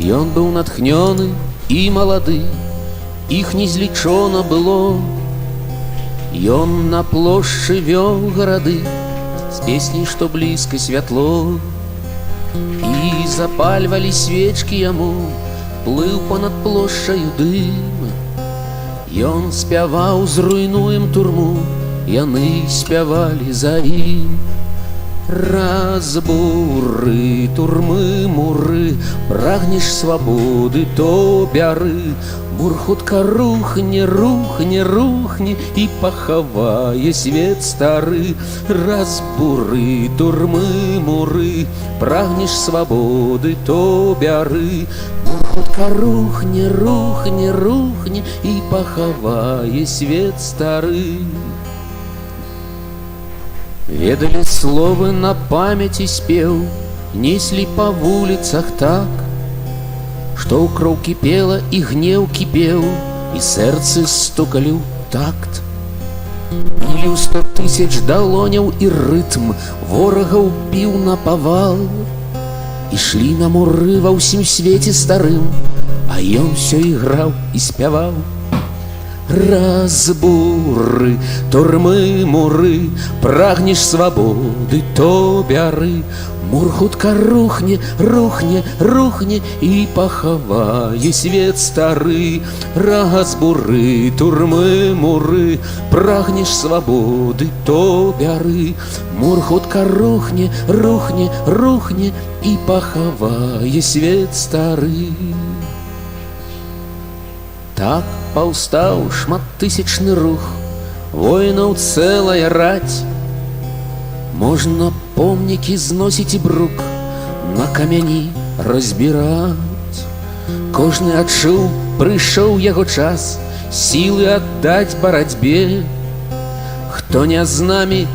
Ён быў натхнёны і малады, іх незлічона было. Ён на плошчы вёў гарады з песняй, што блізка святло. І запальвалі свечкі яму, плыў понад плошчаю дым. Ён спяваў «Зруйнуем турму», яны спявалі за ім. Разбуры турмы муры, прагнеш свабоды, то бяры. Мур хутка рухне, рухне, рухне і пахавае свет стары. Разбуры турмы муры, прагнеш свабоды, то бяры. Мур хутка рухне, рухне, рухне і пахавае свет стары. Ведалі словы на памяці спеў, неслі па вуліцах так, што ў кроў кіпела і гнеў кіпеў, і сэрцы стукалі ў такт. Білі ў 100 000 далоняў і рытм, ворагаў біў напавал. Ішлі на муры ва ўсім свеце старым, а ён усё іграў і спяваў. Разбуры турмы муры, прагнеш свабоды, то бяры. Мур хутка рухне, рухне, рухне і пахавае свет стары. Разбуры турмы муры, прагнеш свабоды, то бяры. Мур хутка рухне, рухне, рухне і пахавае свет стары. Так паўстаў шматтысячны рух, воінаў цэлая раць. Можна помнікі зносіць і брук на камяні разбіраць. Кожны адчуў, прыйшоў яго час сілы аддаць барацьбе. Хто не з намі,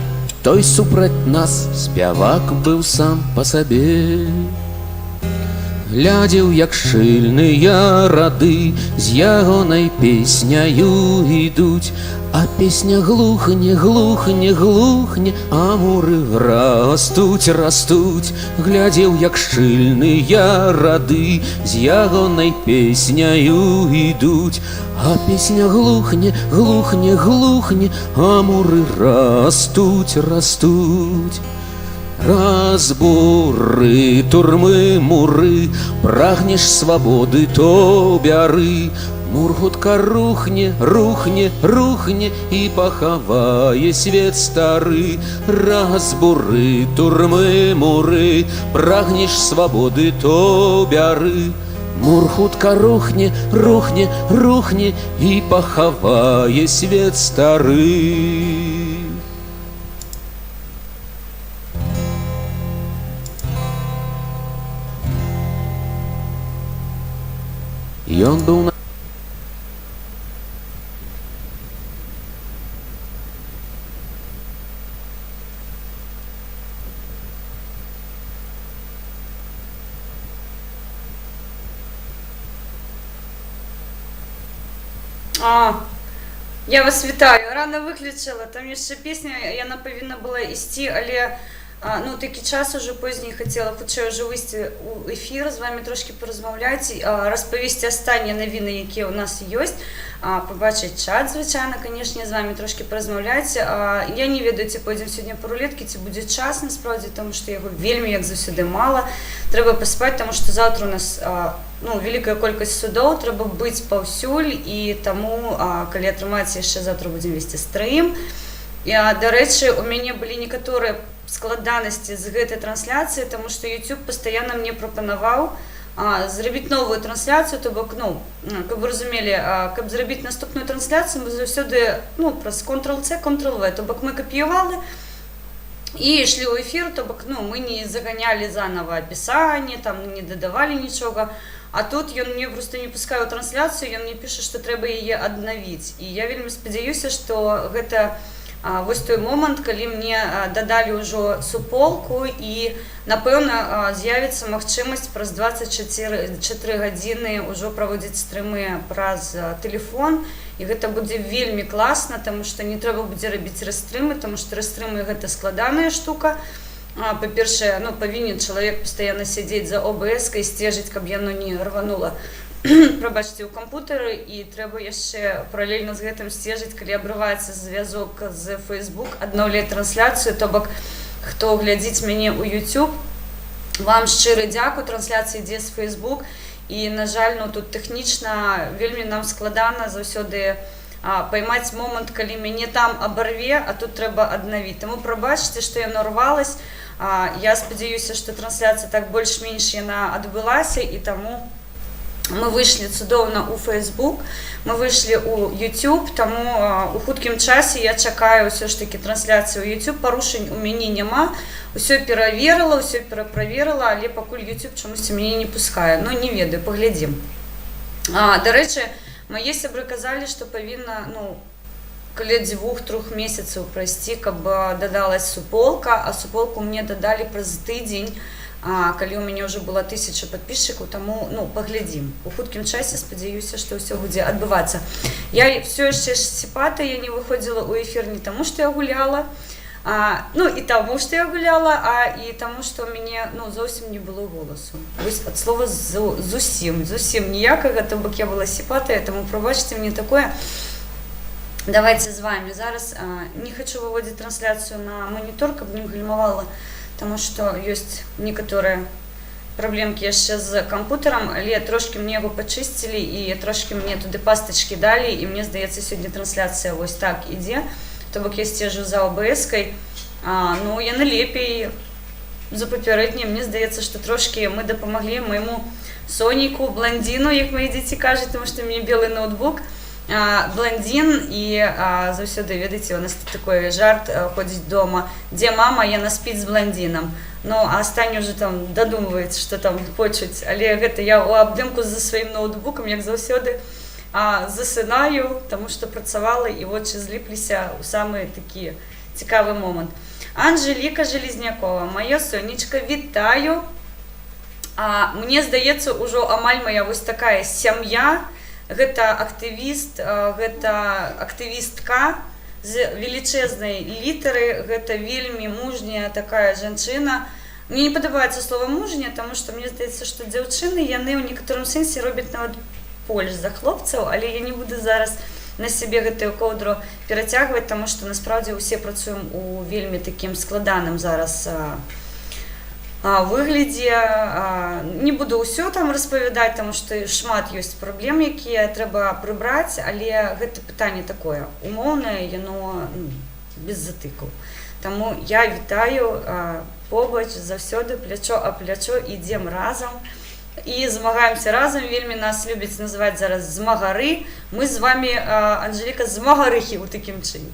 той супраць нас, спявак быў сам па сабе. Глядзеў, як шчыльныя рады з ягонай песняю ідуць, а песня глухне, глухне, глухне, а муры растуць, растуць. Глядзеў, як шчыльныя рады з ягонай песняю ідуць, а песня глухне, глухне, глухне, а муры растуць, растуць. Разбуры турмы муры, прагнеш свабоды, то бяры. Мур хутка рухне, рухне, рухне і пахавае свет стары. Разбуры турмы муры, прагнеш свабоды, то бяры. Мур хутка рухне, рухне, рухне і пахавае свет стары. Ён быў на... Я вас вітаю. Рано выключила. Там яшчэ песня, яна павінна была ісці, але такі час уже позні, хацела хутчэй уже выйсці ў эфір, з вами трошки паразмаўляць, распавесці астатнія навіны, якія ў нас ёсць, пабачыць чат, звычайна, канешне, з вами трошки паразмаўляць. Я не ведаю, ці пойдзем сёння па рулеткі, ці будзе час, насправді, таму што яго вельмі, як заўсёды, мала. Трэба паспаць, таму што заўтра у нас вялікая колькасць судоў, трэба быць паўсюль, і таму, калі атрымаецца, яшчэ заўтра будзем весці стрым. Дарэчы, у мяне былі некаторыя складанасці з гэтай трансляцыі, таму што YouTube пастаянна мне прапанаваў зрабіць новую трансляцыю, то бок, каб вы разумелі, каб зрабіць наступную трансляцыю, мы заўсёды праз Ctrl-C, Ctrl-V, то бок мы капіювалі і ішлі ў эфір, то бок мы не заганялі заново апісанне, там не дадавалі нічога. А тут ён мне просто не пускае ў трансляцыю, ён мне піша, што трэба яе аднавіць. І я вельмі спадзяюся, што гэта вось той момант, калі мне дадалі ўжо суполку, і напэўна з'явіцца магчымасць праз 24 гадзіны ўжо праводзіць стрымы праз тэлефон, і гэта будзе вельмі класна, таму што не трэба будзе рабіць рэстрымы, таму што рэстрымы гэта складаная штука. па-першае, ну, павінен чалавек пастаянна сядзець за ОБС-кай, сцежыць, каб яно не рванула, прабачце, ў кампутары, і трэба яшчэ паралельна з гэтым сцежыць, калі абрываецца звязок з Facebook, аднаўляць трансляцыю, то бок, хто глядзіць мяне ў YouTube, вам шчыры дзякуй, трансляцыя ідзе з Facebook, і, на жаль, ну, тут тэхнічна вельмі нам складана заўсёды поймаць момант, калі мяне там абарве, а тут трэба аднавіць. Таму прабачце, што яно рвалась. Я спадзяюся, што трансляцыя так больш-менш яна адбылася, і таму мы выйшлі цудоўна ў Facebook, мы выйшлі ў YouTube, таму у хуткім часе я чакаю ўсё ж такі трансляцыю ў YouTube, парушэнь у мяне няма, усё пераверыла, ўсё пераправерыла, але пакуль YouTube чамусьці мяне не пускае. Ну, не ведаю, паглядзім. Дарэчы, мае сябры казалі, што павінна, ну, каля 2-3 месяцаў прайсці, каб дадалась суполка, а суполку мне дадалі праз тыдзень, калі ў мяне ўжо была 1000 падпісчыкаў, таму, ну, паглядзім. У хуткім часе спадзяюся, што ўсё будзе адбывацца. Я ўсё яшчэ сіпата, я не выходзіла ў эфір не таму, што я гуляла, ну, і таму, што я гуляла, і таму, што ў мяне, ну, зовсім не было голасу. Вось ад слова зусім ніякага, то бок я была сіпатая, таму прабачце мне такое. Давайте з вами. Зараз не хочу выводзіць трансляцыю на монітор, каб не гальмавала, таму што ёсць некаторыя праблемкі яшчэ з кампутарам, але трошки мне яго пачысцілі і трошки мне туды пастачкі далі, і мне здаецца, сёння трансляцыя вось так ідзе. То бок я сцежу за ОБС-кай, ну, яны лепей за папярэдні. Мне здаецца, што трошки мы дапамаглі майму Соніку, блондзіну, як мае дзеці кажуць, таму што у мяне белы ноутбук, блондзін, і заўсёды, ведаеце, у нас такой жарт ходзіць дома, дзе мама, яна спіць з блондзінам. Ну, а астатні ўжо там дадумваецца, што там хочуць, але гэта я ў абдымку за сваім ноутбукам, як заўсёды, засынаю, таму што працавала, і вочы зліпліся ў самы такі цікавы момант. Анжеліка Железнякова, маё сонечка, вітаю. Мне здаецца, ужо амаль моя вось такая сям'я. Гэта актывіст, гэта актывістка з велічэзнай літары, гэта вельмі мужняя такая жанчына. Мне не падабаецца слова мужня, таму што мне здаецца, што дзяўчыны, яны ў некаторым сэнсе робяць нават больш за хлопцаў, але я не буду зараз на сябе гэтую коўдру перацягваць, таму што насправдзе ўсе працуем у вельмі такім складаным зараз выглядзе. Не буду ўсё там распавядаць, таму што шмат ёсць праблем, якія трэба прыбраць, але гэта пытанне такое умоўнае, яно без затыкаў. Таму я вітаю побач, заўсёды плячо а плячо ідзем разам і змагаемся разам. Вельмі нас любяць называць зараз змагары. Мы з вами, Анжеліка, змагарыхі ў такім чыне.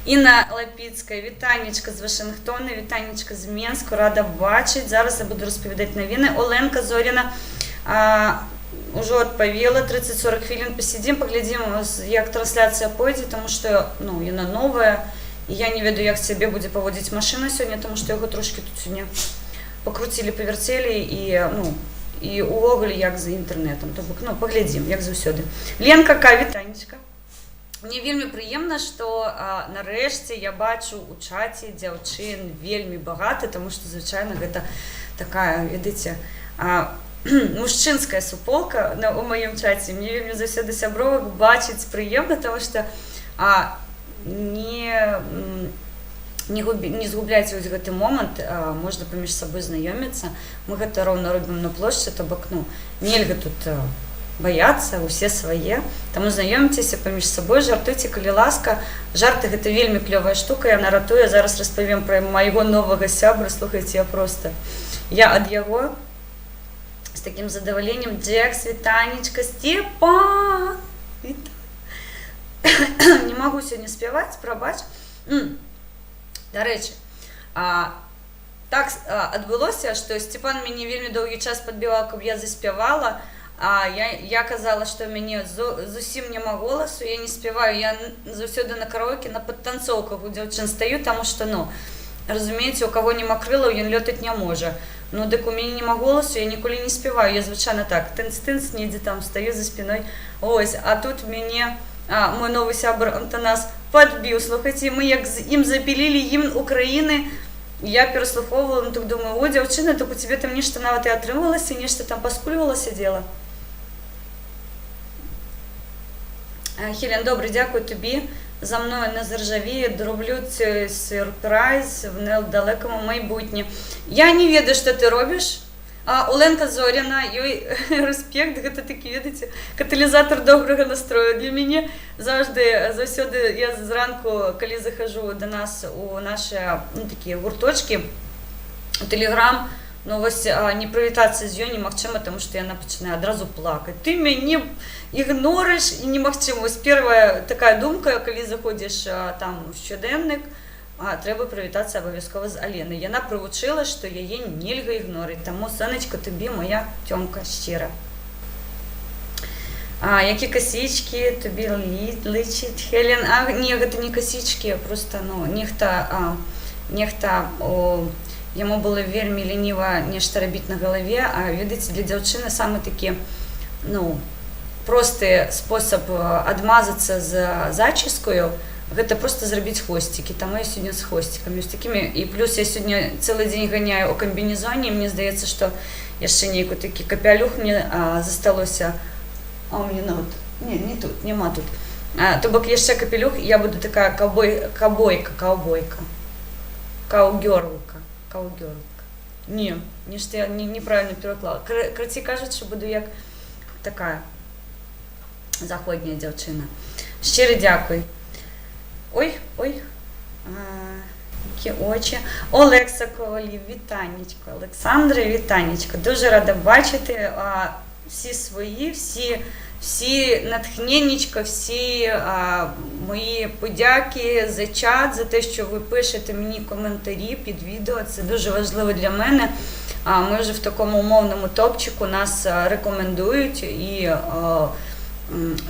Інна Лапіцкая, вітанечка з Вашынгтона, вітанечка з Менску, рада бачыць. Зараз я буду распавядаць навіны. Оленка Зоріна ўжо адпавела, 30-40 хвілін пасядзім, паглядзім, як трансляцыя пойдзе, таму што, ну, яна новая, і я не ведаю, як сябе будзе паводзіць машына сёння, таму што яго трошки тут сёння покруцілі, павярцелі, і, ну, і увогуле як за інтэрнетам. То бок, ну, паглядзім, як заўсёды. Ленка К, вітанечка. Мне вельмі прыемна, што нарэшце я бачу у чаце дзяўчын вельмі багата, таму што звычайна гэта такая, ведаеце, мужчынская суполка у маім чаце. Мне вельмі заўсёды сябровак бачыць прыемна, таму што не згубляйце вось гэты момант, можна паміж сабой знаёміцца. Мы гэта роўна робім на плошчы, то бок, ну, нельга тут баяцца, усе свае. Таму знаёмцеся паміж сабой, жартуйце, калі ласка. Жарты гэта вельмі клёвая штука, яна ратуе. Зараз распавем пра майго новага сябра. Слухайце, я ад яго з такім задаваленнем. Джекс, вітанечка, Степан! Не магу сёння спяваць, прабач. Дарэчы, так адбылося, што Степан мяне вельмі доўгі час падбіваў, каб я заспявала. Я казала, што ў мяне зусім няма голасу, я не спяваю, я заўсёды на караоке, на падтанцоўках у дзяўчын стаю, таму што, ну, разумееце, у каго нема крылаў, ён лётаць не можа. Ну, дык у мяне нема голасу, я ніколі не спяваю, я звычайна так, тынц-тынц, недзе там стаю за спиной. Ось, а тут мяне мой новы сябр Антанас падбіў. Слухайце, мы як з ім запілілі гімн Украіны, Я пераслухоўвала, ну так думаю, о, дзяўчына, так у цябе там нешта нават і атрымалася, нешта там паскульвалася дзела. Хелен, добре, дякую тобі. За мною не заржавіє, роблю цей сюрприз в недалекому майбутнє. Я не ведаю, що ти робиш. Оленка Зоряна, ёй респект, гэта такі, ведаеце, каталізатор добрага настрою для мяне. Заўсёды я зранку, калі захожу до нас у наші такі гурточки, у Телеграм, ну вось не прывітацца з ёй немагчыма, тому што яна пачынае адразу плакаць. Ты мяне ігнорыш і немагчыма. Вось первая такая думка, калі заходзіш там у щоденник, трэба прывітацца абавязкова з Аленай. Яна прывучыла, што яе нельга ігнорыць. Таму, сонечка, тобі моя цёмка щира. Які косички тобі личить, Хелен? Не, гэта не косички, просто, ну, нехта яму было вельмі леніва нешта рабіць на галаве, а ведаеце, для дзяўчыны самы такі, ну, просты спосаб адмазацца з зачіскаю, гэта просто зрабіць хвосцікі. Таму я сёння з хвосцікамі, з такімі, і плюс я сёння цэлы дзень ганяю у камбінезоне, і мне здаецца, што яшчэ нейкі такі капялюх мне засталося. А у мяне нават, не тут, няма тут. То бок яшчэ капелюх, і я буду такая каўбойка. Каўгёрлка. Не, нешта я неправильно пераклала. Карацей кажучы, буду як такая заходняя дзяўчына. Шчыры дзякуй. Ой, які очі. Олекса Ковалів, вітанечко. Олександре, вітанечко. Дуже рада бачити всі свої, всі натхненнячка, всі мої подяки за чат, за те, що ви пишете мені коментарі під відео. Це дуже важливо для мене. Ми вже в такому умовному топчику, нас рекомендують, і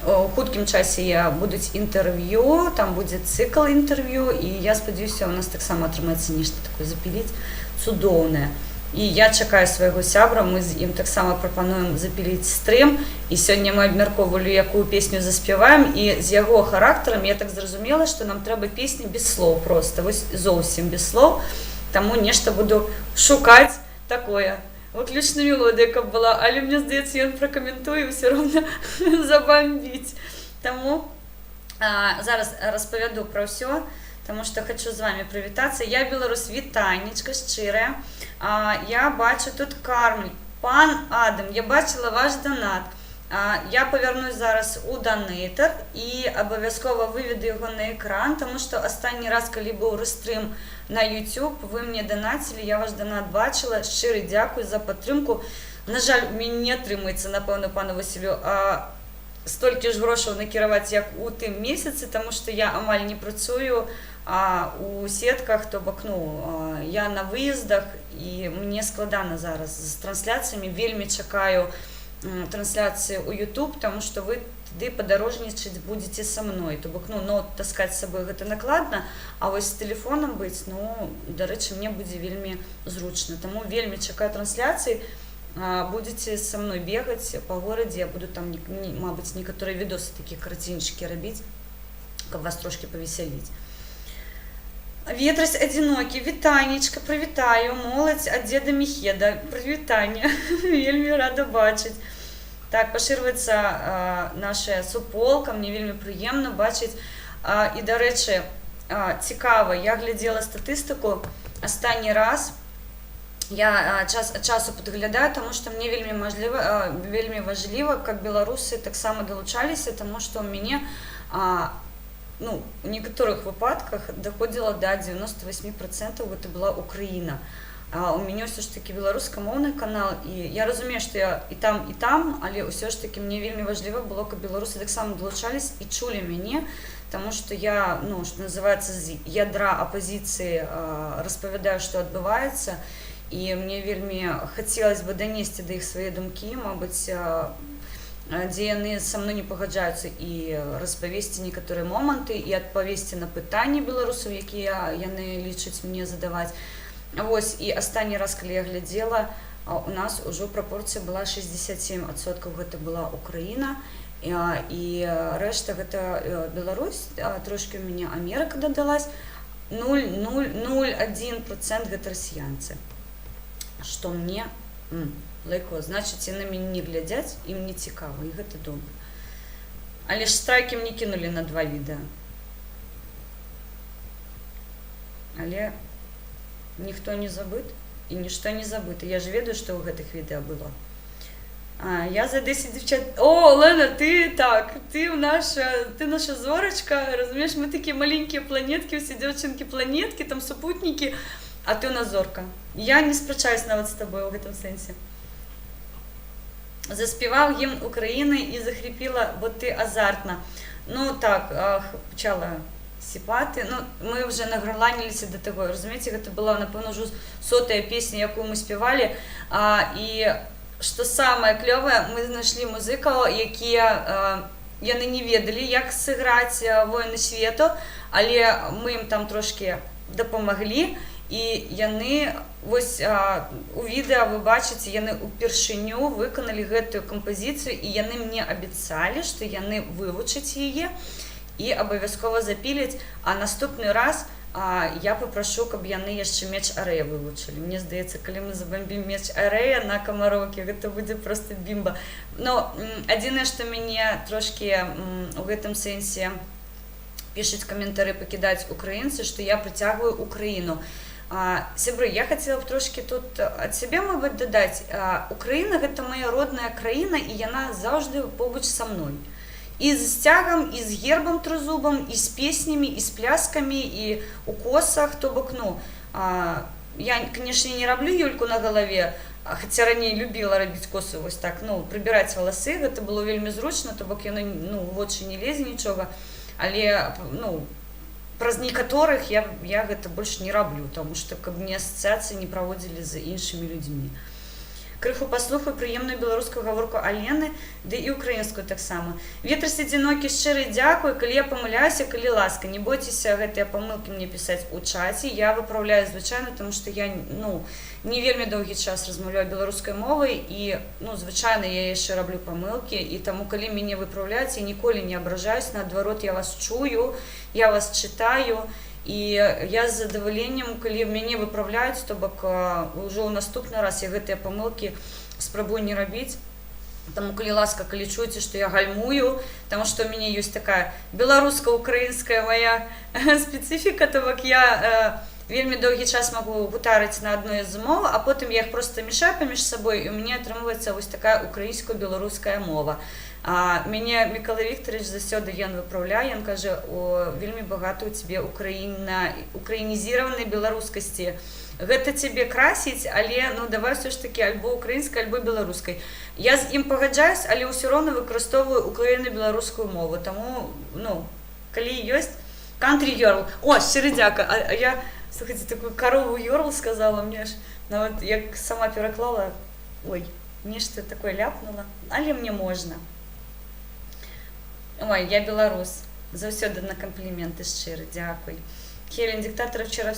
у хуткім часі будуть інтерв'ю, там буде цикл інтерв'ю, і я сподіваюся, у нас так само отримається нешта таке запіліть цудоўне. І я чекаю свайго сябра, ми з ім так само пропонуємо запіліць стрим, і сьогодні ми обмірковували, яку пісню заспіваємо, і з його характером я так зрозуміла, що нам треба пісні без слов просто, ось зовсім без слов, тому нешта буду шукати такое. Выключна мелодія, яка була, але мені здається, ён прокоментує, все одно забомбить. Тому зараз розповіду про все, тому що хочу з вами привітатися. Я Білорус, вітанечко, щире. Я бачу тут Кармель, пан Адам, я бачила ваш донат. Я повернусь зараз у донейтер і обов'язково виведу його на екран, тому що останній раз, коли був рестрим на YouTube, ви мені донатили, я ваш донат бачила. Щиро дякую за підтримку. На жаль, мені не отримується, напевно, пану Василю, стільки ж грошей накерувати, як у тим місяці, тому що я амаль не працюю у сетках, тобто, я на виїздах, і мені складно зараз з трансляціями, вельми чекаю трансляции у YouTube, потому что вы туди подорожничать будете со мной. Тобто, ноут таскати з собою гэта накладно, а ось з телефоном бить, до речі, мені буде вельми зручно. Тому вельми чекаю трансляції, будете со мной бегать по городу, я буду там, мабуть, некоторые видосы такие картиночки робить, как вас трошки повеселить. Ветрось одинокий, вітанечка, привітаю, молодь от деда Міхеда, привітання, вельми рада бачить. Так, поширюється наша суполка, мені вельми приємно бачить. І, до речі, цікаво, я гляділа статистику, останній раз я часу підглядаю, тому що мені вельми важливо, як білоруси так само долучалися, тому що у мене в некоторых выпадках доходило до 98%, это была Украина. А у меня все ж таки белорусскомовний канал, і я розумію, що я і там, але все ж таки мені вельми важливо було, щоб білоруси так само долучались і чули мене, тому що я, що називається, з ядра опозиції розповідаю, що відбувається, і мені вельми хотілося б донести до їх свої думки, мабуть, де яны со мной не пагаджаюцца, і распавесці некаторыя моманты і адпавесці на пытанні беларусаў, якія яны лічаць мне задаваць. Вось, і астанні раз, калі я глядзела, у нас ужо прапорцыя была 67%, гэта была Украіна, і рэшта гэта Беларусь, трошки у мяне Амерыка дадалась, 0,001% гэта расіянцы. Што мне лайко, значыць, яны мяне не глядзяць, ім не цікава, і гэта добра. Але ж страйкі мне кінулі на 2 відэа. Але ніхто не забыт і нішто не забыта. Я ж ведаю, што ў гэтых відэа было. Я за 10 дзяўчат. О, Лена, ты наша зорачка, разумееш, мы такія маленькія планеткі, усе дзяўчынкі планеткі, там супутнікі, а ты у нас зорка. Я не спрачаюсь нават з табой у гэтым сэнсе. Заспіваў гімн Украіны і захрипіла, бо ты азартна. Ну так, почала сіпати. Ну, ми вже награланілися до того, розумієте, гэта была, напевно, уже 100-я песня, яку ми співали. І што самае клёвае, мы знайшлі музыкаў, якія яны не ведалі, як сыграць «Воіны свету», але мы ім там трошки дапамаглі. І яны, вось у відэа вы бачыце, яны упершыню выканалі гэтую кампазіцыю, і яны мне абяцалі, што яны вывучаць яе і абавязкова запіліць, а наступны раз я папрашу, каб яны яшчэ «Меч Арэя» вывучылі. Мне здаецца, калі мы забамбім «Меч Арэя» на камароўкі, гэта будзе проста бімба. Но адзінае, што мяне трошки у гэтым сэнсе пішуць каментары, пакідаць украінцы, што я прыцягваю Украіну. Сябры, я хацела б трошки тут ад сябе, мабыць, дадаць. Украіна – гэта моя родная краіна, і яна заўжды побач са мной. І з сцягам, і з гербам трызубам, і з песнямі, і з пляскамі, і у косах, то бок, ну, я, конечно, не раблю юльку на галаве, хаця раней любіла рабіць косы вось так, ну, прыбіраць валасы, гэта было вельмі зручна, то бок яны, ну, в вочы не лезе нічога, але, ну, праз некаторых я гэта больш не раблю, таму што каб мне асацыяцыі не праводзілі з іншымі людзьмі. Крыху паслухаю прыемную беларускую гаворку Алены, ды і украінскую таксама. Ветрысь адзінокі, шчыры дзякуй, калі я памыляюся, калі ласка, не бойцеся гэтыя памылкі мне пісаць у чаце, я выпраўляю звычайна, таму што я, ну, не вельмі доўгі час размаўляю беларускай мовай, і, ну, звычайна я яшчэ раблю памылкі, і таму, калі мяне выпраўляюць, я ніколі не абражаюсь, наадварот, я вас чую, я вас чытаю, і я з задаваленнем, калі мяне выпраўляюць, то бок ўжо ў наступны раз я гэтыя памылкі спрабую не рабіць. Таму, калі ласка, калі чуеце, што я гальмую, таму што ў мяне ёсць такая беларуска-украінская моя спецыфіка, то бок я вельмі доўгі час магу гутарыць на адной з моў, а потым я іх проста мешаю паміж сабой, і ў мяне атрымліваецца вось такая украінска-беларуская мова. Мяне Мікола Вікторович заўсёды ён выпраўляе, ён кажа, вельмі багата ў цябе украінізіраванай беларускасці. Гэта цябе красіць, але, ну, давай все ж таки альбо украінскай, альбо беларускай. Я з ім пагаджаюсь, але ўсё роўна выкарыстоўваю украіна-беларускую мову, таму, ну, калі ёсць country girl. О, шчыры дзяка. А я, слухайце, такую корову ёрл сказала, мне ж, нават як сама пераклала, ой, нешта такое ляпнула, але мне можна. Ой, я белорус. Заўсёды на комплименты шчыры, дзякуй. Хелен, диктатор вчера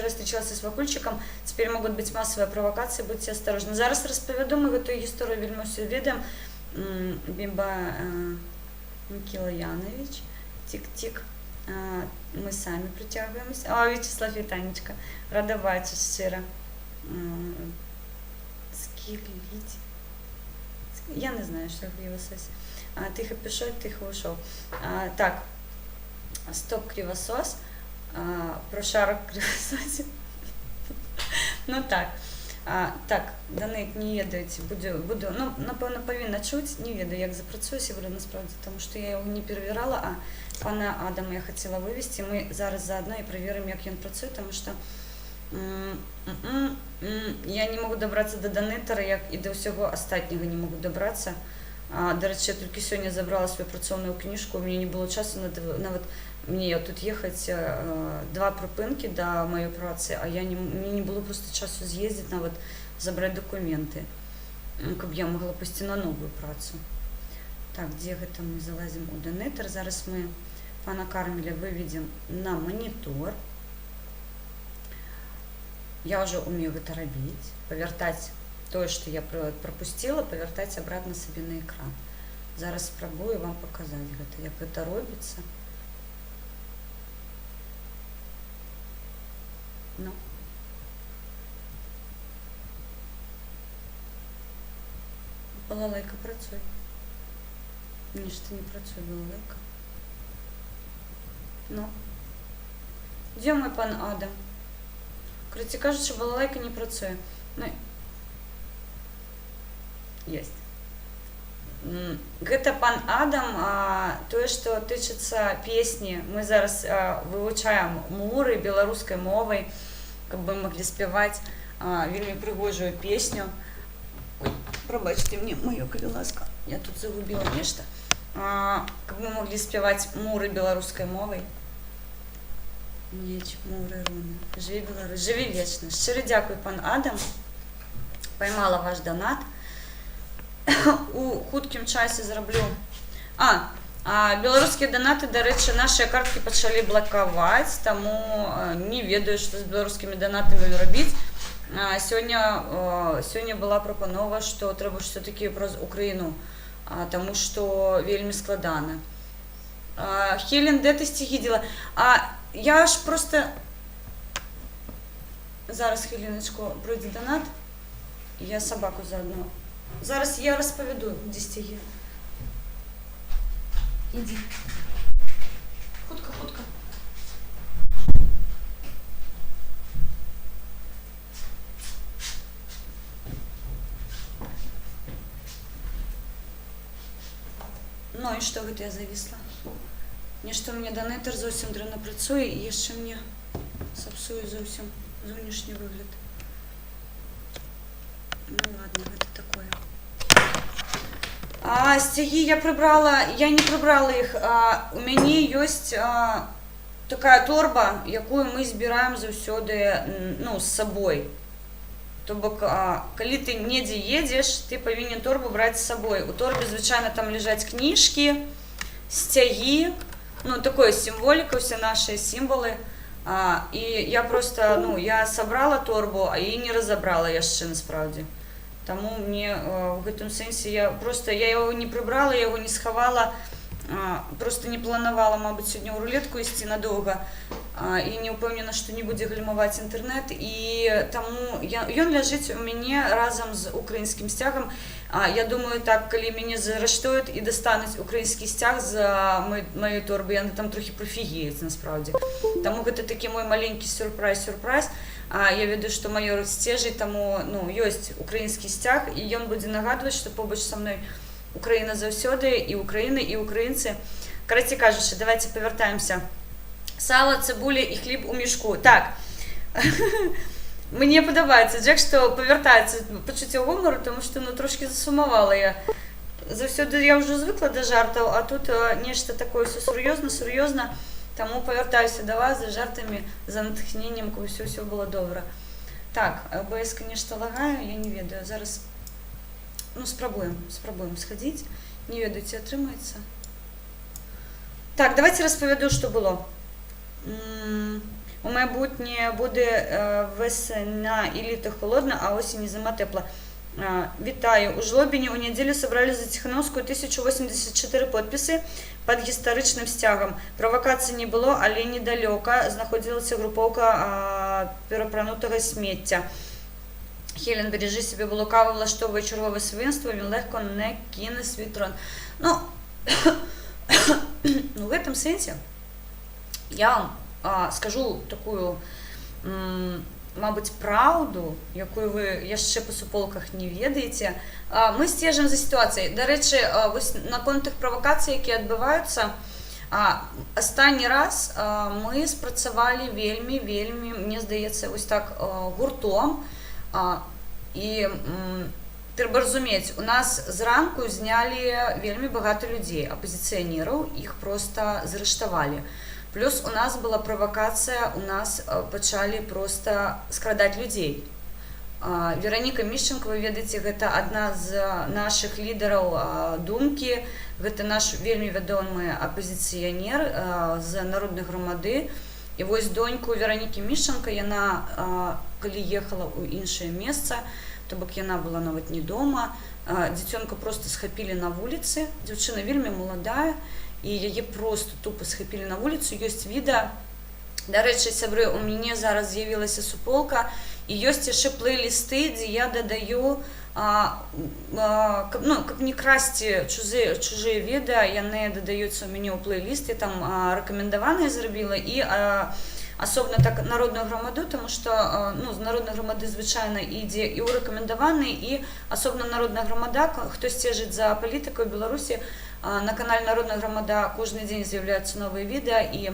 встречался с Вакульчиком, теперь могут быть массовые провокации, будьте осторожны. Зараз распавяду, мы гэтую гісторыю вельмі ўсё ведаем. Бімба Микила Янович, тик-тик, мы сами притягиваемся. О, Вячеслав и Танечка, рада бачить шчыра. Скиглить. Я не знаю, что в кривососе. Тихо пішов, тихо ушов. Так, стоп кривосос. Про шарок кривососів. Ну так. Так, Донейт, не ведаеце, буду, ну, напевно, павінна чуць, не ведаю, як запрацуе сябры, насправді, тому што я яго не перавірала, а пана Адама я хацела вывесці, мы зараз заадно і праверым, як ён працуе, тому што я не могу добрацца до донейтара, як і да ўсяго астатняга не могу добрацца. Дарэчы, я толькі сёння забрала свою працоўную кніжку, у мяне не было часу нават мне тут ехаць 2 прыпынкі да маёй працы, а мне не было просто часу з'ездзіць, нават забраць дакументы, каб я могла пайсці на новую працу. Так, дзе гэта мы залазім у донейтар? Зараз мы пана Кармеля выведзем на манітор. Я уже умею гэта рабіць, павяртаць тое, што я прапусціла, павяртаць обратно сабе на экран. Зараз спрабую вам паказаць гэта, як гэта робіцца. Ну. Балалайка, працюй. Ні, ж ти не працюй, балалайка. Ну. Де мой пан Адам? Короче, кажуть, що балалайка не працює. Ну, есть. Гэта пан Адам, тое, што тычыцца песні, мы зараз вывучаем муры беларускай мовай, каб мы маглі спяваць вельмі прыгожую песню. Ой, прабачце мне маё, калі ласка, я тут загубіла нешта. Каб мы маглі спяваць муры беларускай мовай. Меч, муры, руны. Жыві Беларусь, жыві вечна. Шчыры дзякуй, пан Адам. Паймала ваш донат. У хуткім часе зраблю. Беларускія донаты, дарэчы, нашыя карткі пачалі блакаваць, таму не ведаю, што з беларускімі донатамі рабіць. Сёння была прапанова, што трэба ўсё-такі праз Украіну, таму што вельмі складана. Хелен, де ты сцігідзіла? Я ж просто... Зараз, Хеленочку, пройде донат. Я собаку заодно. Зараз я розповіду, де стіги. Іди. Хутка, хутка. Ну і што гэта я завісла? Нешта мне донатор зовсім дрэнна працуе і яшчэ мне сапсуе зовсім зовнішні выгляд. Ну ладно, гэта такое. Сцягі я прыбрала, я не прыбрала іх. У мяне ёсць такая торба, якую мы збіраем заўсёды, ну, з сабой. То бок, калі ты недзе едзеш, ты павінен торбу браць з сабой. У торбе звычайна там ляжаць кніжкі, сцягі, ну, такое символика, все наши символы. И я просто, ну, я собрала торбу, а її не разобрала яшчэ насправді. Тому мне в гэтым сэнсе я его не прибрала, я его не сховала, просто не планавала, мабуть, сьогодні у рулетку ісці надовго. І не упевнена, що не буде глімаваць інтернет. І тому ён ляжить у мяне разом з українським стягом. Я думаю, так, калі мяне заарештують і достануть український стяг з моєї торби, яны там трохи профігіюць, насправді. Тому гэта такі мой маленький сюрприз. Я ведаю, што майор сцежить, тому, ну, ёсць український стяг, і ён будзе нагадваць, што побач са мной Україна заўсёды, і Україна, і українці. Караце кажучы, давайте повертаемся. Сало, цибуля і хліб у мішку. Так, мені подобається, Джек, що повертається почуття гумору, тому що, ну, трошки засумувала я. Завсёды я вже звикла до жартів, а тут нечто таке все серйозно, тому повертаюся до вас за жартами, за натхненням, коли все було добре. Так, ОБС, конечно, лагаю, я не ведаю, зараз, ну, спробуем сходить, не ведаю, ці отримається. Так, давайте розповіду, що було. У майбутнє буде весна і літо холодно, а осінь і зима тепла. Вітаю! У Жлобіні у неділю собрали за Тихановську 1084 підписи під гістаричним стягом. Провокацій не було, але недалеко знаходилася груповка перепранутого сміття. Хелен, бережи себе, бо лукаво влаштовує чергове свинство, він легко не кине свій трон. Ну, в этом сенсі я вам скажу такую, мабуть, правду, якую ви яшчэ по суполках не ведаеце. Мы стежым за сітуацыяй. Дарэчы, вось наконт тых правакацый, якія адбываюцца, астанні раз мы спрацавалі вельмі, мне здаецца, вось так гуртом. І трэба разумець, у нас зранку знялі вельмі багата людзей, апозіцыянераў, іх проста заарэштавалі. Плюс у нас была провокация, у нас пачалі просто скрадаць людзей. Вероніка Мішченко, вы ведаеце, гэта адна з наших лідараў думкі, гэта наш вельмі вядомы апозіцыянер з народнай грамады. І вось доньку Веронікі Мішченко, яна, калі ехала ў іншае месца, то бок яна была нават не дома, дзіцёнка просто схапілі на вуліцы, дзяўчына вельмі маладая, і яе просто тупо схапілі на вуліцу. Ёсць відэа, Дарэчы, сябры, у мяне зараз з'явілася суполка і ёсць яшчэ плейлісты, дзе я дадаю, каб не красці чужыя відэа, яны дадаюцца ў мяне ў плейлісты, там рэкамендаваныя зрабіла і асобна так народную грамаду, тому што з народнай грамады звычайна ідзе і ў рэкамендаваны, і асобна народная грамада, хто сцежыць за палітыкай Беларусі, на канале Народная грамада кожны дзень з'яўляюцца новыя відэа, і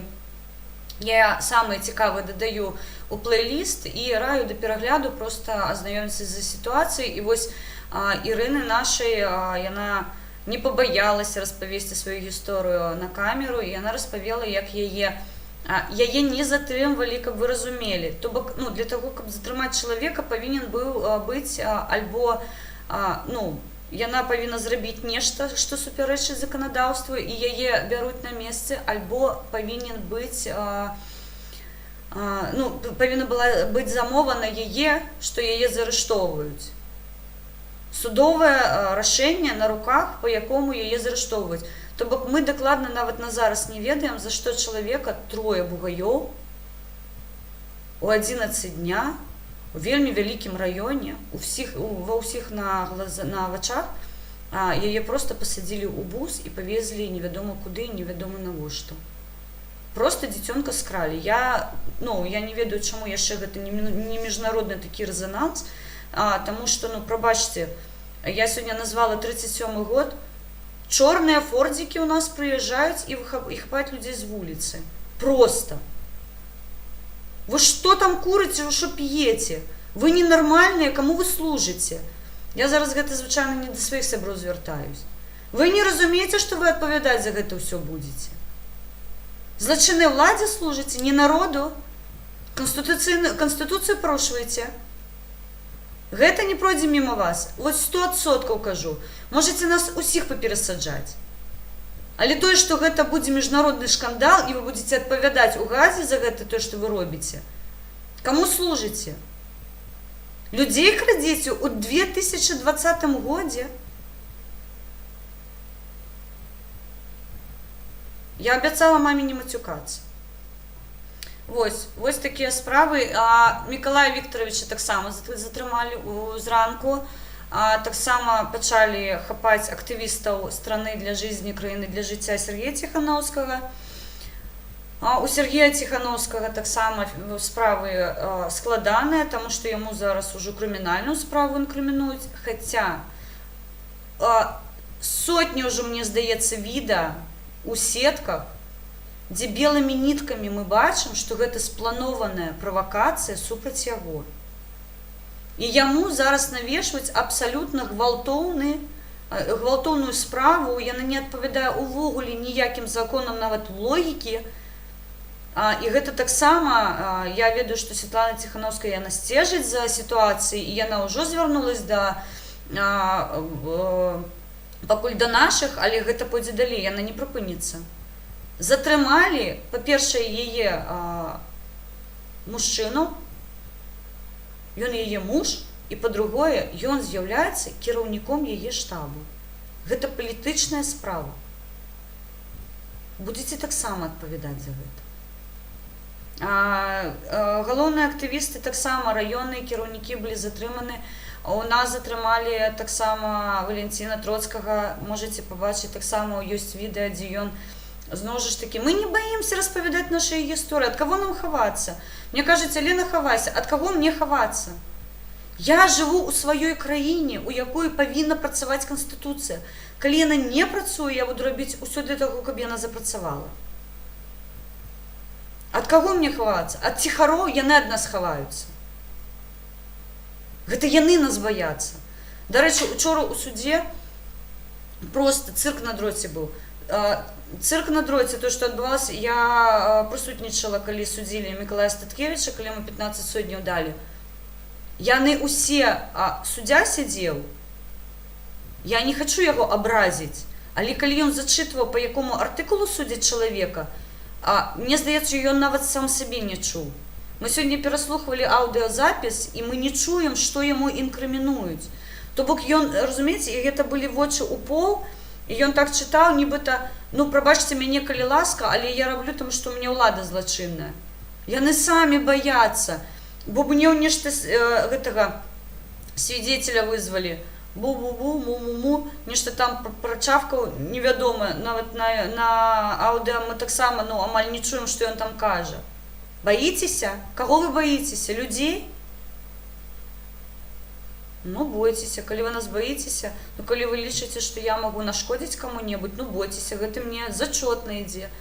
я самыя цікавыя дадаю у плейліст і раю да перагляду, проста азнаёміцца з сітуацыяй. І вось Ірыны нашай, яна не пабаялася распавесці сваю гісторыю на камеру, і яна распавела, як яе не затрымвалі, каб вы разумелі. То бок, для таго, каб затрымаць чалавека, павінен быў быць альбо, яна павінна зрабіць нешта, што супярэчыць заканадаўству, і яе бяруць на месцы, альбо павінна была быць замова на яе, што яе заарыштоўваюць. Судовае рашэнне на руках, па якому яе заарыштоўваюць. То бок мы дакладна нават на зараз не ведаем, за што чалавека 3 бугаёў у 11 дня, у вельмі вялікім раёне, ва ўсіх на вачах, яе проста пасадзілі ў бус і павезлі невядома куды, невядома навошта. Проста дзіцёнка скралі. Я не ведаю, чаму яшчэ гэта не міжнародны такі рэзананс, таму што, прабачце, я сёння назвала 37-й год, чорныя фордзікі ў нас прыязджаюць і хапаюць людзей з вуліцы. Проста. Вы что там курыце, вы что п'еце? Вы ненармальныя, каму вы служыце? Я зараз гэта звычайна не да сваіх сяброў звяртаюсь. Вы не разумееце, што вы адпавядаць за гэта ўсё будзеце? Злачыннай уладзе служыце, не народу? Канстытуцыю парушваеце? Гэта не пройдзе міма вас. Вось 100% кажу. Можаце нас усіх паперасаджаць. Але тое, што гэта будзе міжнародны шкандал, і вы будзеце адпавядаць у Газе за гэта тое, што вы робіце. Каму служыце? Людзей крадзеце ў 2020 годзе? Я абяцала маме не мацюкацца. Вось такія справы. Мікалая Віктаровича таксама затрымалі зранку. Таксама пачалі хапаць актывістаў страны для жизни, краіны для жыцця Сергея Ціхановскага. У Сергея Ціхановскага таксама справы складаныя, таму што яму зараз ужо крымінальную справу інкрымінуюць. Хаця сотні ўжо, мне здаецца, відэа у сетках, дзе белымі ніткамі мы бачым, што гэта спланованая правакацыя супраць яго. І яму зараз навешваюць абсалютна гвалтоўную справу, яна не адпавядае увогуле ніякім законам, нават логікі. І гэта таксама, я ведаю, што Святлана Ціхановская, яна сцежыць за сітуацыяй, і яна ўжо звярнулась пакуль да нашых, але гэта пойдзе далей, яна не прыпыніцца. Затрымалі, па-першае, яе мужчыну, ён яе муж, і па-другое, ён з'яўляецца кіраўніком яе штабу. Гэта палітычная справа. Будзеце таксама адпавядаць за гэта. Галоўныя актывісты таксама, раённыя кіраўнікі былі затрыманы. У нас затрымалі таксама Валентина Троцкага. Можаце пабачыць, таксама ёсць відэа, дзе ён зноў жа ж такі: мы не баімся распавядаць нашыя гісторыі, ад каго нам хавацца? Мне кажуць: Алена, хавайся. Ад каго мне хавацца? Я жыву ў сваёй краіне, у якой павінна працаваць Канстытуцыя. Калі яна не працуе, я буду рабіць усё для таго, каб яна запрацавала. Ад каго мне хавацца? Ад ціхароў? Яны ад нас хаваюцца. Гэта яны нас баяцца. Дарэчы, учора ў судзе проста цырк на дроце быў. Цырк на дроце, то, што адбывалася, я прысутнічала, калі судзілі Мікалая Статкевіча, калі яму 15 сотняў далі. Яны усе, суддзя сядзеў, я не хачу яго абразіць, але калі ён зачытваў, па якому артыкулу судзяць чалавека, мне здаецца, ён нават сам сабе не чуў. Мы сёння пераслухвалі аўдыёзапіс, і мы не чуем, што яму інкрымінуюць. То бок ён, разумееце, гэта былі вочы ў пол, і ён так чытаў, нібыта: ну, прабачце мяне, калі ласка, але я раблю там, што ў мяне ўлада злачынная. Яны самі баяцца, бо мне ў нешта гэтага свидетеля вызвалі. Бу-бу-бу, му-му-му, нешта там прачавкаў невядомае, нават на аўдыо мы таксама, ну, амаль не чуем, што ён там кажа. Баіцеся? Каго вы баіцеся? Людзей? Ну, бойцеся. Калі вы нас баіцеся, ну, калі вы лічыце, што я магу нашкодзіць каму-небудзь, ну, бойцеся, гэта мне зачотна ідзе.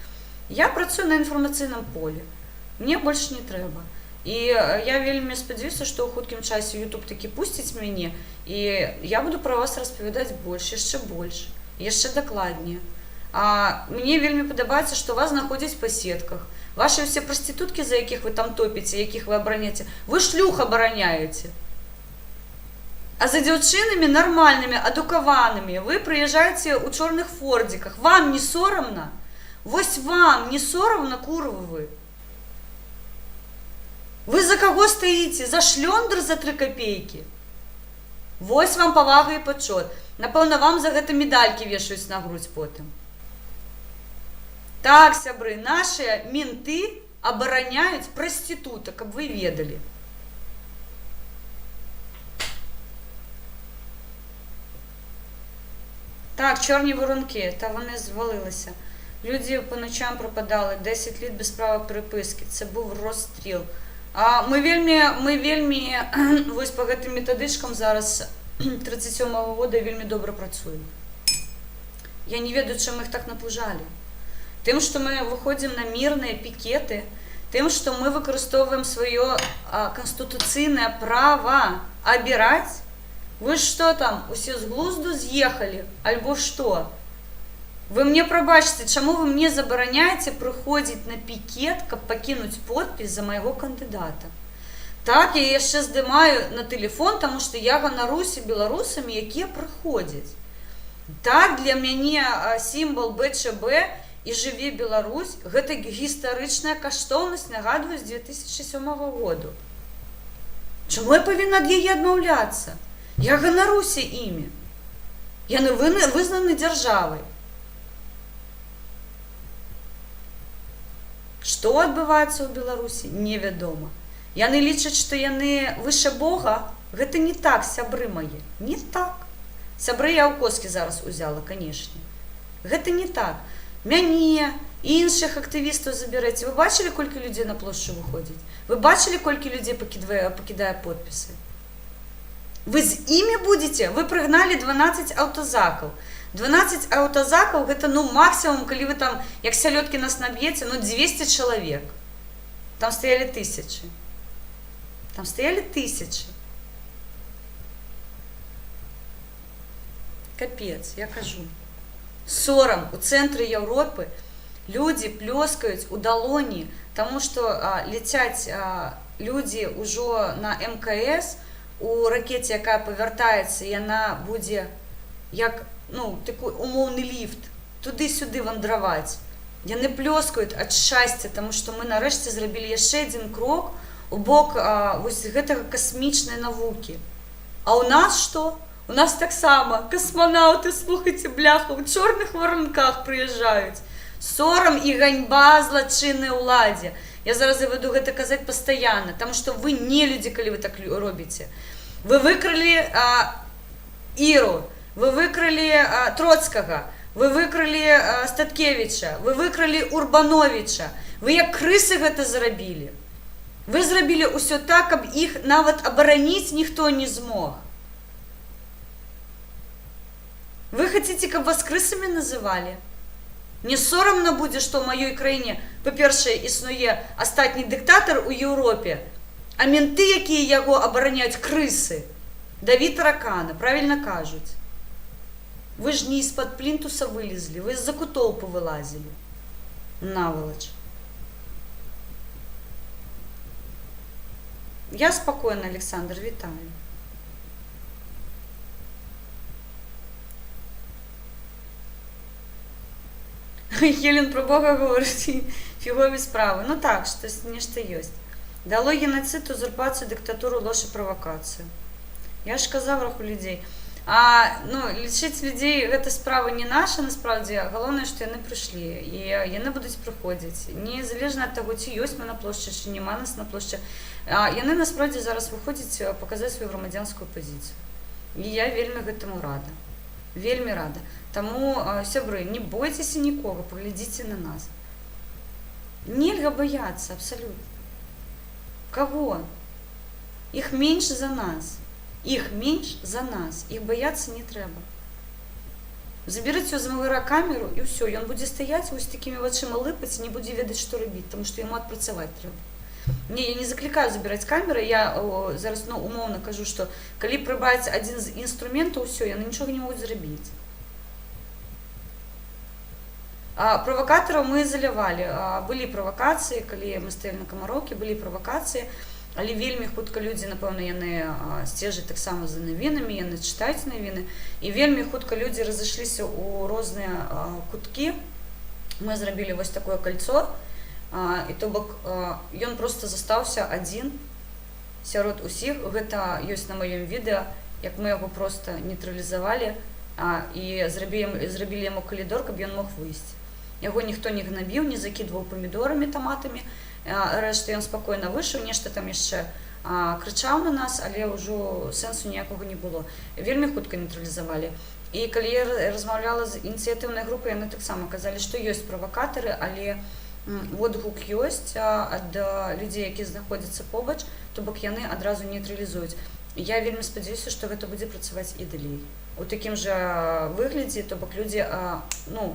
Я працую на інфармацыйным полі. Мне больш не трэба. І я вельмі спадзяюся, што ў хуткім часе YouTube такі пусціць мяне, і я буду пра вас распавядаць больш, яшчэ больш, яшчэ дакладней. А мне вельмі падабаецца, што вас знаходзяць па сетках. Вашы ўсе прастытуткі, за якіх вы там топіце, якіх вы абараняеце, вы шлюх абараняеце. А за дзяўчынамі нармальнымі, адукаванымі вы прыязджаеце ў чорных фордзіках. Вам не сорамна? Вось вам не сорамна, курвы вы? Вы за каго стаіце? За шлёндр за 3 копейкі? Вось вам павага і пачот. Напэўна, вам за гэта медалькі вешаюць на грудзь потым. Так, сябры, нашыя менты абараняюць прастытутак, каб вы ведалі. Так, чорні воронки, та вони звалилися. Люди по ночам пропадали, 10 літ без права переписки. Це був розстріл. Ми вельмі ось по гэтым методичкам зараз 37-го года вельмі добра працуем. Я не ведаю, чым іх так напужалі. Тым, што мы выходзім на мірныя пікеты, тым, што мы выкарыстоўваем сваё канстытуцыйнае права абіраць. Вы што там, усе з глузду з'ехалі, альбо што? Вы мне прабачце, чаму вы мне забараняеце прыходзіць на пікет, каб пакінуць подпіс за майго кандыдата? Так, я яшчэ здымаю на тэлефон, таму што я ганаруся беларусамі, якія прыходзяць. Так, для мяне сімвал БЧБ і «Жыве Беларусь» – гэта гістарычная каштоўнасць, нагадваю, з 2007 году. Чаму я павінна ад яе адмаўляцца? Я ганаруся імі. Яны вызнаны дзяржавай. Што адбываецца ў Беларусі, невядома. Яны лічаць, што яны выше Бога. Гэта не так, сябры мае. Не так. Сябры я ў коскі зараз узяла, канешне. Гэта не так. Мяне і іншых актывістаў забярэце. Вы бачылі, колькі людзей на плошчу выходзіць? Вы бачылі, колькі людзей пакідае подпісы? Вы з імі будзеце? Вы прыгналі 12 аўтазакаў. 12 аўтазакаў – гэта, ну, максімум, калі вы там, як сялёдкі нас наб'еце, ну, 200 чалавек. Там стаялі тысячы. Там стаялі тысячы. Капец, я кажу. Сорам у цэнтры Еўропы людзі плёскаюць у далоні, таму што ляцяць людзі ўжо на МКС, у ракеце, якая павяртаецца, яна будзе як, ну, такой умоўны ліфт, туды-сюды вандраваць. Яны плёскаюць ад шчасця, таму што мы нарэшце зрабілі яшчэ адзін крок у бок вось гэтага касмічнай навукі. А ў нас што? У нас таксама касманаўты, слухайце, бляха, у чорных варанках прыязджаюць. Сорам і ганьба злачыннай уладзе. Я зараз буду гэта казаць пастаянна, таму што вы не людзі, калі вы так робіце. Вы выкралі Іру, вы выкралі Троцкага, вы выкралі Статкевіча, вы выкралі Урбановіча. Вы як крысы гэта зрабілі. Вы зрабілі ўсё так, каб іх нават абараніць ніхто не змог. Вы хацеце, каб вас крысамі называлі? Не сорамна будзе, што ў маёй краіне, па-першае, існуе астатні дыктатар у Еўропе, а менты, якія яго абараняюць, крысы. Давід таракана, правільна кажуць. Вы ж не з-пад плінтуса вылезлі, вы з-за кутоў павылазілі. Навалач. Я спакойна, Александр, вітаю. Елен про Бога говорить, фігові справи. Ну так, щось нешта ёсць. Дало геноцид, узурпацію, диктатуру, ложь і провокацію. Я ж казав раху людей. Ну, лічыць людзей гэта справа не наша, насправдзе, галоўнае, што яны прыйшлі і яны будуць прыходзіць. Незалежна ад таго, ці ёсць мы на плошчы, ці няма нас на плошчы. Яны насправдзе зараз выходзяць паказаць сваю грамадзянскую пазіцыю. І я вельмі гэтаму рада. Вельмі рада. Таму, сябры, не бойцеся нікога, паглядзіце на нас. Нельга баяцца, абсалютна. Каго? Іх менш за нас. Іх менш за нас. Іх баяцца не трэба. Заберыце з мавыра камеру і ўсё. Ён будзе стаяць вось такімі вачыма лыпаць і не будзе ведаць, што рабіць, таму што яму адпрацаваць трэба. Не, я не заклікаю забіраць камеры, я зараз умоўна кажу, што калі прыбраць адзін з інструментаў, усё, яны нічога не могуць зрабіць. Правакатараў мы ізалявалі. Былі правакацыі, калі мы стаялі на Камароўкі, былі правакацыі, але вельмі хутка людзі, напэўна, яны сцежаць таксама за навінамі, яны чытаюць навіны, і вельмі хутка людзі разышліся ў розныя куткі. Мы зрабілі вось такое кольцо, і то бок ён проста застаўся адзін сярод усіх. Гэта ёсць на маём відэа, як мы яго проста нейтралізавалі і зрабілі яму калідор, каб ён мог выйсці. Яго ніхто не гнабіў, не закідваў памідорамі, таматамі, рэшта ён спакойна выйшаў, нешта там яшчэ крычаў на нас, але ўжо сэнсу ніякога не было. Вельмі хутка нейтралізавалі. І калі я размаўляла з ініцыятыўнай групай, яны таксама казалі, што ёсць правакатары, але водгук ёсць ад людзей, які знаходзяцца побач, то бок яны адразу нейтралізуюць. Я вельмі спадзяюся, што гэта будзе працаваць і далей. У такім жа выглядзе, то бок людзі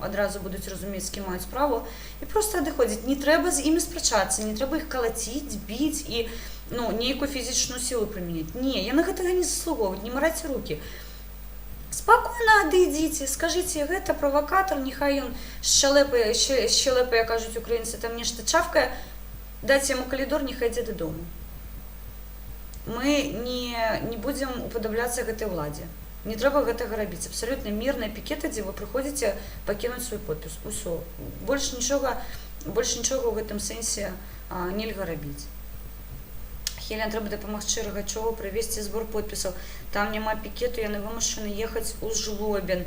адразу будуць разумець, з кім маюць справу, і проста адыходзіць. Не трэба з імі спрачацца, не трэба іх калаціць, біць і нейкую фізічную сілу прымяняць. Не, яны гэтага не заслугоўваюць, не марайце рукі. Спакойна адыдзіце, скажыце, гэта правакатар, няхай ён шчэлепа, як кажуць украінцы, там нешта чавкае, дайце яму калідор, няхай ідзе дадому. Мы не будзем упадабляцца гэтай уладзе. Не трэба гэтага рабіць. Абсалютна мірныя пікеты, дзе вы прыходзіце пакінуць свой подпіс. Усё. Больш нічога ў гэтым сэнсе нельга рабіць. Хелен, трэба дапамагчы Рагачову правесці збор подпісаў. Там няма пікету, яны вымушаны ехаць у Жлобін.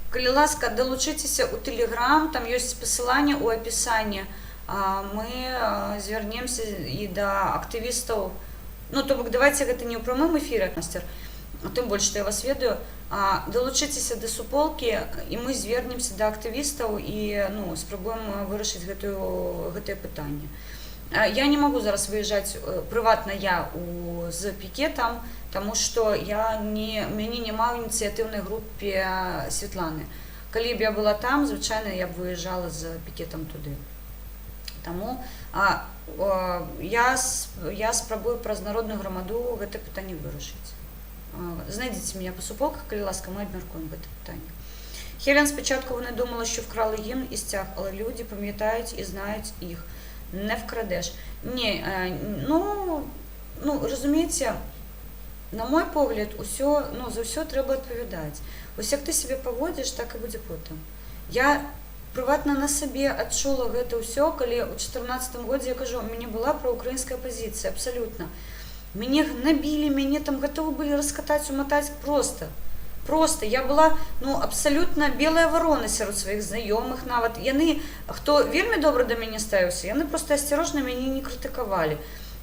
Калі ласка, далучыцеся ў Тэлеграм, там ёсць пасыланне ў апісанні. Мы звярнемся і да актывістаў. То бок, давайце гэта не ў прамым эфіры, мастер, тым больш, што я вас ведаю. Далучыцеся да суполкі, і мы звернемся да актывістаў і спрабуем вырашыць гэтае пытанне. Я не магу зараз выязджаць прыватна з пікетам, таму што мяне няма ў ініцыятыўнай групе Светланы. Калі б я была там, звычайна я б выязджала з пікетам туды. Таму я спрабую праз народную грамаду гэта пытанне вырашыць. Знайдзіце мяне па суполках, калі ласка, мы абмяркуем гэта пытанне. Хелен, спочатку вона думала, що вкрали гімн і стяг, але люди пам'ятають і знають їх. Не вкрадеш. Ні, розумієте, на мой погляд, за все треба відповідати. Ось як ти себе поводиш, так і буде потім. Я приватно на собі відчула це все, коли у 2014 році, я кажу, у мене була проукраїнська позиція, абсолютно. Мене гнобили, мене там готові були розкатати, умотати просто. Я була абсолютно белая ворона серед своїх знайомих навіть. Яны, хто вельми добре до мене ставився, яны просто осторожно мене не критикували.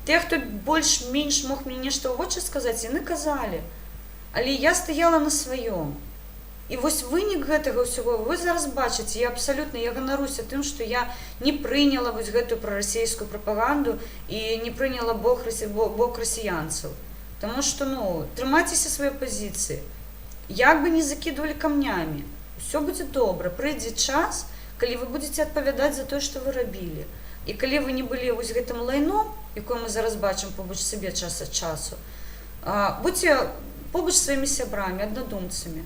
Те, хто більш-менш мог мені нечто в очі сказати, яны казали. Але я стояла на своєму. І ось винік гэтага всього ви зараз бачите. Я ганаруся тим, що я не прийняла ось гэту проросійську пропаганду і не прийняла бок росіянців. Тому що, тримайтеся своєї позиції. Як би не закидывали камнями, все будет добре. Прийде час, коли ви будете відповідати за те, що ви робили. І коли ви не були ось гэтим лайном, яке ми зараз бачимо побач собі час від часу, будьте побач своїми сябрами, однодумцями.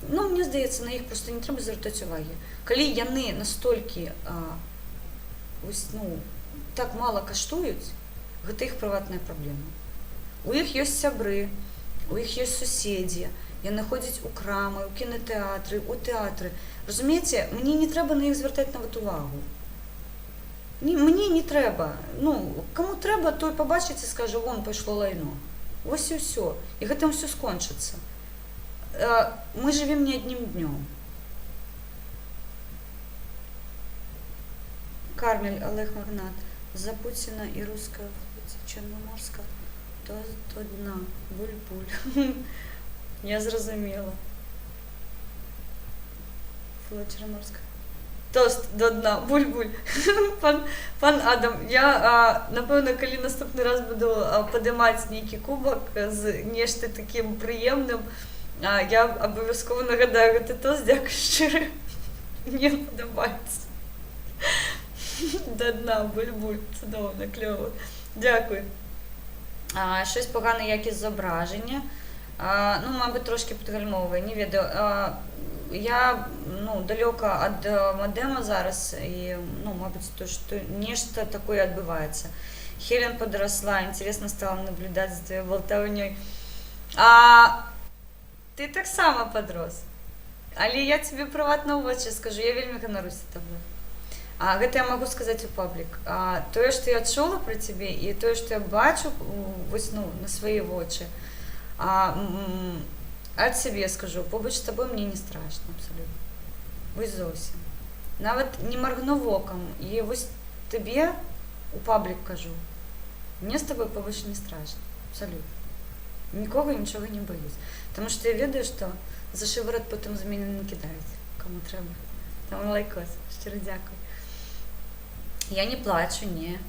Мені здається, на їх просто не треба звертати уваги. Коли яны настільки так мало каштують, це їх приватна проблема. У їх є сябри, у їх є сусіди, яны ходять у крами, у кінотеатри, у театри. Розумієте, мені не треба на їх звертати навіть увагу. Мені не треба. Кому треба, той побачить і скаже, вон пішло лайно. Вось і ўсё. І гэтым ўсё скончыцца. Мы живем не одним днем. Кармель Олег Магнат. За Путина и русская Черноморска до дна. Буль-буль. Я зрозуміла. Флот Черноморска. Тост до дна. Буль-буль. Пан Адам, я, напевно, коли наступний раз буду подимати нейкий кубок з нешта таким приємним, я обов'язково нагадаю гэты тост, дякую щиро. Мені подобається. До дна, буль-буль. Чудовно, кльово. Дякую. Щось погане якість зображення. Ну, мабуть, трошки підгальмовує, не ведаю. Я, далеко від модема зараз, і, мабуть, то, що нечто такое відбувається. Хелен подросла, интересно стало наблюдать за твоей болтовней. Ты так само подрос. Але я тебе приватно в очі скажу, я вельми ганаруся тобою. Гэта я могу сказать у паблік. Тое, што я чула про тебе, і тое, што я бачу вось, на свої очі, от себе скажу, побач з тобою мені не страшно абсолютно. Вось зовсім. Навіть не моргну воком. І вось тобі у паблік кажу, мені з тобою побач не страшно. Абсолютно. Нікого і нічого не боюсь. Тому що я ведаю, що за шиворот потім з мене не кидають, кому треба. Там лайкос. Щиро дякую. Я не плачу, не.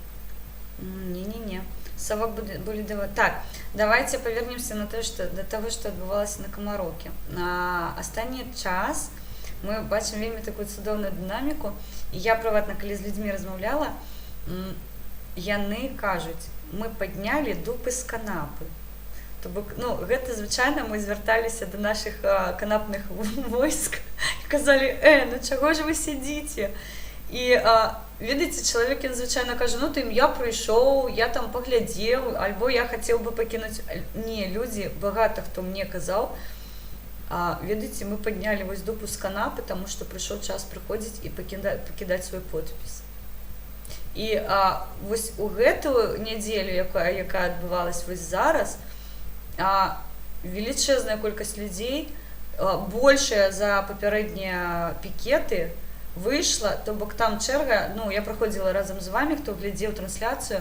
Не. Совок были давать. Так, давайте повернемся на то, что до того, что отбывалось на Комароке. На останній час ми бачимо вельми таку цудовну динаміку. І я приватно, коли з людьми розмовляла, яны кажуть, ми підняли дупи з канапи. Тобто, гэта, звичайно, ми зверталися до наших канапних войск і казали, чого ж ви сидите? І, видите, чоловік, він, звичайно, каже, я прийшов, я там поглядів, або я хотів би покинути. Ні, люди, багато хто мені казав, видите, ми підняли ось дупу з канапи, тому що прийшов час приходити і покидати свій підпис. І ось у гэту неділю, яка відбувалась ось зараз, величезна кількість людей, більше за попередні пікети, вийшла, то бок там черга, я проходила разом з вами, хто глядів трансляцію,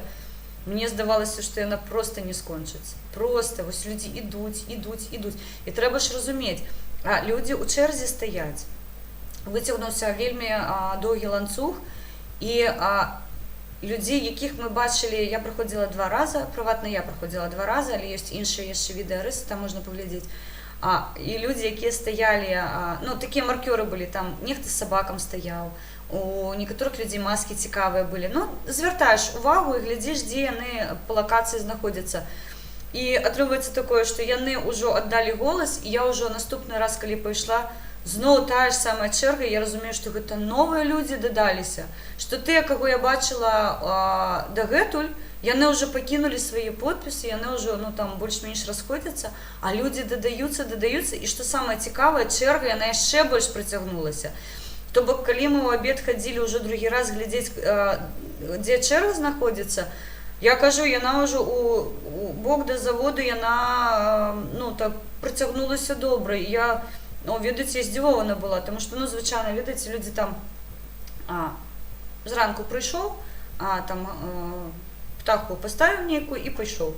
мені здавалося, що вона просто не скончиться. Просто, ось люди ідуть. І треба ж розуміти, люди у черзі стоять. Витягнувся вельми довгий ланцюг, і людей, яких ми бачили, я проходила 2 рази, приватно я проходила 2 рази, але є інші ще відеориси, там можна поглядіти. І люди, які стояли, такі маркери були, там ніхто з собаком стояв, у некоторих людей маски цікаві були. Звертаєш увагу і глядиш, де вони по локації знаходяться. І отримується таке, що вони вже віддали голос, і я вже наступний раз, коли пішла, знову та ж сама черга, я розумію, що це нові люди додалися. Що ті, кого я бачила до гетуль, яны уже покинули свои подписи, яны уже, там больш-менш расходяцца, а люди додаюцца, і што самае цікавае, чэрга, яна яшчэ больш працягнулася. То бок, калі мы ў абед хадзілі ўжо другі раз глядзець, дзе чэрга знаходзіцца, я кажу, яна ўжо у бок да заводу, яна, так працягнулася добра. І я, ведаеце, здзівована была, таму што, звычайна, ведаеце, людзі там зранку прыйшоў, там птаху поставив нейкую і пішов.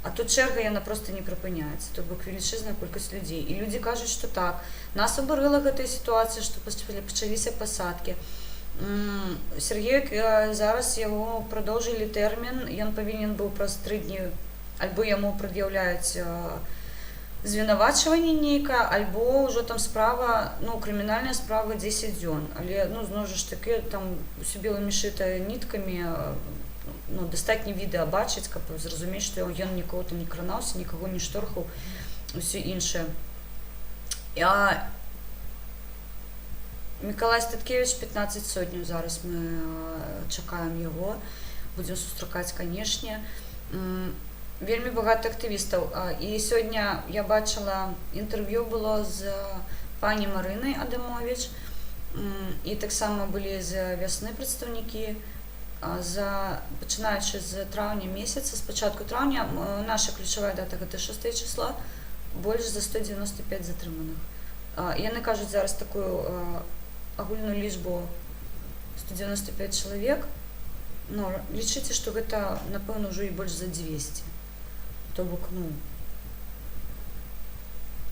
А тут черга, яна просто не припиняється. Тобто величезна кількість людей. І люди кажуть, що так. Нас обурила ця ситуація, що почалися посадки. Сергій, зараз його продовжили термін, він повинен був праз 3 дні, або йому пред'являють звинувачування нейке, або вже там справа, кримінальна справа 10 днів. Але, знову ж таки, там все білими шито нитками, достатньо відео бачить, зрозуміти, що він нікого там не кранався, нікого не шторхав, все інше. Миколай Статкевич, 15 сотень, зараз ми чекаємо його, будемо зустрічати, звісно. Вельми багато активістів. І сьогодні я бачила, інтерв'ю було з пані Мариною Адамович, і так само були з «Весни» представники. пачынаючы з траўня месяца, з пачатку траўня, наша ключавая дата гэта 6 числа, больш за 195 затрыманых. Яны кажуць зараз такую агульную лічбу 195 чалавек, но лічыце, што гэта, напэўна, ўжо і больш за 200. То бок,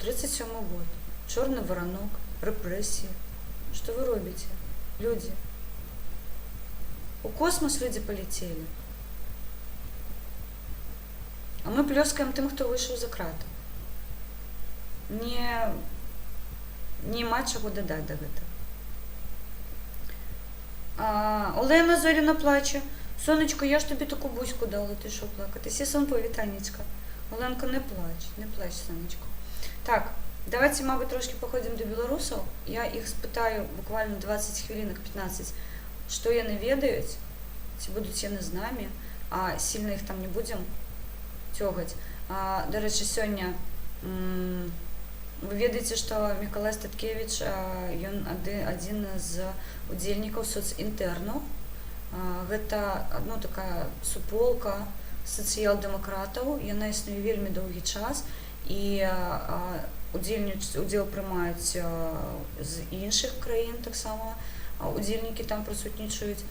37 год, чорны варанок, рэпрэсіі. Што вы робіце, людзі? У космос людзі паляцелі. А мы плёскаем тым, хто выйшаў за краты. Няма чаго дадаць да гэтага. Олена Зоріна плаче. Сонечко, я ж тобі таку буську дала, ти що плакати? Сон повітанечка. Оленко, не плач, сонечко. Так, давайте, мабуть, трошки походимо до білорусів. Я їх спитаю буквально 20 хвилинок, 15, що яны ведаюць, ці будуть яны з нами, а сильно їх там не будем тёгаць. До речі, сёння вы ведаеце, што Мікалай Статкевіч, ён адзін з удзельнікаў соцінтэрну. Гэта такая суполка сацыял-дэмакратаў, яна існуе вельмі доўгі час, і удзел прымаюць з іншых краін таксама, удзельнікі там прысутнічаюць.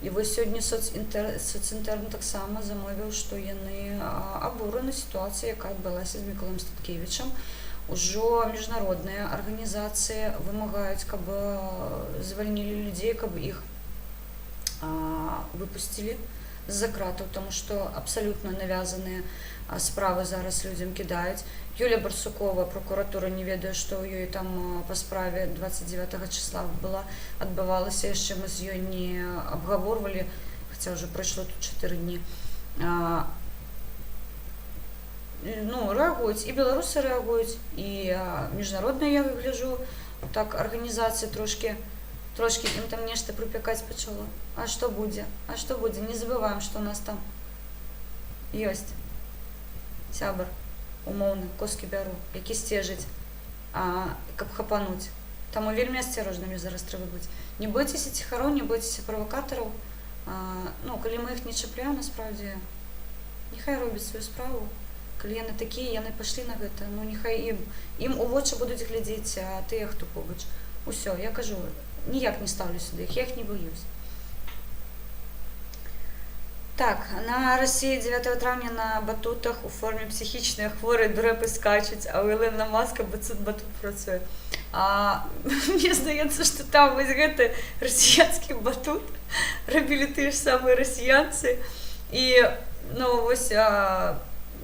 І вось сёння соцінтэрн таксама замовіў, што яны абураны сітуацыяй, якая адбылася з Мікалаем Статкевічам. Ужо міжнародныя арганізацыі вымагаюць, каб звальнілі людзей, каб іх выпусцілі з-за кратаў, таму што абсалютна навязаныя справы зараз людзям кідаюць. Юля Барсукова, прокуратура, не ведае, што ў ёй там па справе 29 числа адбывалася, яшчэ мы з ёй не абгаворвалі, хаця ўжо прайшло тут 4 дні. Рэагуюць, і беларусы рэагуюць, і міжнародныя, я гляджу, так арганізацыі трошкі ім там нешта прыпякаць пачало. А што будзе? Не забываем, што у нас там ёсць сябар умоўны, Коскі Бяру, які сцежыць, каб хапануць. Таму вельмі асцярожнымі зараз трэба быць. Не бойцеся ціхароў, не бойцеся правакатараў. Калі мы іх не чапляем, насправді, няхай робяць сваю справу. Калі яны такія, яны пайшлі на гэта, няхай ім у вочы будуць глядзець, а тыя, хто побач. Усё, я кажу, ніяк не ставлю сюды іх, я іх не боюсь. Так, на Росії 9 травня на батутах у формі психічної хворі дурепи скачуть, а у Ілона Маска батут працює. Мені здається, що там ось гэты росіянський батут робили ті ж самі росіянці. І, ось,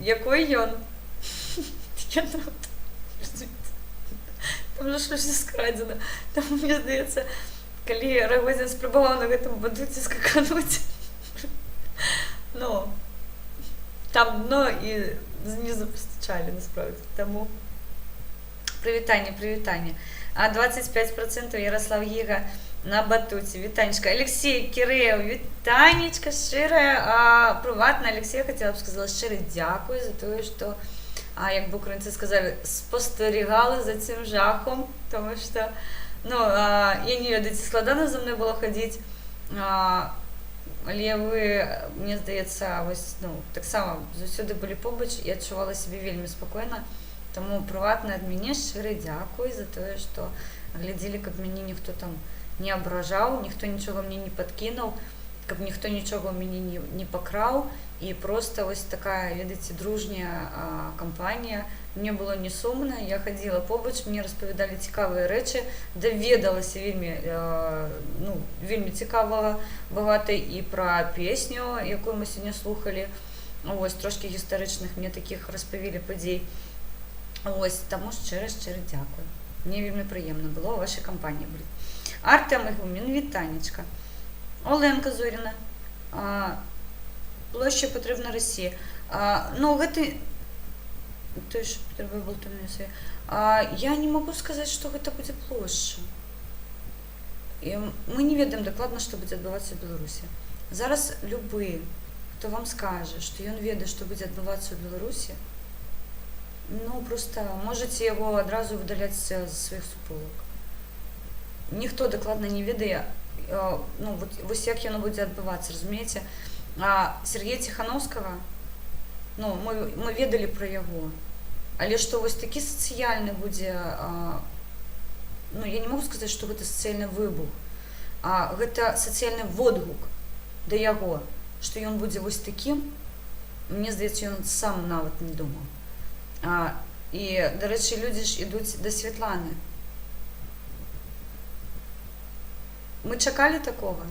який ён? Я там же щось скрадено. Там, мені здається, коли Рогозін спробував на гэтым батуті скакануть, там дно і знизу постачали, насправді. Тому привітання. 25% Ярослав Гіга на батуті. Вітанечка. Олексій Киреєв, вітанечка, щире, приватно. Олексій, хотіла б сказати щире дякую за те, що, як би українці сказали, спостерігали за цим жахом, тому що, я не ведаю, складано за мною було ходити, але ви, мені здається, ось, так само заўсёды былі побач і адчувала себе вельмі спокойно. Тому приватно ад мяне шчыры дзякуй за тое, што глядзелі, каб мяне ніхто там не абражаў, ніхто нічога мне не падкінуў, каб ніхто нічога ў мяне не пакраў. І просто ось такая, ведаеце, дружняя кампанія. Мне было не сумна, я хадзіла побач, мне распавядалі цікавыя рэчы, даведалася вельмі цікавага, багата і пра песню, якую мы сёння слухалі. Ось, трошкі гістарычных мне такіх распавілі падзей. Ось, таму шчыра дзякую. Мне вельмі прыемна было ў вашай кампаніі быць. Артем Ігумін, вітанечка. Оленка Зоріна. Площа патрэбна Расіі. Гэта... Той, що потребує болтовної своєї. Я не могу сказать, что это будет площа. И мы не ведаем докладно, что будет отбываться в Беларуси. Зараз любые, кто вам скажет, что он ведает, что будет отбываться в Беларуси, просто можете его одразу выдалять з своих суполок. Ніхто докладно не ведає, ну, вось як яно будзе адбывацца, разумееце? Сергея Ціхановскага, ну, мы ведалі пра яго, але што вось такі сацыяльны будзе, ну, я не могу сказаць, што гэта сацыяльны выбух, а гэта сацыяльны водгук да яго, што ён будзе вось такім, мне здаецца, ён сам нават не думаў. І, дарэчы, людзі ж ідуць да Святланы. Мы чакалі такога?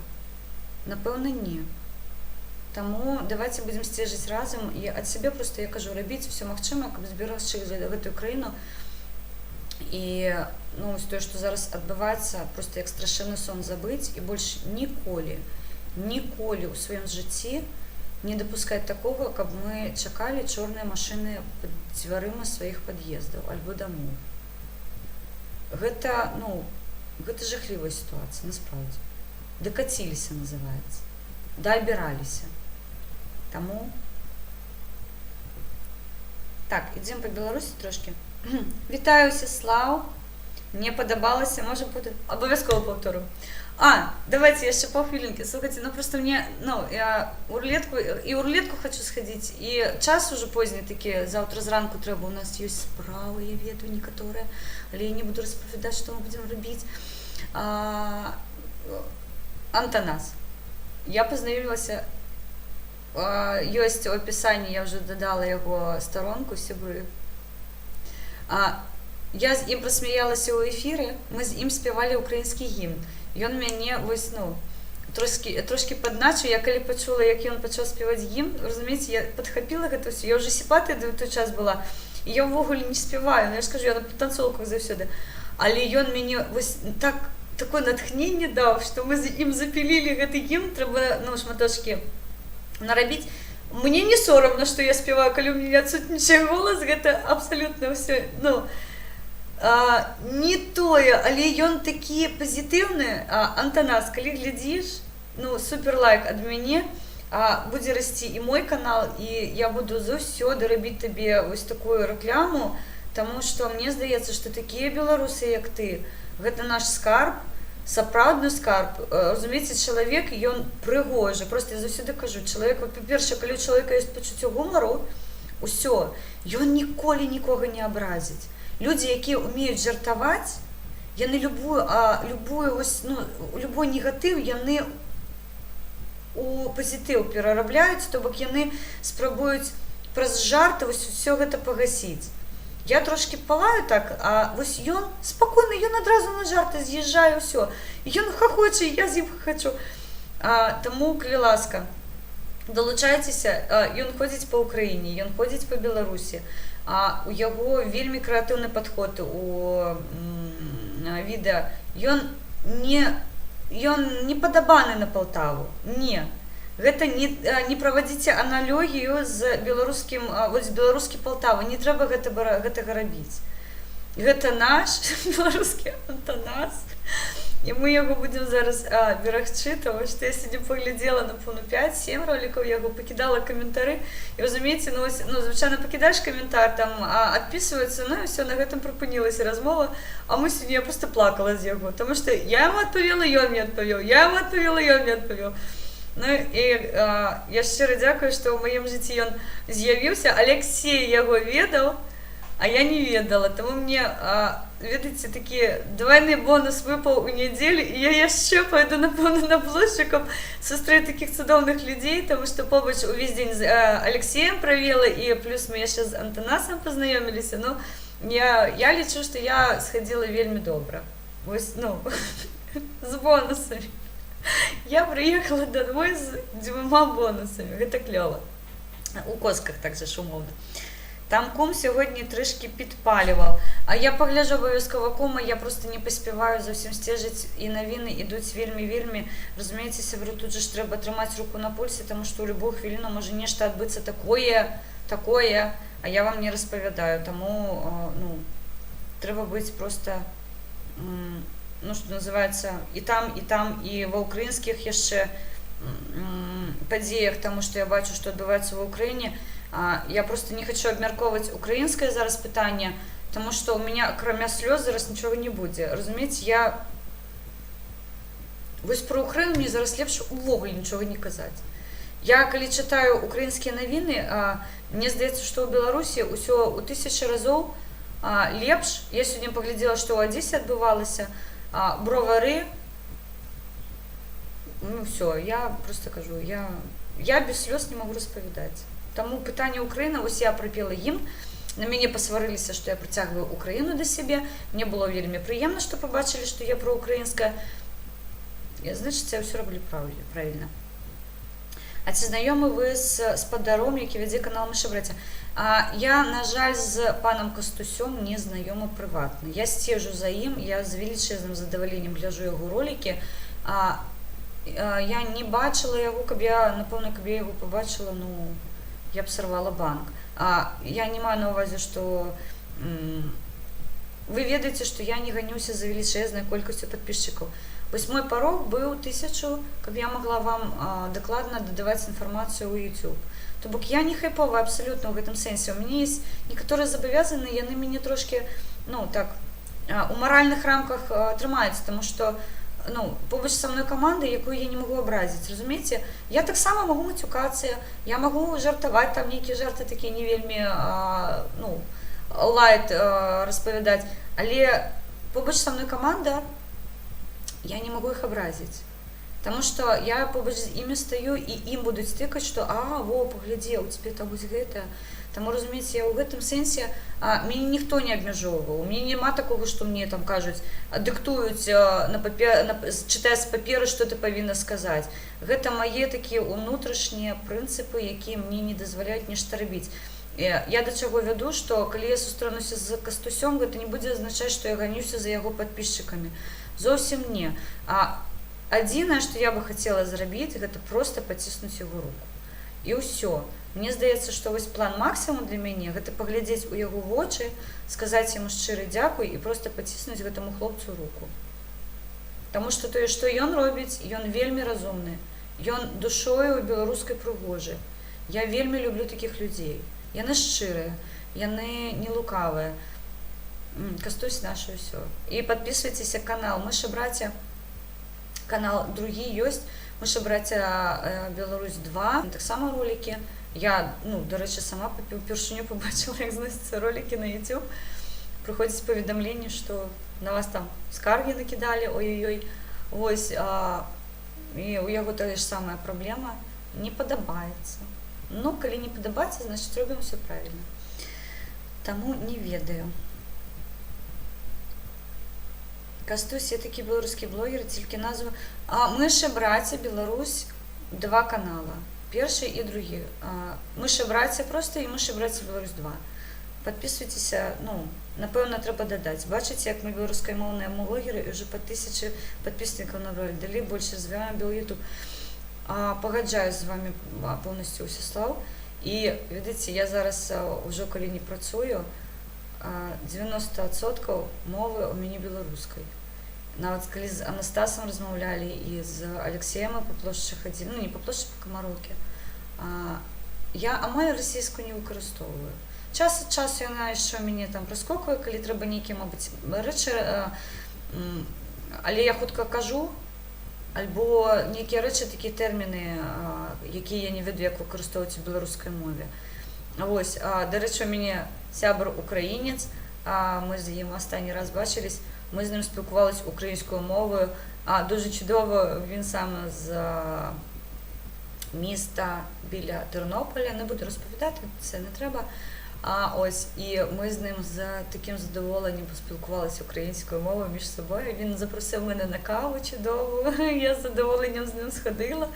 Напэўна, не. Таму давайте будзем сцежыць разам, і ад сябе просто, я кажу, рабіць усё магчымае, каб зберагчы гэтую краіну. І, ну, тое, што зараз адбываецца, просто як страшэнны сон забыць, і больш ніколі ў сваім жыцці не дапускаць такога, каб мы чакалі чорныя машыны пад дзвярыма сваіх пад'ездаў альбо дамоў. Гэта, ну, гэта жахлівая сітуацыя, насправді. Дакаціліся, называецца. Даабіраліся. Таму... Так, ідзем па Беларусі трошкі. Вітаю, Сеслаў. Мне падабалася, можа буду... Абавязкова паўтору. Давайте яшчэ паўхвілінкі. Слухайце, ну просто мне, ну, я ў рулетку хочу схадзіць, і час уже позні такі, заўтра зранку трэба, у нас ёсць справы, я ведаю, некаторыя, але я не буду распавядаць, што мы будзем рабіць. Антанас. Я познаёмілася, ёсць у апісанні, я ўжо дадала яго старонку, сябры. Я з ім прасмяялася ў эфіры, мы з ім спявалі ўкраінскі гімн. Ён мяне, вось, ну, трошкі падначыў, я калі пачула, як ён пачаў спяваць гімн, разумееце, я падхапіла гэта ўсё, я ўжо сіпатая ў той час была, і я ўвогуле не спяваю, я ж кажу, я на танцоўках заўсёды. Але ён мяне, вось, такое натхненне даў, што мы з ім запілілі гэты гімн, трэба, ну, шматочкі нарабіць. Мне не сорамна, што я спяваю, калі ў мяне адсутнічае голас, гэта абсалютна ўсё, ну, не тое, але ён такі пазітыўны. Антанас, калі глядзіш, ну, супер лайк ад мяне, будзе расці і мой канал, і я буду заўсёды рабіць табе вось такую рэкламу, таму што мне здаецца, што такія беларусы, як ты, гэта наш скарб, сапраўдны скарб. Разумееце, чалавек, ён прыгожы, просто я заўсёды кажу, чалавек, па-першае, калі у чалавека ёсць пачуццё гумару, усё, ён ніколі нікога не абразіць. Людзі, якія ўмеюць жартаваць, яны любую негатыў, яны у пазітыў перарабляюць, то бок яны спрабуюць праз жарты вось усё гэта пагасіць. Я трошкі палаю так, а вось ён спакойны, ён адразу на жарты з'язджае ўсё. Ён хахоче, я з ім хачу. Таму, калі ласка, далучайцеся, ён ходзіць па Ўкраіне, ён ходзіць па Беларусі. У яго вельмі крэатыўны падход у відэа. Ён не падабаны на Палтаву. Не. Гэта не правадзіце аналогію з беларускім, вось беларускі Палтава. Не трэба гэтага рабіць. Гэта наш беларускі Антанас. І мы яго будзем зараз берагчы, тому што я сёння паглядзела, напэўна, 5-7 ролікаў яго, пакідала каментары. І разумееце, ну, звычайна пакідаеш каментар, там адпісваюцца, ну і ўсё, на гэтым прыпынілася размова. А мы сёння, я проста плакала з яго, таму што я яму адпавела, ён мне адпавёў, я яму адпавела, ён мне адпавёў. Ну і я шчыра дзякую, што ў маім жыцці ён з'явіўся. Алексей яго ведаў, а я не ведала, таму мне, ведаеце, такі двойны бонус выпаў у нядзелю, і я яшчэ пойду, напэўна, на плошчу, каб сустрэць такіх цудоўных людзей, таму што побач увесь дзень з Алексеем правела, і плюс мы яшчэ з Антанасам пазнаёміліся. Ну, я лічу, што я схадзіла вельмі добра. Вось, ну, з бонусамі. Я прыехала домой з 2 бонусамі, гэта клёва. У косках так же умоўна. Там кум сьогодні трішки підпалював. А я погляджу обов'язково кума, я просто не поспіваю зовсім стежить, і новини ідуть вельми. Розумієте, сябру, тут же ж треба тримати руку на пульсі, тому що у любую хвилину може нечто відбутися такое, а я вам не розповідаю. Тому, ну, треба бути просто, ну, що називається, і там, і в українських ще подіях, тому що я бачу, що відбувається в Україні. Я просто не хочу обмярковывать украинское зараз питание, потому что у меня, кроме слез, зараз ничего не будет. Разумеете, я Вось про Украіну мне зараз лепш увогуле нічога не казаць. Я калі чытаю украінскія навіны, мне здаецца, што ў Беларусі ўсё ў 1000 разоў лепш. Я сёння паглядзела, што ў Адзесе адбывалася, бровары. Ну все, я просто кажу, я без слёз не магу распавядаць. Таму пытанне Украіны, вось я прапела гімн, на мяне пасварыліся, што я прыцягваю Украіну да сябе. Мне было вельмі прыемна, што пабачылі, што я праўкраінская. Значыць, я ўсё раблю правільна. А ці знаёмы вы з спадаром, які вядзе канал «Мышы Браці»? Я, на жаль, з панам Кастусём не знаёма прыватна. Я сцежу за ім, я з велічэзным задаваленнем гляджу яго ролікі. Я не бачыла яго, напэўна, каб я яго пабачыла, ну, я б сарвала банк. Я не маю на ўвазе, што вы ведаеце, што я не ганюся за велічэзнай колькасцю падпісчыкаў. Вось мой парог быў 1000, каб я магла вам дакладна дадаваць інфармацыю ў YouTube. То бок я не хайповая абсалютна ў гэтым сэнсе. У мяне ёсць некаторыя забавязаны, яны мяне трошкі, ну, так, у маральных рамках трымаюцца, таму што, ну, побач са мной каманда, якую я не магу абразіць, разумееце? Я таксама магу мацюкацца, я магу жартаваць, там нейкія жарты такія не вельмі, ну, лайт распавядаць, але побач са мной каманда, я не магу іх абразіць. Таму што я побач з імі стаю, і ім будуць тыкаць, што во, паглядзі, у цябе там вось гэта. Таму, разумееце, я ў гэтым сэнсе мяне ніхто не абмяжоўваў. У мяне няма такога, што мне там кажуць, дыктуюць, чытае з паперы, што ты павінна сказаць. Гэта мае такія ўнутрашнія прынцыпы, якія мне не дазваляюць нешта рабіць. Я да чаго вяду, што калі я сустрэнуся з Кастусём, гэта не будзе азначаць, што я ганюся за яго падпісчыкамі. Зовсім не. Адзінае, што я бы хацела зрабіць, гэта проста паціснуць яго руку. І ўсё. Мне здаецца, што вось план максімум для мяне, гэта паглядзець у яго вочы, сказаць яму шчыры дзякуй і проста паціснуць гэтаму хлопцу руку. Таму што тое, што ён робіць, ён вельмі разумны. Ён душою беларускай прыгожы. Я вельмі люблю такіх людзей. Яны шчырыя, яны не лукавыя. Кастусь наше ўсё. І падпісвайцеся канал «Мышы Браці». Канал другі ёсць, «Мышы Браці Беларусь 2». Таксама ролікі. Я, ну, до рэчы, сама упершыню пабачыла, як зносяцца ролікі на YouTube. Прыходзіць паведамленне, што на вас там скаргі накідалі, ой-ой-ой. Вось, і у яго тая ж самая праблема. Не падабаецца. Ну, калі не падабаецца, значыць, робім усё правільна. Таму не ведаю. Кастусь, я такі беларускі блогер, тільки назву. «Мышы Браці Беларусь» 2 канала. Першы і другі. «Мышы Браці» проста і «Мышы Браці Беларусь 2». Падпісвайцеся, ну, напэўна, трэба дадаць. Бачыце, як мы беларускаймоўныя блогеры і ўжо па 1000 падпіснікаў набралі, далі больше развіваем YouTube. Пагаджаюсь з вами поўнасцю, Усяслаў. І, ведаеце, я зараз ўжо калі не працую, 90% мовы у мяне беларускай. Нават калі з Анастасам размаўлялі і з Алексеем па плошчы хадзілі, ну не па плошчы, па Камароўке, я амаль расійскую не выкарыстоўваю. Час ад часу яна яшчэ ў мяне там праскоквае, калі трэба нейкія, мабыць, рэчы, але я хутка кажу, альбо нейкія рэчы, такія тэрміны, якія я не ведаю, як выкарыстоўваць у беларускай мове. Вось, дарэчы, у мяне сябр украінец, мы з ім астанні раз бачылись, ми з ним спілкувалися українською мовою, дуже чудово, він саме з міста біля Тернополя, не буду розповідати, це не треба. Ось, і ми з ним з таким задоволенням поспілкувалися українською мовою між собою. Він запросив мене на каву чудову, я з задоволенням з ним сходила.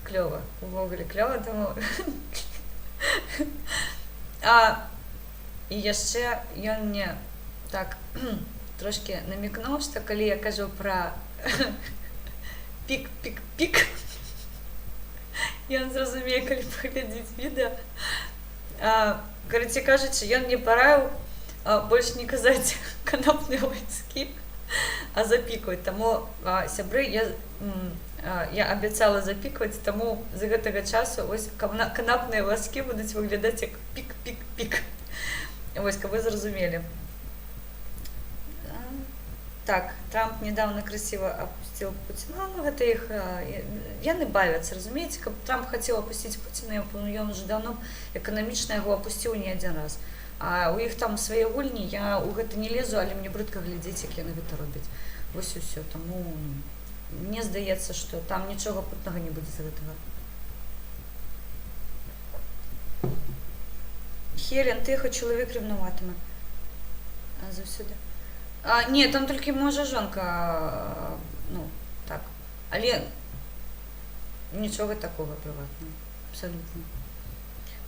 Кльово, увогуле кльово, тому... І яшчэ ён мне так трошки намекнуў, што калі я кажу пра пік-пік-пік, ён зразумее, калі паглядзець відэо. Карацей кажучы, ён мне параіў больш не казаць канапныя войскі, а запікваць. Таму, сябры, я абяцала запікваць, таму з гэтага часу ось канапныя войскі будуць выглядаць як пік-пік-пік. Вось, каб вы зразумелі. Так, Трамп недавно красиво опустил Путина. Ну, это их... Яны бавяцца, разумееце, каб Трамп хотел опустить Путина, ён уже давно эканамічна яго опусціў не один раз. А у іх там свае гульні, я ў гэта не лезу, але мне брыдка глядзець, як яны гэта робяць. Вось і ўсё. Таму мне здаецца, што там нічога путнага не будзе з гэтага. Хелен, тихо, чоловік рівнуватиме. Завсюди. Ні, там тільки може жонка, ну, так. Але нічого такого приватного. Абсолютно.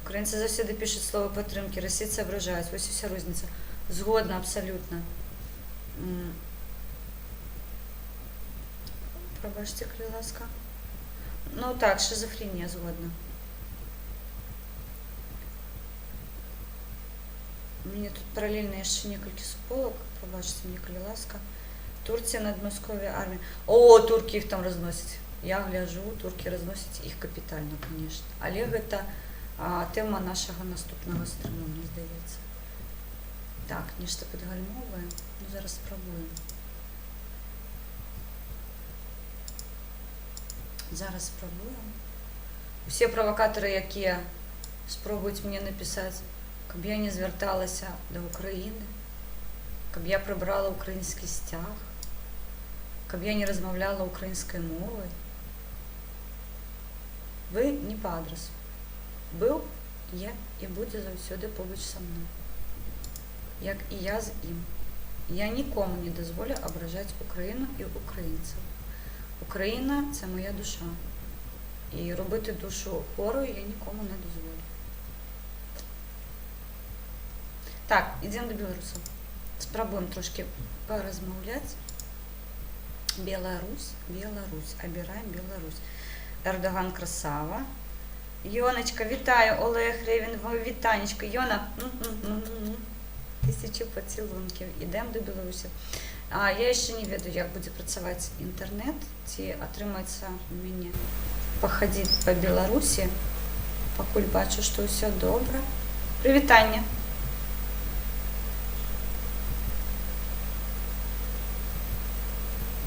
Українці завсюди пишуть слово підтримки, російці ображають. Ось і вся різниця. Згодна, абсолютно. Пробачте, коли ласка. Ну так, шизофренія згодна. У меня тут параллельно еще несколько суполок, пробачьте мне, коли ласка. Турция над Московией армией. О, турки их там разносят. Я гляжу, турки разносят их капитально, конечно. Олег, это тема нашего наступного стриму, мне здається. Так, нечто підгальмове. Ну, зараз спробуємо. Зараз спробуємо. Всі провокатори, які спробують мені написати, каб я не зверталася до України, каб я прибрала український стяг, каб я не розмовляла українською мовою. Ви не по адресу. Був, є і буде завсюди побач со мною. Як і я з їм. Я нікому не дозволю ображати Україну і українців. Україна – це моя душа. І робити душу хворою я нікому не дозволю. Так, йдемо до Білорусі. Спробуємо трошки порозмовляти. Беларусь, Беларусь. Обираємо Білорусь. Ердоган красава. Йоночка, вітаю. Олег Ревін, вітанечко. Йона, 1000 поцілунків. Йдемо до Білорусі. Я ще не ведаю, як буде працювати інтернет. Ці отримається мені походити по Білорусі. Покуль бачу, що все добре. Привітання.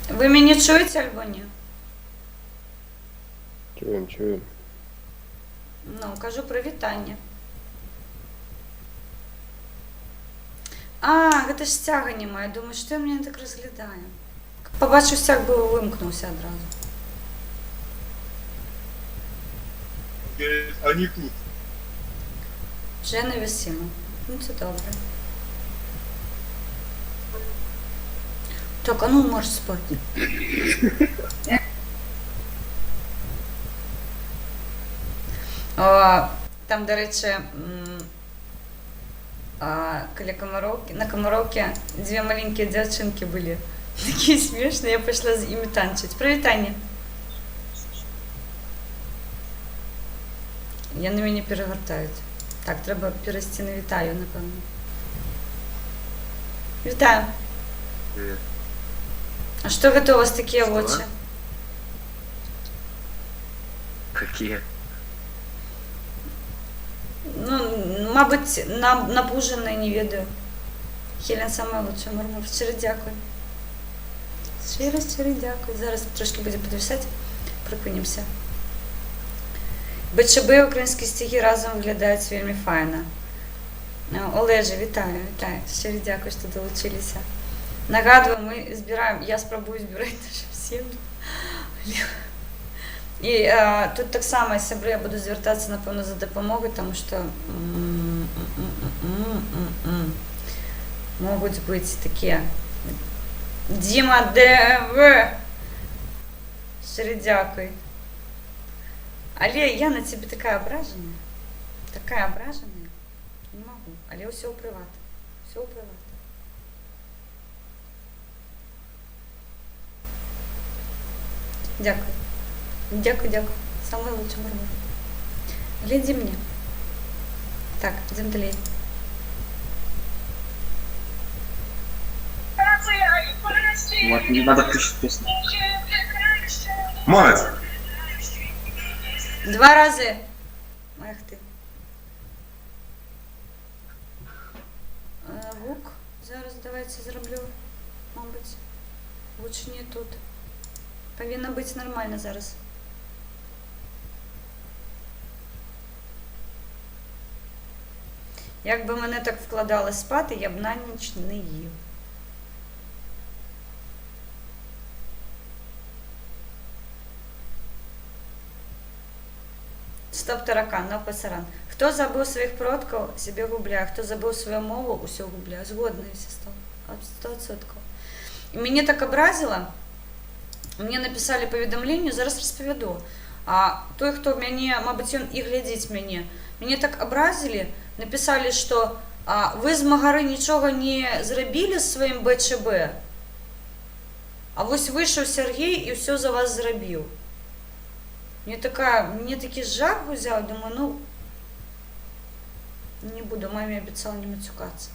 Ви мене чуєте, або ні? Чуємо, чуємо. Ну, кажу привітання. Гэта ж стяга нема. Я думаю, што я мене так розглядаю. Побачу стяг, би вимкнувся одразу. Они тут. Вже не висимо. Ну, це добре. Так, а ну можеш спати. Там, до речі, каля Комаровки, на Комаровці дві маленькі дівчинки були. Такі смішні, я пішла з ними танчити. Привітання. Я на мене перегортають. Так, треба перейти на вітаю, напевно. Вітаю. Привет. А що гэта у вас такі Що? очі? Какие? Ну, мабуть, напужений, не ведаю. Хелен саме лучше, Мурмур. Щиро дякую. Щиро дякую. Зараз трошки буде підвисати. Припинімося. БЧБ і українські стихи разом виглядають вельми файно. Олеже, вітаю, вітаю. Щиро дякую, що долучилися. Нагадую, ми збираємо, я спробую збирати нашу землю. І тут так само, сябри, я буду звертатися, напевно, за допомогою, тому що можуть бути такі Діма ДВ. Щиро дякую. Але я на тебе така ображена. Така ображена. Не можу. Але все у приват. Все у приват. Дякую. Дякую, дякую. Самое лучшее, Мурмур. Гляди мне. Так, идем далее. Вот, не надо включить песню. Молодец. 2 рази. Ах ти. Гук. Зараз давайте зроблю, мабуть. Лучше не тут. Повинно бути нормально зараз. Якби мене так вкладали спати, я б на ніч не їв. Стоп, таракан, но пасаран. Хто забув своїх продків, себе губляє. Хто забув свою мову, усе губляє. Згодна, всі 100%. І мені так образило, мені написали повідомлення, зараз розповіду. А той, хто мені, мабуть, він і глядить мені так образили, написали, що ви з Магари нічого не зробили з своїм БЧБ, а ось вийшов Сергій і все за вас зробив. Мне такий жах взял, думаю, ну, не буду, маме обещала не матюкаться.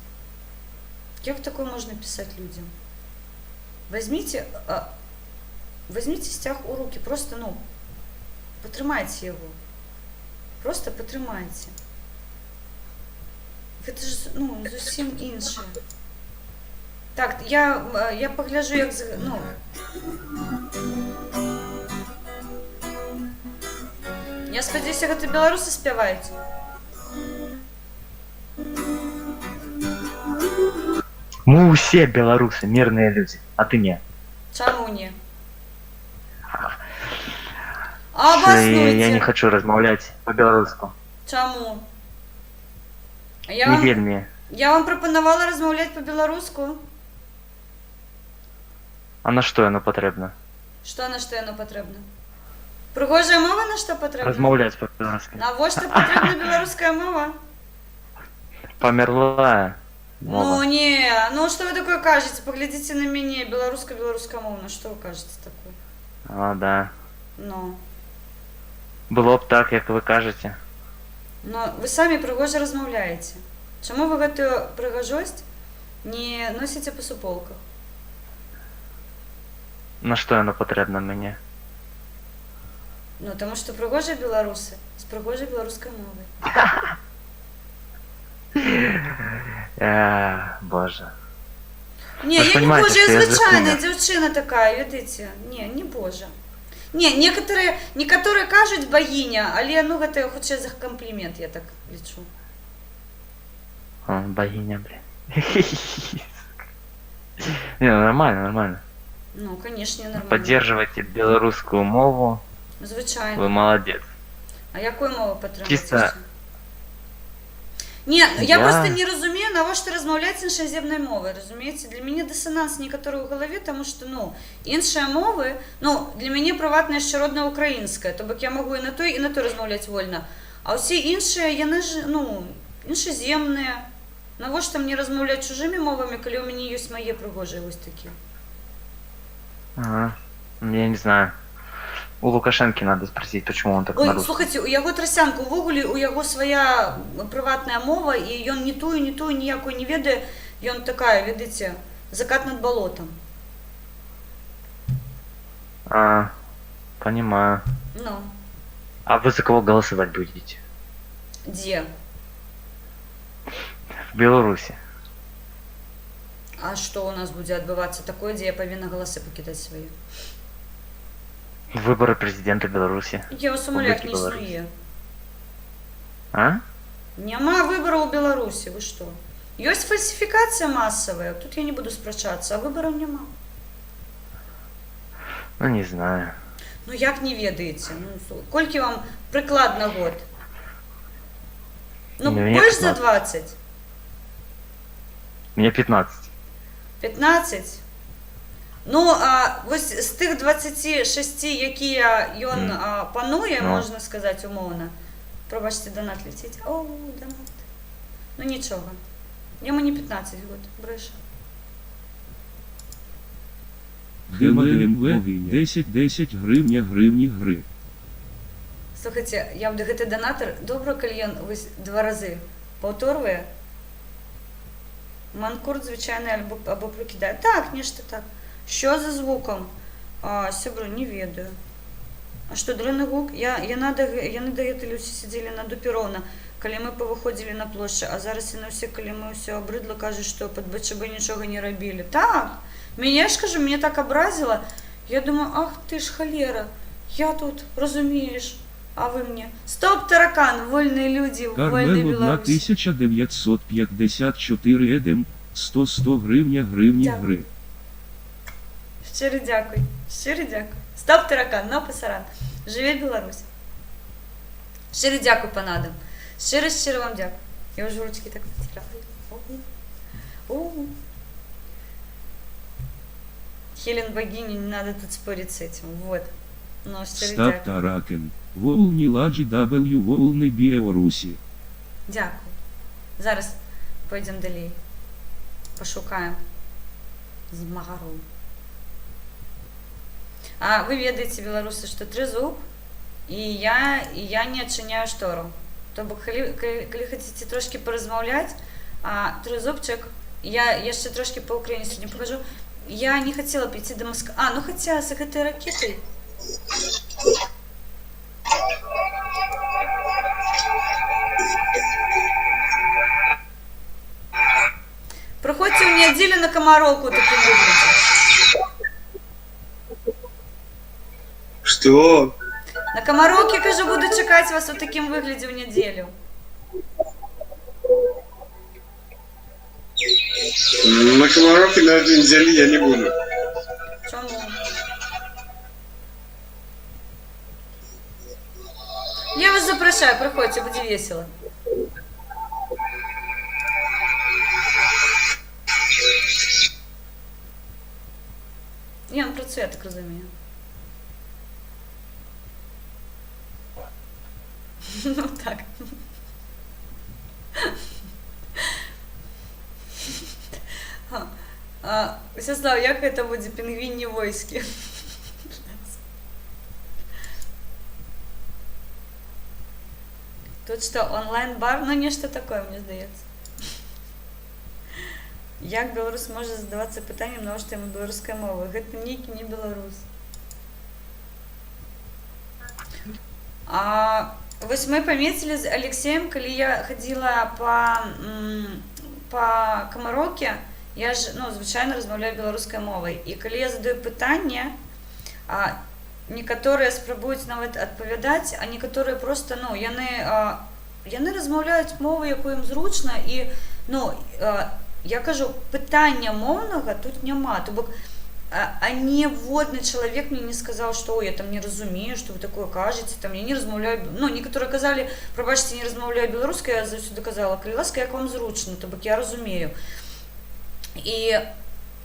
Как такое можно писать людям? Возьмите стяг у руки, просто, ну, потримайте его. Просто потримайте. Это ж, ну, зовсім інше. Так, я погляжу, як, ну... Я сподіваюся, як це білоруси співають. Мы все белорусы, мирные люди, а ты не. Чому ні? Я не Обоснуйте. хочу размовлять по-белорусски. Чому? Не вельми. Я вам пропонувала розмовляти по-білоруську. А на что оно потребно? Що на що воно потрібно? Пригожа мова на що потрібна? Размовлять по-белорусски. На що потрібна білоруська мова? Померла мова. Ну ні, ну що ви таке кажете? Поглядите на мене, білоруська мова, на що ви кажете таке? А, да. Ну. Было б так, як ви кажете. Ну, ви самі пригожо розмовляєте. Чому ви цю пригожость не носите по суполках? На что оно потребно мені? Ну, тому що пригожі білоруси з пригожою білоруською мовою. Боже. Не, Вы ж я не понимаете, божа, что я я звичайная законник. девчина такая, видите? Не божа. Не, некоторые кажуть богиня, але ну гэта хутчэй за комплімент, я так лічу. Богиня, блин. Не, ну нормально. Ну, конечно, нормально. Поддерживайте белорусскую мову. Звичайно. Вы молодец. А якою мовою підтримуєте? Чисто- Ні, я Я- просто не розумію, навіщо розмовляти іншоземною мовою, розумієте? Для мене дисонанс некоторий у голові, тому що, ну, інші мови, ну, для мене приватна ще родна українська, тобто я можу і на той розмовляти вольно. А всі інші, я не ж, ну, іншоземні. Навіщо мені розмовляти чужими мовами, коли у мене є мої пригожі ось такі? Ага. Я не знаю. У Лукашенки надо спросить, почему он так Ой, нарушил. слухайте, у яго трасянку увогуле, у яго свая прыватная мова, і ён ні тую ніякую не ведае, ён такая, ведаеце, закат над болотом. Понимаю. Ну, А вы за кого голосовать будете? дзе? В Беларуси. А што у нас будзе адбывацца такое, дзе я павінна галасы пакідаць свае? Выборы президента Беларуси. Я ў сумалях не Беларусь. існуе. А? Няма выбараў у Беларусі, вы што? Ёсць фальсіфікацыя масавая, тут я не буду спрачацца, а выбараў няма. Ну, не знаю. Ну як не ведаеце? Ну, колькі вам прыкладна год? Ну, Мне больш за 15. 20? Мне 15. 15? Ну, а вось з тых 26, якія ён пануе, Ну. можна сказаць умоўна. Пробачце, донат летіць. О, донат. Ну нічога. Яму не 15 год, брэша. ГМВ 10 гривні. Слухайте, я б гэты донатор, добра, калі ён вось 2 разы паўторвае. Манкурт звычайны або прыкідае. Так, нешта так. Що за звуком? Сябру, не ведаю. А што, дрэнны гук? Яны да гэтай Люсі сидзелі на Дупіроўна, калі мы павыходзілі на плошчы, а зараз яны ўсе, калі мы ўсё абрыдла, кажуць, што пад БЧБ нічога не рабілі. Так, Меня, ж кажу, меня так образило. Я думаю, ах ты ж холера, я тут, розумієш, а ви мені. Стоп, таракан, вольні люди, вольний Кармел Білорусь. 1954 едем, 100 гривня гривні Дякую. гри. Щиро дякую, щиро дякую. Стоп, таракан, но пасаран. Живе Білорусь. Щиро дякую, пан Адам. Щиро вам дякую. Я вже ручки так потираю. Ого. Хелен богиня, не надо тут спорить с этим. Вот. Ну, щиро Став дякую. Таракен. Волні ладжі W волни Білорусі. Дякую. Зараз пойдемо далі. Пошукаємо з магаром. А ви ведаєте, білоруси, що тризуб, і я не відчиняю штору. Тобто, коли хочете трошки порозмовляти, тризубчик, я ще трошки по Україні сьогодні покажу, я не хотіла піти до Москви. Ну хоча з этой ракетой. Проходьте у неделю на Комаровку таким выглядит. Что? На Комаровке, кажу, буду чекать вас у таким выгляде в неделю. На Комаровке на этой неделе я не буду. Чому? Я вас запрошаю, проходьте, буде весело. Він працює, я так розумію. Ну так. Вячеслав, як це буде пінгвінні войски? Тут що, онлайн-бар? Ну, нечто таке, мені здається. Як білорус може задаватися питанням, навіщо йому білоруська мова? Гэта ніякі не білорус. Вось мы паметили з Алексеем, калі я ходила по Комаровке, я ж, звычайно, размаўляю беларускай мовай. І калі я задаю пытанне, некаторыя спрабуюць нават адпавядаць, а некаторыя просто, яны размаўляюць мову, якую ім зручна, і, я кажу, пытання моўнага тут няма. То бок, ніводны чалавек мне не сказаў, што я там не разумею, што вы такое кажаце, там я не размаўляю, некаторыя казалі, прабачце, не размаўляю беларускай, я заўсёды казала, калі ласка, як вам зручна, то бок я разумею. І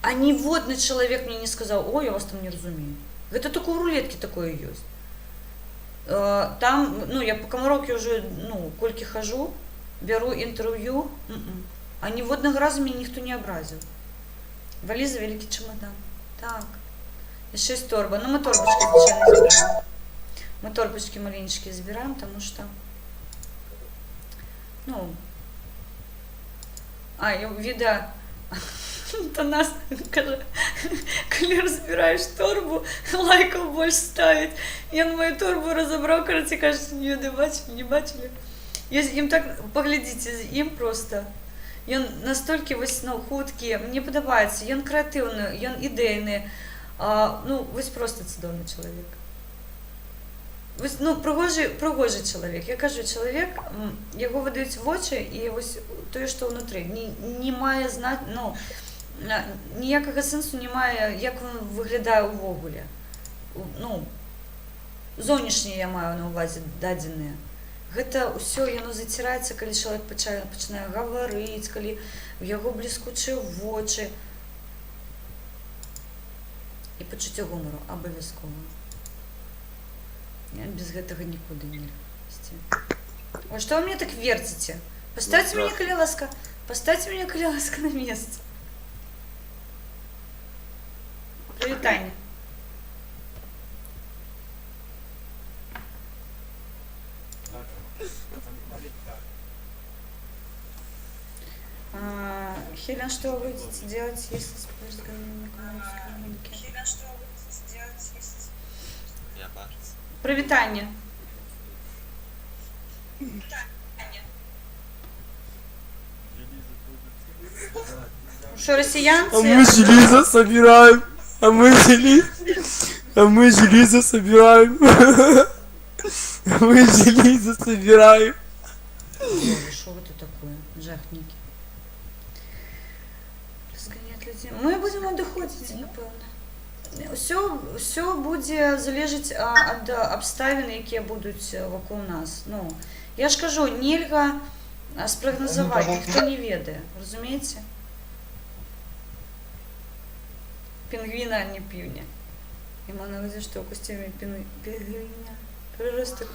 ніводны чалавек мне не сказаў, ой, я вас там не разумею. Гэта только у рулеткі такое ёсць. Там, я по Комаровке уже, колькі хожу, бяру інтэрв'ю, а ніводнага разу мяне ніхто не абразіў. Валіза, вялікі чемодан. Так. Яшчэ ёсць торба. Мы торбачкі, звычайна, збіраем. Мы торбачкі маленечкія збіраем, таму што... відэа... То нас, кажа, калі разбираешь торбу, лайков больше ставить. Ён мою торбу разобрал, короче, кажется, не бачили, не бачили. Им так, поглядите, им просто. Ён настолько хуткі, мне падабаецца, ён крэатыўны, ён ідэйны. Вось просто цудоўны чалавек. Прыгожы чалавек. Я кажу, чалавек, яго выдаюць вочы, і вось тое, што ўнутры, не мае знаць, ніякага сэнсу не мае, як ён выглядае ўвогуле. Зовнішнія я маю на ўвазе дадзеныя. Гэта ўсё, яно заціраецца, калі чалавек пачынае гаварыць, калі у яго бліскучыя вочы. І пачуццё гумару абавязкова. Без гэтага нікуды нельга ісці. Ой, што вы мне так верціце? Поставьте меня, калі ласка, на месца. Прывітанне. Хелен, что вы будете делать, если с разговором на коммунистском рынке? Хелен, что вы будете делать, если... Прывітанне. Що Що, росіянці? А мы железо собираем. А мы железо собираем. А мы железо собираем. Боже, що це таке? Жахники. Розганяти людей. Ми будемо доходити, напевно. Все буде залежати від обставин, які будуть вокруг нас. Ну, я ж кажу, нельзя спрогнозувати, ніхто не ведає, розумієте? Пінгвіна, а не півня. І мав на увазі, що у костюмі пінгвіна. Приросток.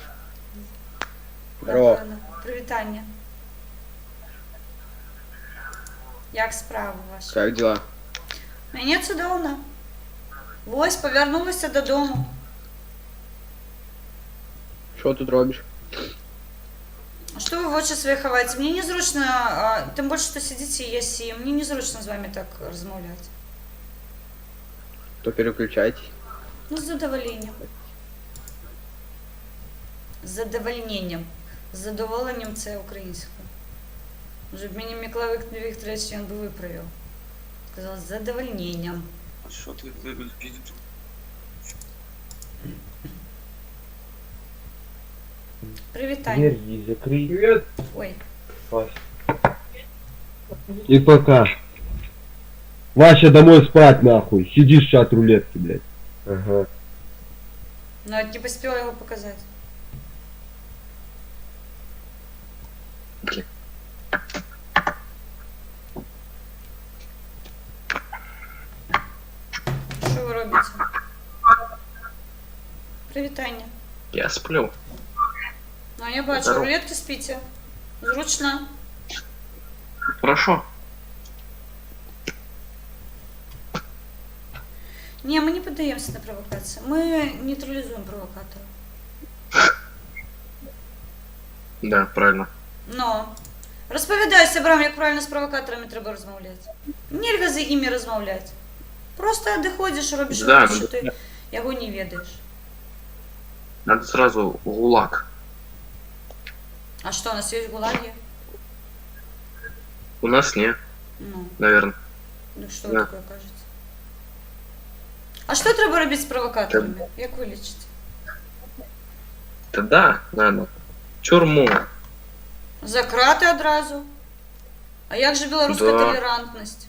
Здорово. Привітання. Як справи ваші? Как дела? Мені чудовно. Ось, повернулася додому. Что тут робишь? А що ви в очі свої ховаєте? Мені незручно, тим більше, що сидите і я сім. Мені незручно з вами так розмовляти. То переключайтесь. Ну, з задоволенням. З задовольненням. З задоволенням це українською. Вже б мені Микола Вікторович він би виправив. Сказав, з задовольненням. Що ти підеш? Привітання. Дверь закрой. Привет. Ой. И пока. Вася, домой спать нахуй. Сидишь в чат рулетки, блядь. Ага. Навіть не поспіла його показати. Що ви робите? Привітання. Я сплю. Ну, я бачу, Здорово. рулетки спите. Зручно. Хорошо. Ні, ми не піддаємося на провокації. Ми нейтралізуємо провокатора. Да, правильно. Ну, розповідай сябрам, як правильно з провокаторами треба розмовляти. Нельзя за ими розмовляти. Просто де ходиш, робиш Да, вигляд, ну, що ти його не ведаєш. Надо сразу в ГУЛАГ. А що, у нас є гулаги? У нас не, Ну, наверное. ну що ви Да. таке кажете? А що треба робити з провокаторами? Як ви лічите? Да, надо. Тюрьму. За крати одразу? А як же білоруська Да. толерантність?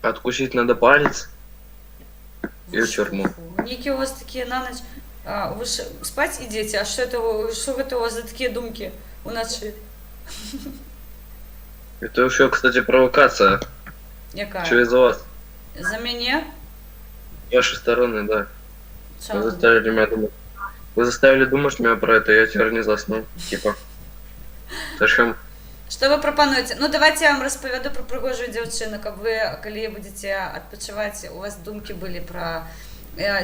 Откусить надо палец. И Ви в тюрьму. що? Ніки у вас такі на ніч. Ви ж спать ідете, а що це у вас за такі думки уночі? Это еще, кстати, провокация. Яка? Что из-за вас? За мене? С вашей стороны, да. Що? Вы заставили меня думать. Вы заставили думать меня про это, я теперь не засну. Типа. Зачем? Що ви пропонуєте? Ну, давайте я вам розповіду про пригожу дівчину, як ви, коли будете відпочивати, у вас думки були про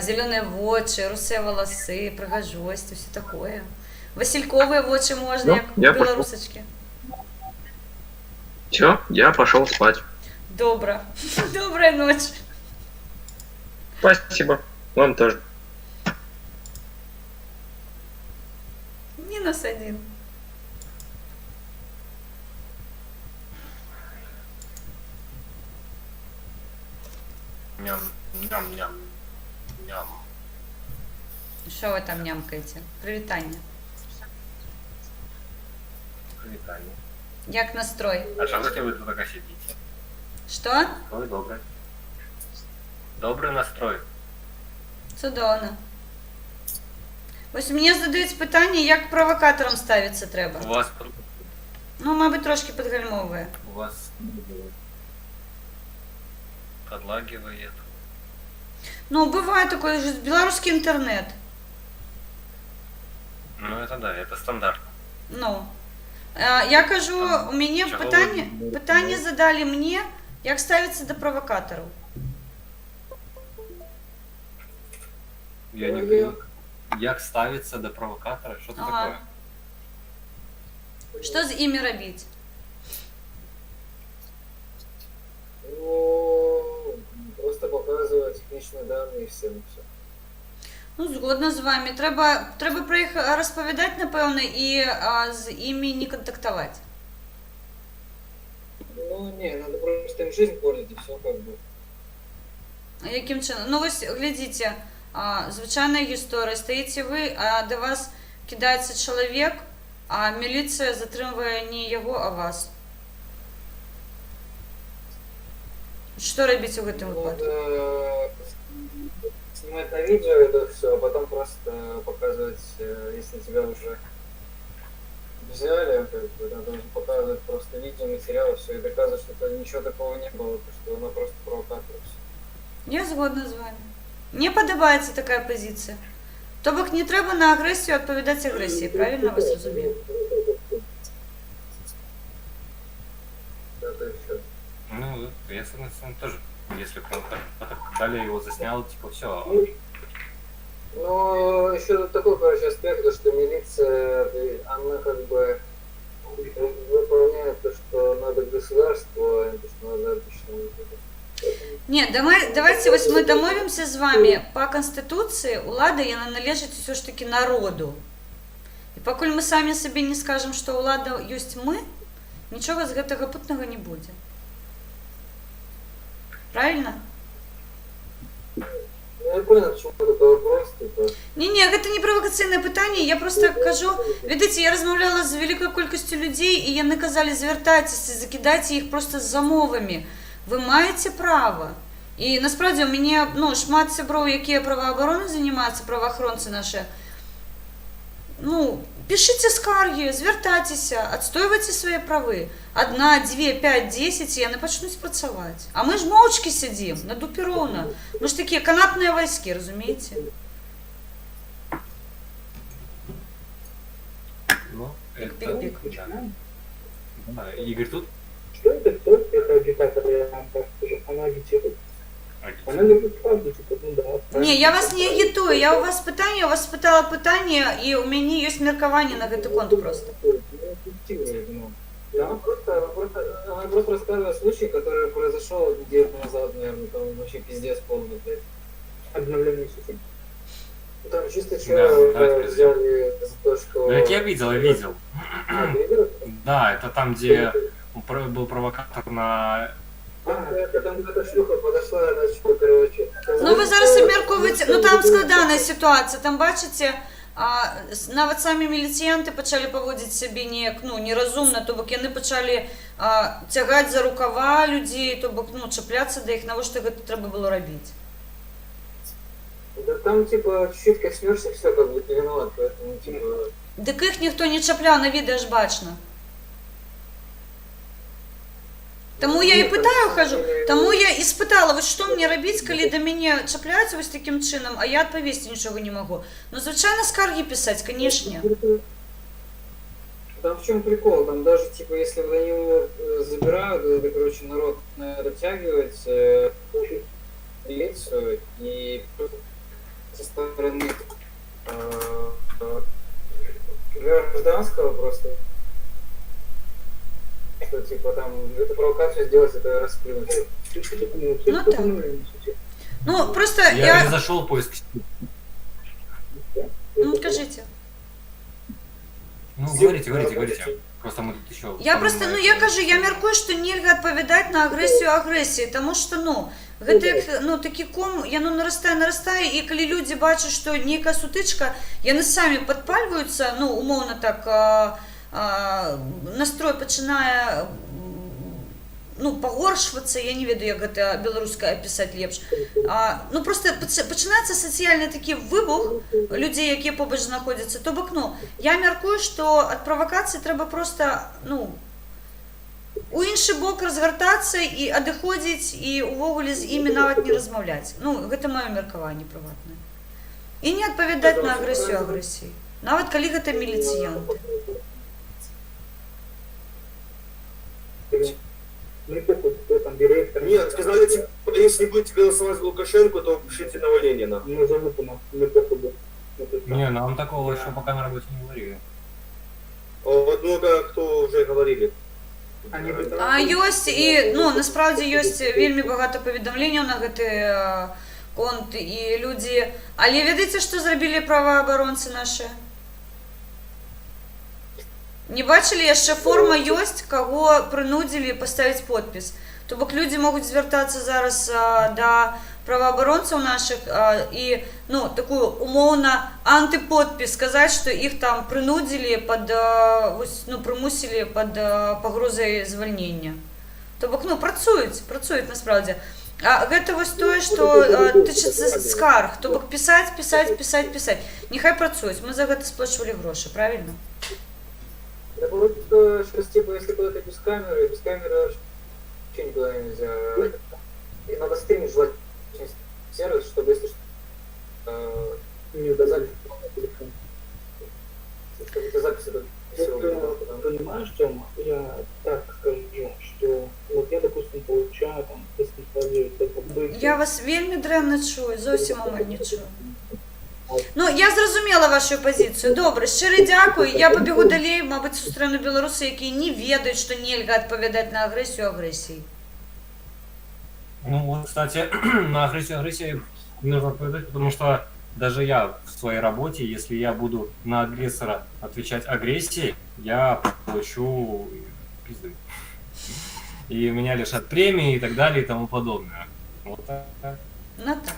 зелені очі, русе волоси, пригожость і все таке. Василькові очі можна, Ну, як я білорусочки. Все, я пошел спать. Добре. Доброї ночі. Спасибо. Вам тоже. -1. Ням, ням, ням, ням. Що ви там нямкаєте? Привітання. Привітання. Як настрой? А що за ви тут така сидите? Що? Ой, добре. Добрий настрой. Чудовно. Ось мені задають питання, як провокатором ставитися треба. У вас Ну, мабуть, трошки підгальмовує. у вас подлагивает. Ну, буває такое же, белорусский интернет. Ну это да, это стандартно. Ну, я кажу, у мене Чого питання задали мені, як ставиться до провокаторів. Я не понял. Як ставиться до провокатора? Що це Ага. таке? Що з ими робити? Ну, просто показывать технічні дані і всім все. Ну, згодна з вами. Треба про їх розповідати, напевно, і з ними не контактувати. Ну, не, надо просто просто им жизнь портить, и все как бы. А яким чином? Ну ось глядите, звичайна історія. Стоїте ви, а до вас кидається чоловік, а міліція затримує не його, а вас. Що робити у гэтым випадку? Снимать на видео это все, а потом просто показывать, если тебя уже взяли, как бы, надо уже показывать просто видеоматериал, все, и доказывать, что ничего такого не было, что она просто провокатор. Я згодна з вами. Мені подобається така позиція. Тобто не треба на агресію відповідати агресією, правильно вас розумію? Это все. Ну, я с одной стороны тоже, если прям так далее его заснял, типа все. Но еще такой, короче, аспект, то, что милиция, она как бы выполняет то, что надо государству, а то, что надо обычному. Ні, давайте ось ми домовимося з вами. По Конституції улада яна належить все ж таки народу. І поки ми самі собі не скажемо, що улада ёсць ми, нічого з гэтага путнага не буде. Правильно? Ну, я понял, почему это вопрос, типа. Ні, гэта не правокацыйнае пытанне, я просто кажу, видите, я размаўляла з вялікай колькасцю людзей, і яны казалі, звяртайцеся, закідайце іх просто з замовамі. Вы маеце права. І насправді у мяне шмат сяброў, якія праваабароны занимаюцца, праваахоронцы наши. Пішыце скаргі, звяртайцеся, адстойвайце свае правы. 1, 2, 5, 10, і яны пачнуць працаваць. А мы ж моўчкі сядзім, на дупе роўна. Мы ж такія канатныя вайскі, разумееце? Ну, Как это... пик-пик. Да. Игорь тут? Что это? Кто? Это агитатор, я вам так скажу. Она агитирует. Она говорит правду, типа, ну да. Не, я вас не агітую, я у вас пытанне, у вас спытала пытанне, і у мяне ёсць меркаванне на гэты конт просто. Она просто рассказывает случай, который произошел неделю назад, наверное, там вообще пиздец полный, блядь. Обновление сети. Там чисто человека взяли за то, что... Ну, я видел. Да, это там, где был провокатор на... Это там какая-то шлюха подошла, значит, короче... Ну ви зараз обмірковуєте, там складана ситуація, там бачите, навіть самі міліціянти почали поводити себе неразумно, то бок яны почали тягати за рукава людей, то бок чіплятися до їх, навіщо це треба було робити? Да там, типа, чуть-чуть коснешься, все, как бы, ты виноват, поэтому, типа... Дик їх ніхто не чіпляв, на відео ж бачно. Тому я і питаю, хожу, тому я і спитала, ось що мені робити, коли до мене чіпляються ось таким чином, а я відповісти нічого не можу. Ну, звичайно, скарги писати, звісно. Там в чем прикол? Там даже, типа, если до него забирают, это, короче, народ дотягивает милицию, и со стороны гражданского просто, что, типа, там, эту провокацию сделать, это расплюнуть. Ну, так. Ну, просто Я не зашел в поиск. Ну, скажите. Ну, говорите. Просто мы тут еще... Я просто, я кажу, я мяркую, што нельга адпавядаць на агрэсію агрэсіі, таму што, гэта, такі ком, яно нарастае, і калі людзі бачаць, што нейкая сутычка, яны самі падпальваюцца, умоўна так, настрой пачынае, пагоршвацца, я не ведаю, як гэта беларускае апісаць лепш. Просто пачынаецца сацыяльны такі выбух людзей, якія побач знаходзяцца. То бок, я мяркую, што ад правакацыі трэба проста, у іншы бок разгартацца і адыходзіць, і увогуле з імі нават не размаўляць. Гэта маё меркаванне прыватнае. І не адпавядаць на агрэсію агрэсіі. Нават калі гэта міліцыянты. Нет, сказали, типа, если будете голосовать за Лукашенко, то пишите на Ленина. Не, нам такого еще пока на работе не говорили. Вот много кто уже говорили. Ёсць, і, насправді ёсць вельмі багата паведамленняў на гэты конт, і людзі... Але ведаеце, што зрабілі праваабаронцы нашы? Не бачылі, яшчэ форма ёсць, каго прынудзілі паставіць подпіс. То бок люди можуть звертатися зараз до правооборонців наших і ну, таку умовно антиподпись сказати, що їх там принудили, ну, примусили під погрозою звільнення. То бок, ну, працюють насправді. А гэта вось тое, што тычыцца скарг, то бок пісаць. Нехай працуюць, мы за гэта сплачвалі грошы, правильно? Да вот сейчас типа, если куда-то без камеры вообще никуда нельзя. И надо стримить желательно сервис, чтобы если что, не указали телефон. Чтобы эти записи понимаешь, Тёма, я так скажу, что вот я, допустим, получаю там, если побыть... Я вас вельмі дрэнна чую, зовсім амаль не чую. Ну, я зразумела вашу пазіцыю. Добра, шчыры дзякуй. Я пабегу далей, мабыць, сустрэну беларусы, якія не ведаюць, што нельга адпавядаць на агрэсію агрэсіяй. Ну вот, кстати, на агрессию нужно ответить, потому что даже я в своей работе, если я буду на агрессора отвечать агрессией, я получу пизды. И меня лишат премии и так далее и тому подобное. Вот так. Ну так.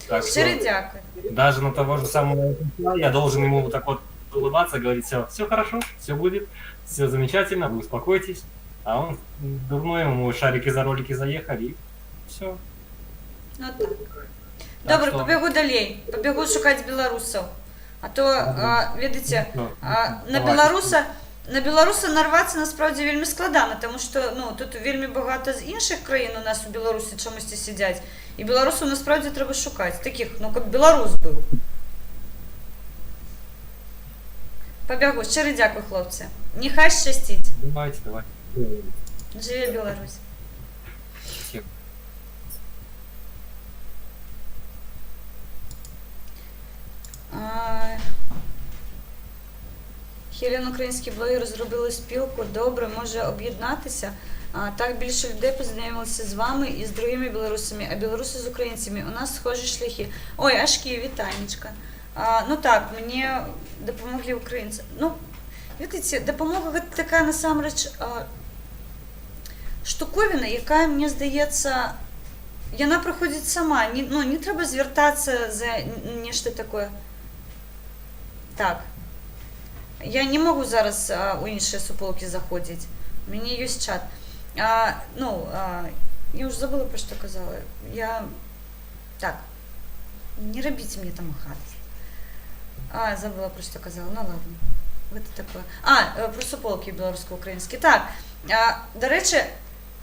Так Шчыры что дзякуй. даже на того же самого я должен ему вот так вот улыбаться, говорить, все хорошо, все будет, все замечательно, вы успокойтесь. А он дурной, ему шарики за ролики заехали, и все. Ну так. Добре, пабегу далей, пабегу шукаць беларусаў. А то, ведаеце, на беларуса нарвацца насправді вельмі складана, тому што ну, тут вельмі багата з іншых краін у нас у Беларусі чамусьці сядзяць. І беларусаў насправді трэба шукаць, такіх, ну, каб беларус быў. Пабегу, шчыры дзякуй, хлопцы. Нехай шчасціць. Давайте. Жыве Беларусь. Хелен, українські блогери, зробили спілку. Добре, може об'єднатися. Так більше людей познайомилися з вами і з другими білорусами, а білоруси з українцями. У нас схожі шляхи. Ой, Ашки, вітанечка. Ну так, мені допомогли українці. Ну, видите, допомога – це така, насамрэч, штуковина, яка, мені здається, вона приходить сама. Не треба звертатися за нечто таке. Так. Я не можу зараз у інші суполки заходити. У мене є чат. Я вже забула, про що казала. Так. Не робіть мені там гадость. Забула, про що казала. Ну ладно. Это такое. Про суполки белорусско-украинские. Так. До речі,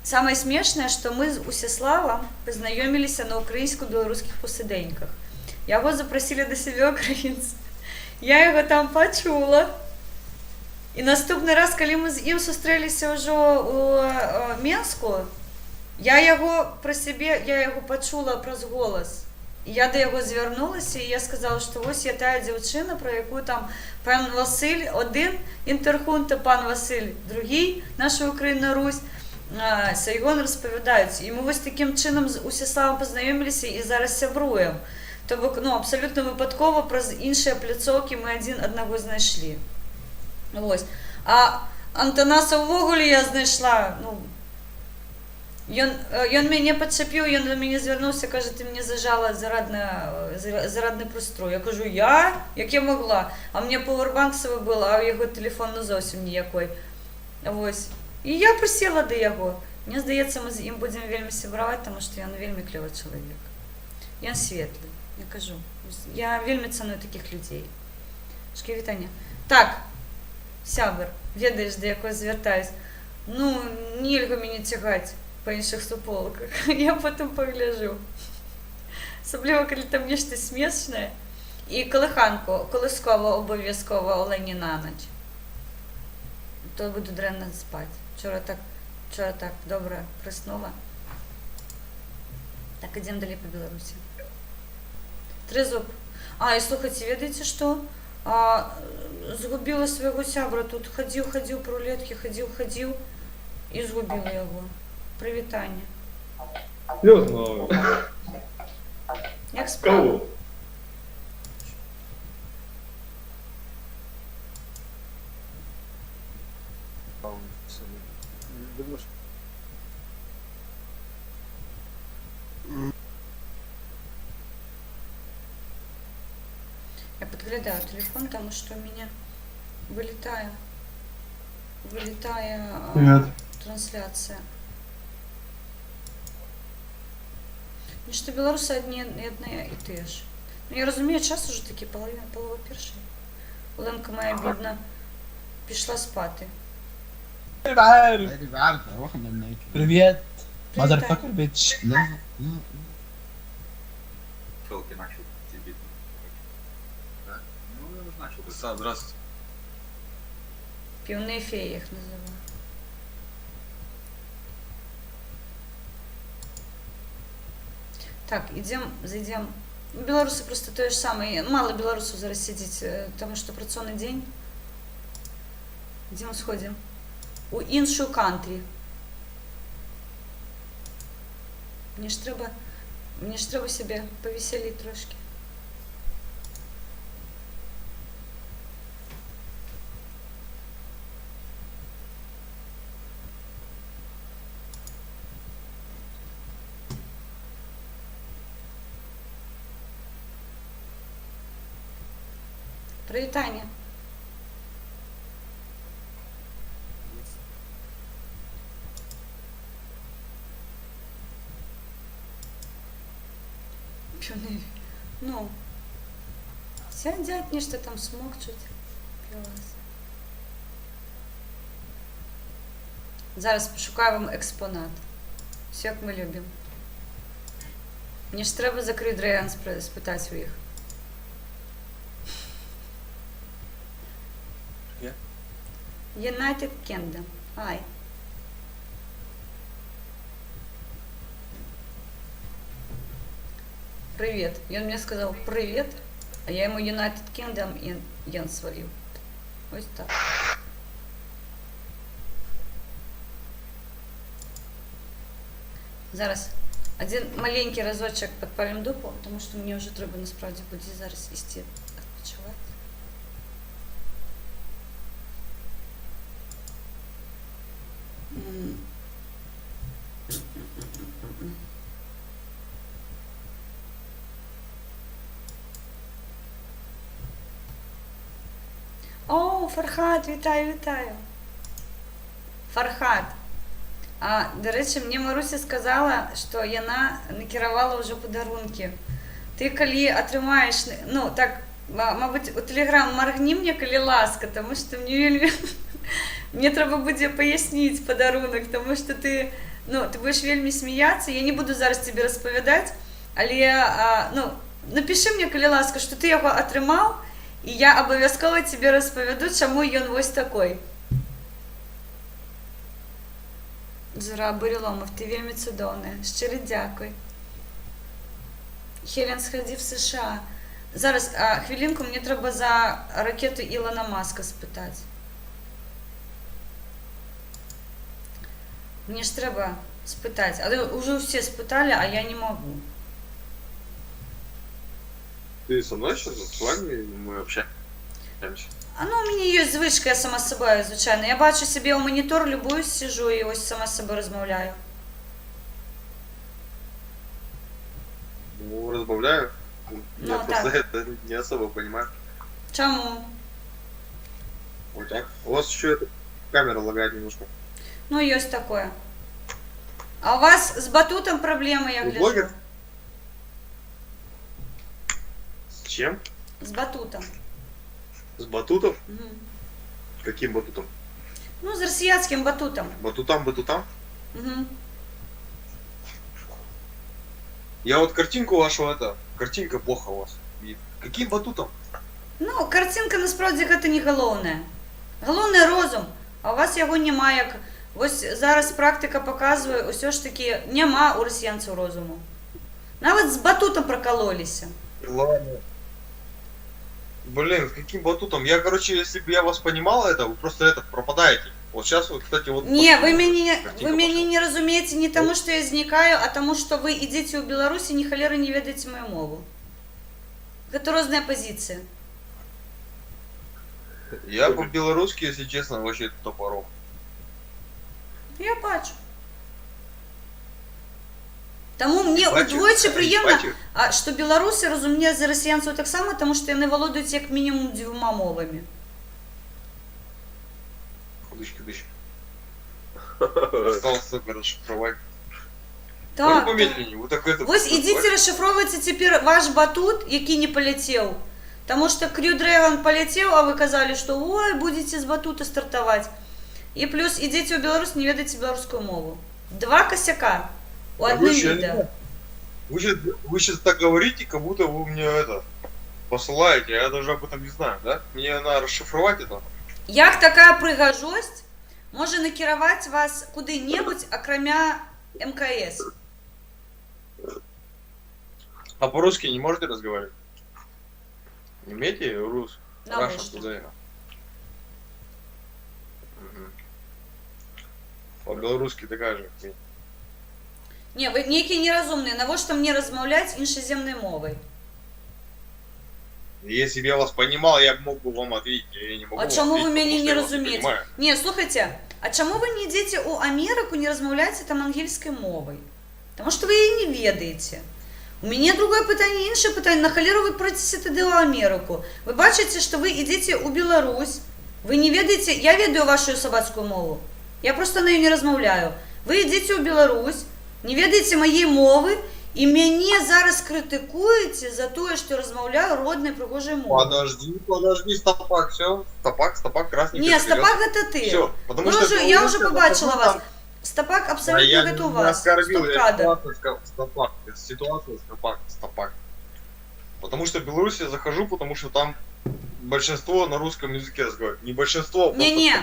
самое смешное, что мы с Усяславом познайомились на украинско-белорусских посиденьках. Его запросили до себе украинцы. Я его там почула. І наступний раз, коли ми з ім зустрілися вже у Мінську, я його почула праз голос. І я до його звернулася, і я сказала, що ось я та дівчина, про яку там пан Василь, один інтерхунта, пан Василь, другий, наша Україна Русь, Сайгон розповідають. І ми ось таким чином з Усяславом познайомилися і зараз сябруємо. Тобто, абсолютно випадково про інші пляцовки ми один одного знайшли. Ось. А Антонаса увогуле я знайшла, ён мяне падчапіў, ён до мяне звярнуўся, кажа, ты мне зажала зарадны прыстрой. Я кажу, як я могла? А мне пауэрбанксавы был, а ў яго тэлефон зовсім ніякой. Вось. І я прысела да яго. Мне здаецца, мы з ім будзем вельмі сябраваць, таму што ён вельмі клёвы чалавек. Ён светлы, я кажу. Я вельмі цаную такіх людзей. Шкі вітання. Так. Сябр, ведаеш, да якой звяртаюсь. Нельга мяне цягаць па іншых суполках. Я потым пагляжу. Асабліва, калі там нешта смешнае. І калыханку, колыскова абавязкова олені на ноч. То буду дрэнна спаць. Вчора так добра прыснула. Так, ідзем далей па Беларусі. Трызуб. І слухайце, ведаеце што? Згубила свайго сябра, тут хадзіў па рулеткі, хадзіў і згубіла яго. Прывітанне. Серьезно? Як справа? Я подглядаю телефон, потому что у меня вылетая трансляция. Ну что белорусы одни і те ж. Ну я розумію, час уже таки полова перший. Оленка моя бідна пішла спати. Привет, Motherfucker, bitch. Челки начал тебе. Да? Ну, я уже начал. Да, здравствуйте. Півні феї їх називаю. Так, зайдем. Белорусы просто то же самое. Мало белорусов зараз сидеть, потому что працовный день. Идем сходим. У іншу кантрі. Мені ж треба себе повеселити трошки. Привітання. Півний. Ну, сядять, нечто там смокчуть. Клас. Зараз пошукаю вам експонат. Все, як ми любимо. Мені ж треба закрити Дрейган спитати у їх. United Kingdom. Ай. Привет. И он мне сказал привет, а я ему United Kingdom и Ян свалил. Вот так. Зараз один маленький разочек подпалим дупу, потому что мне уже треба насправді буде зараз істи відпочивати. О, Фархад, вітаю. Фархад. До речі, мені Маруся сказала, що вона накерувала вже подарунки. Ти коли отримаєш, ну так, мабуть, у Телеграм моргни мені, коли ласка, тому що мені треба буде пояснити подарунок, тому що ти будеш вельми сміятися, я не буду зараз тобі розповідати, але напиши мені, коли ласка, що ти його отримав, і я обов'язково тобі розповіду, чому він ось такий. Зура Буріломов, ти вельми цудовна. Щиро дякую. Хелен, сходи в США. Зараз, хвилинку, мені треба за ракету Ілона Маска спитати. Мені ж треба спитати. Але вже всі спитали, а я не можу. Ты со мной сейчас? С вами мы общаемся? У мене є звичка, я сама з собою, звичайно. Я бачу собі у монітор, любуюсь, сижу і ось сама з собою розмовляю. Ну, разбавляю. Я просто так. это не особо понимаю. Чому? Вот так. У вас еще эта камера лагает немножко. Ну, есть такое. А у вас с батутом проблемы, я Вы гляжу? блогер? С чем? С батутом. С батутом? Угу. Каким батутом? Ну, с россиятским батутом. Батутам? Угу. Я вот картинку вашего, картинка плохо у вас. Каким батутом? Ну, картинка, насправді, це не головне. Головне розум, а у вас його немає. Ось зараз практика показує, ось ж таки, нема у росіянців розуму. Навіть з батутом прокололися. Ладно. Блин, с каким батутом? Я, короче, если бы я вас понимал вы просто пропадаете. Вот сейчас вот, кстати, вот... Ні, ви мене не розумієте не тому, що я зникаю, а тому, що ви йдете у Білорусі, ні холери не ведаєте мою мову. Це різна позиція. Я по-белорусски, если честно, вообще топором. Я бачу. Таму мне Бачу, удвойчы прыемна, бачу. што беларусы разумеюць за расіянцаў таксама, таму што яны валодаюць як мінімум 2 мовамі. Кудыш. Осталось только расшифровать. Так. Помедленнее, вот так это. Вось ідзіце расшифроўвайце цяпер ваш батут, які не паляцеў. Таму што Crew Dragon паляцеў, а вы казалі, што ой, будзеце з батута стартаваць. І плюс ідзіце ў Беларусь, не ведаеце беларускую мову. 2 косяка у адным відэа. Вы сейчас так говорите, как будто вы мне это посылаете, а я даже об этом не знаю, да? Мне надо расшифровать это. Як такая прыгажосць можа накіраваць вас куды-небудзь, акрамя МКС? А по-русски не можете разговаривать? Не умеете рус? Навошта? Russian туда. По-белорусски такая же. Не, вы нейкія неразумныя, навошта мне размаўляць іншаземнай мовай? Если бы я вас понимал, я мог бы вам ответить. Я не могу А вам чаму вы ответить, мяне потому не что я вас разумееце? понимаю. Не, слухайце, а чаму вы не ідзеце ў Амерыку, не размаўляеце там ангельскай мовай? Таму што вы яе не ведаеце. У мяне другое пытанне, іншае пытанне, на халеру вы пройдзеце тады ў Амерыку. Вы бачыце, што вы ідзеце ў Беларусь, вы не ведаеце, я ведаю вашу сабацкую мову, я просто на ёй не размаўляю. Вы ідзеце ў Беларусь, не ведаеце маей мовы, і мяне зараз крытыкуеце за тое, што размаўляю роднай прыгожай мовай. Подожди, стопак, все. Стопак, красный. Не, Стопак гэта ты. Все, потому Вы что я уже побачила вас. Стопак абсолютно я гэта не у вас. оскорбил, я Стоп-кадр. ситуацию стопак. Потому что в Беларусь я захожу, потому что там большинство на русском языке разговаривает. Не большинство, а просто Не-не.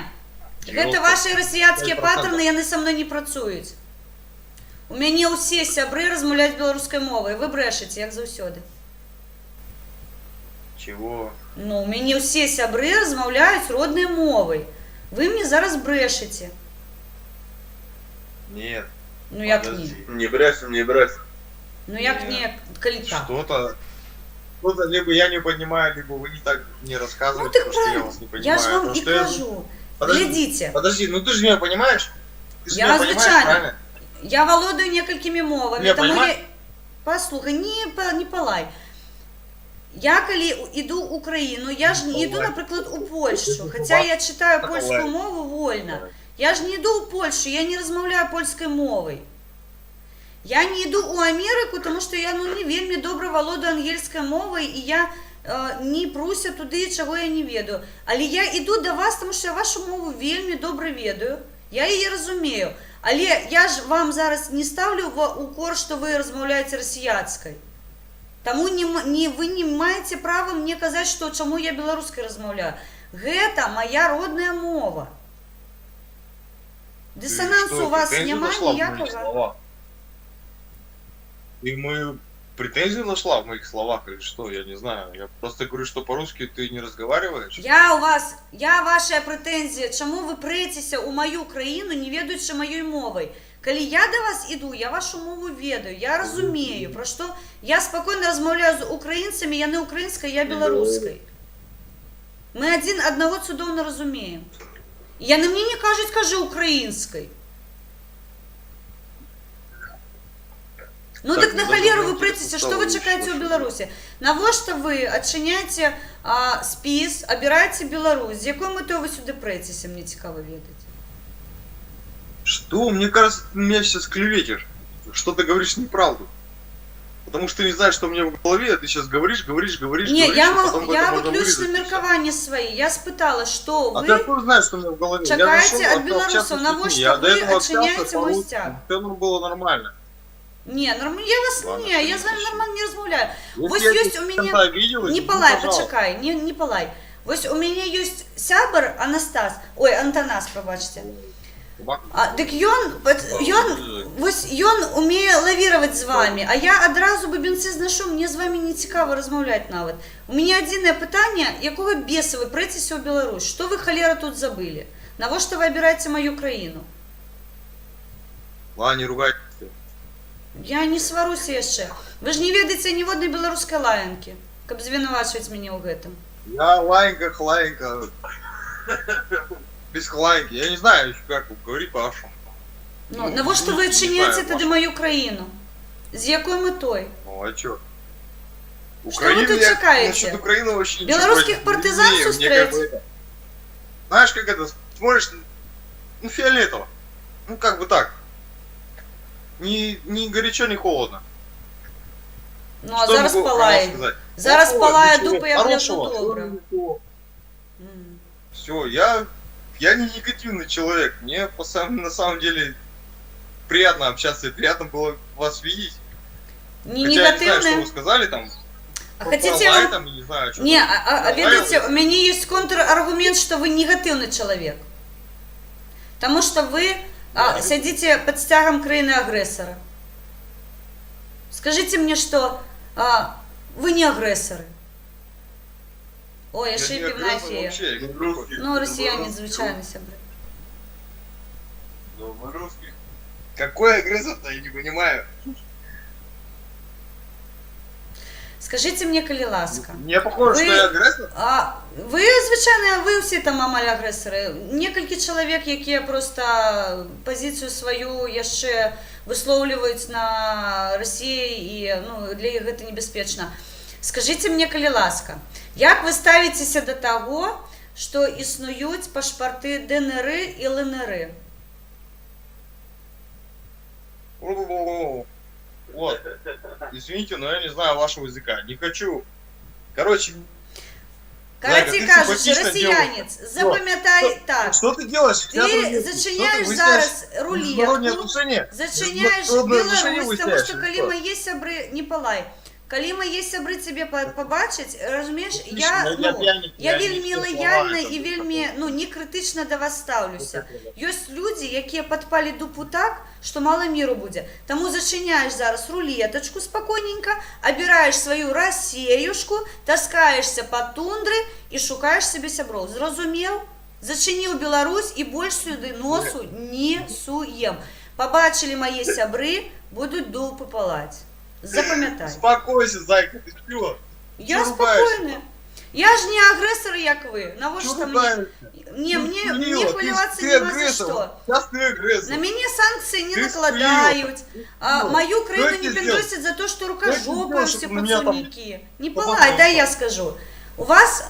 Гэта 90%. ваши расіянскія паттерны, яны са мной не працуюць. У мяне ўсе сябры размаўляюць беларускай мовай. Вы брэшаце, як заўсёды. Чего? Ну, у мяне ўсе сябры размаўляюць роднай мовай. Вы мне зараз брэшаце. Нет. Ну як подожди. не? Не брать. Ну як Нет. не, калі так? Что-то либо я не понимаю, либо вы не так не рассказываете, Ну так потому что я правильно. вас не понимаю. Я ж вам Потому і что я- кажу. Подожди, Глядзіте. Подожди, ну ты же меня понимаешь? Ты же Я меня понимаешь, звычайно. правильно? Я валодаю некалькімі мовамі, Не, таму я... понимаешь? Паслухай, не палай. Я калі іду ў Украіну, я ж не іду, напрыклад, у Польшу, хаця я чытаю польскую мову вольна. Я ж не іду ў Польшу, я не размаўляю польскай мовай. Я не іду ў Амерыку, таму што я не вельмі добра валодаю ангельскай мовай, і я не пруся туды, чаго я не ведаю. Але я іду да вас, таму што я вашу мову вельмі добра ведаю, я яе разумею. Але я ж вам зараз не ставлю в укор, што вы размаўляеце расіянскай. Таму вы не маеце права мне казаць, што чаму я беларускай размаўляю. Гэта моя родная мова. Дысанансу у вас няма ніякага. Ты мою претензию нашла в моих словах или что? Я не знаю. Я просто говорю, что по-русски ты не разговариваешь. Я ваша прэтэнзія, чаму вы прэцеся ў маю краіну, не ведаючы маёй мовай. Калі я да вас іду, я вашу мову ведаю, я разумею, пра што я спакойна размаўляю з украінцамі, яны украінскай, я беларускай. Мы адзін аднаго цудоўна разумеем. Яны мне не кажуць, кажы украінскай. Ну так на халеру вы прыцеся, што вы чакаеце ў Беларусі? Навошта вы адчыняеце спіс, абіраеце Беларусь? З якой мэтой вы сюды прыцеся, мне цікава ведаць. Что? Мне кажется, ты меня сейчас клеветишь. Что ты говоришь неправду. Потому что ты не знаешь, что у меня в голове, а ты сейчас говоришь. Не, я можно выключна вырезать, меркаванне свае. Я спытала, што А вы ты откуда знаешь, что у меня в голове? чакаеце Я ад беларусаў, навошта вы адчыняеце мой сцяг? Все было нормально. Не, я вас Ладно, не, я з вами конечно. нормально не размаўляю. Если Вось я ёсць тебя у мяне... конца обидела, Не ну, палай, пожалуйста. пачакай, не палай. Вось у мяне ёсць сябар Антанас, прабачце. Дык ён умее лавіраваць з вами, а я адразу бабінцы знашу, мне з вами не цікава размаўляць нават. У мяне адзінае пытанне, якога беса вы прэцеся ў Беларусь? Што вы, халера, тут забылі? Навошта вы абіраеце маю краіну? Ладно, не ругайтесь. Я не сваруся яшчэ. Вы ж не ведаеце ніводнай беларускай лаянкі, каб звінавачваць мяне ў гэтым. Я лаенька. Без лаеньки. Я не знаю, как говори по-вашему. Ну, навошта вы адчыняеце тады маю краіну? З якою метою? Ну а чё? Что вы тут я чекаете? насчет Украины вообще ничего Белорусских не партизан имею, мне как сустреть? бы это- Знаешь, как это, смотришь, ну фиолетово. Ну как бы так. Не горячо, не холодно. Ну, а Что зараз могу про вас палає. сказать? Зараз О, палає ничего дупа, я гляжу хорошего. добре. М. Все, я не негативный человек. Мне на самом деле приятно общаться и приятно было вас видеть. Не Хотя я не знаю, что негативне. вы сказали там. А про хотите права, вам... там, не знаю, что Не, там. видите, у меня есть контраргумент, что вы негативный человек. Потому что вы сидите под стягом країни-агресора. Скажите мне, что вы не агрессоры. Ой, я ще й не півна агрессор фея. вообще, я не русский. Ну, росіяни, звичайно, сябри. Ну, мы русские. Какой агрессор-то, я не понимаю. Скажите мне, коли ласка. Мне похоже, Ви- что я агрессор. Ви, звичайно, ви всі там амаль агресори. Некалькі чоловік, які просто позицію свою яшчэ висловлюють на Росії, і ну, для їх гэта небяспечна. Скажите мне, коли ласка, як ви ставитеся до того, що існують пашпарти ДНР і ЛНР? Вот. Извините, но я не знаю вашего языка. Не хочу. Короче, Короче ты кажучи, симпатична росіянець, запам'ятай так. что ты делаешь? Ти зачиняєш зараз Международные рулетку, отношения? зачиняєш Международные отношения Білорусь, тому выясняешь, що или коли что? мої сябри, не палай, коли мої сябри тебе побачать, розумієш, Отлично, я не вельми все лояльна слова, і это вельми, ну, не критично до вас ставлюся. Є люди, які підпали дупу так, що мало міру буде. Тому зачиняєш зараз рулеточку спокійненько, обираєш свою Росіюшку, таскаєшся по тундри і шукаєш собі сябров. Зрозумів? Зачинив Білорусь і більш сюди носу не суєм. Побачили мої сябри, будуть дупи палати. Запам'ятай. Успокойся, зайка, ты чего? Я Чё ругаешься? спокійна. Я ж не агресор, як ви. Навіщо Чё мені? ругаешься? Мне хвилюватися ты нема за агрессор. що. Сейчас ты агрессор. На меня санкции не Ты накладают. Мою країну Что не ты пиндосят за то, что Что рукожопые ты все сделал, чтобы меня там пацанники. Не палай, дай я скажу. У вас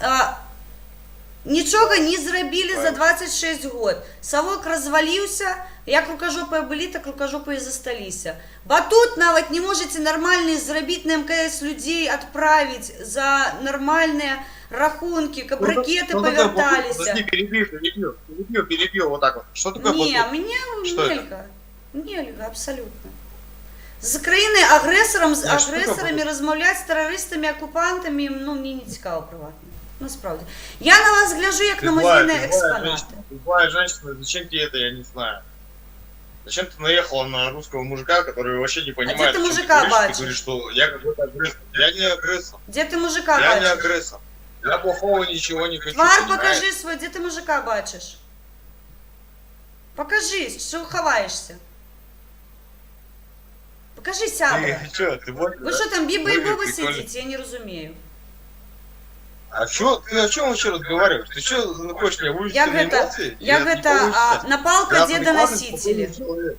нічого не зробили за 26 год. Совок розвалився, як рукожопые были, так рукожопые засталися. Батут навіть не можете нормальные зробити на МКС людей, отправить за нормальные рахунки, каб ракеты поверталися. Подожди, перебил, вот так вот. Что такое Не, батут? мне Что это? нельга. Нельга, абсолютно. З країни-агресором, з Значить, що агресорами таке? розмовляти, з терористами, окупантами, ну, мені не цікаво приватно. Насправді. Я на вас гляжу, як на музейні експонати. Любая женщина, зачем тебе это, я не знаю. Зачем ты наехала на русского мужика, который вообще не понимает, где ты о чем мужика ты говоришь? бачишь? Ты говоришь, что я какой-то агрессор. Я не агрессор. Де ти мужика Я не бачиш? агрессор. Я плохого ничего не хочу. Твар понимаешь? покажи свой, де ти мужика бачиш? Покажи, що ховаєшся. Покажи сябра. Ты что, ты вот... Ви що там, Біба і Ой, Боба прикольно. сидите? Я не розумію. А чё, ты о чем вообще разговариваешь? Ты что хочешь меня вывести Як на гэта, эмоции? як Нет, не гэта получится. напалка Я деда-носителі. адекватный, спокойный человек.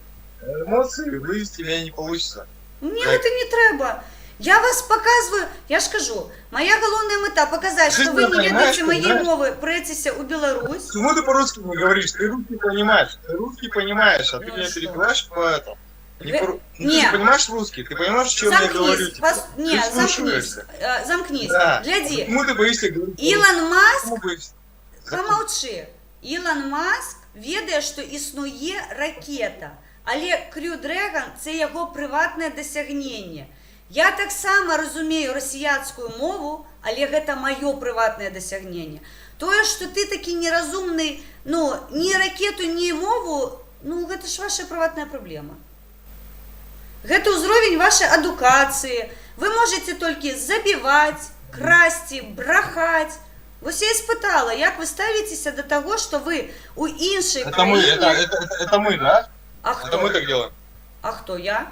Эмоции вывести меня не получится. Мені Так. це не треба. Я вас показую, я ж кажу, моя головна мета показати, що ви не Понимаешь, ведаєте моєї понимаешь? мови, претеся у Білорусь. Почему ты по-русски не говоришь? Ты русский понимаешь, а ты Ну меня что? перебиваешь по этому. Не Вы- по- Ну, не. ты же понимаешь русский, ты понимаешь, что я говорю? Замкнись, типа? не, Ты замкнись, слушаешься. замкнись, Да. гляди. Почему ты боишься говорить? Ілон Маск, Почему боишься? помовчи, Ілон Маск ведає, що існує ракета, але Crew Dragon – це його приватне досягнення. Я так само розумію росіянську мову, але це моє приватне досягнення. То, що ти такий нерозумний, ну, ні ракету, ні мову, ну, це ж ваша приватна проблема. Гэта ўзровень вашай адукацыі. Вы можете толькі забіваць, красці, брахаць. Вось я і спытала, як вы ставіцеся до того, што вы у іншай Это мы, краіне... это мы, да? А Это мы хто? так делаем. А хто я?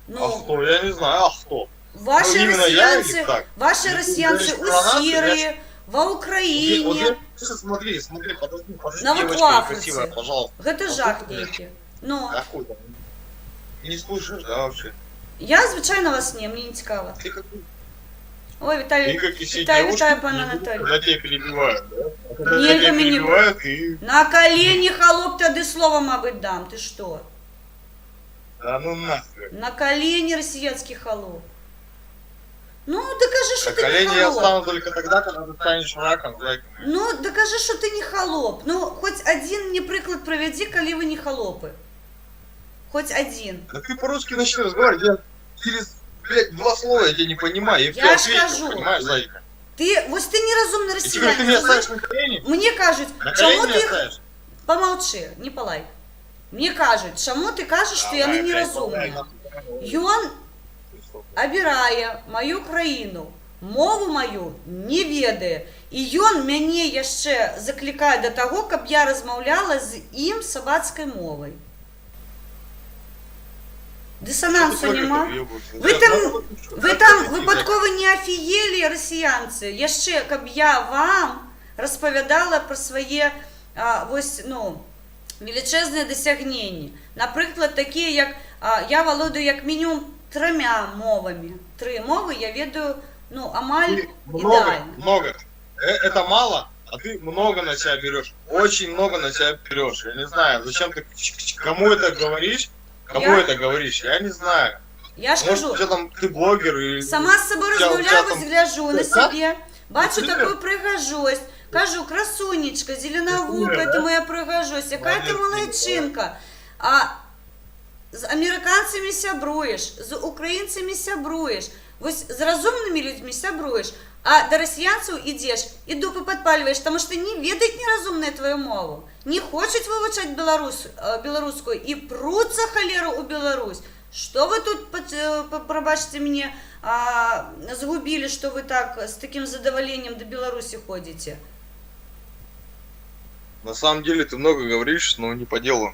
А Ну, кто? Я не знаю, а кто? ваші Ну, іменно я росіянці, или так? ваші Ну, росіянці ти у говориш про нас, Сірії, в Вот Україні. я- смотри, подожди, На девочка Ваклафрице. некрасивая, пожалуйста. Гэта жах нейкі. Ну, А хуй там. не слушаешь, да, вообще? Я, звичайно, вас не, мені не цікаво. Ты как, Ой, Віталій, как и все вітаю, девушки, вітаю, пане не Анатолій. когда тебя перебивают, да? А когда Нельзя тебя мне не- перебивают, и... На колені, холоп, тоді слово, мабуть, дам. Ти що? Да ну нахуй. На колені росіянський холоп. Ну, докажи, що На ти не колени я холоп. стану только тогда, когда ты станешь раком, зайка. Ну, докажи, що ти не холоп. Ну, хоч один мені приклад приведи, коли ви не холопи. Хоч один. Да ты по-русски начни разговаривать, я через, блядь, 2 слова я тебя не понимаю, я в тебя Я ж ответил, кажу. понимаешь, зайка? Ти, ось ти нерозумний И теперь ты росіянин. меня ставишь на колени? Мені кажуть, На чому колени ти... меня ставишь? Помолчи, не палай. Мені кажуть, чому ти кажеш, що я Давай, не блядь, нерозумна? давай, Ён обирає мою країну, мову мою не ведає. І ён мяне яшчэ закликає до того, каб я розмовляла з ім собацькою мовою. Дисонансу нема? Ви там випадково не офігели, росіянці? Яшчэ, каб я вам розповідала про своє ось, ну, величезне досягнення. Наприклад, такі, як я володаю як мінімум 3 мовами. 3 мови я ведаю, ну, амаль Много, ідеально. много. Это мало, а ты много на себя берешь. Очень много на себя берешь. Я не знаю, зачем ты кому это говоришь? Кому Я- это говоришь? Я не знаю. Я ж Может, кажу, у тебя там ты блогер и... сама з собою у тебя розмовляю, там- ось гляжу на Да? себе, бачу Например? таку пригожость, кажу, красунечка, зеленовука, Например, это да? моя пригожость, яка ти Молодец, молодчинка. А з американцями сябруєш, з українцями сябруєш, ось з розумними людьми сябруєш, а до росіянців ідеш і дупи підпалюєш, тому що не ведуть нерозумне твою мову, не хочуть вивчати білоруську і пруться холеру у Білорусь. Что вы тут, пробачьте мне, сгубили, что вы так с таким задоволением до Беларуси ходите? На самом деле ты много говоришь, но не по делу.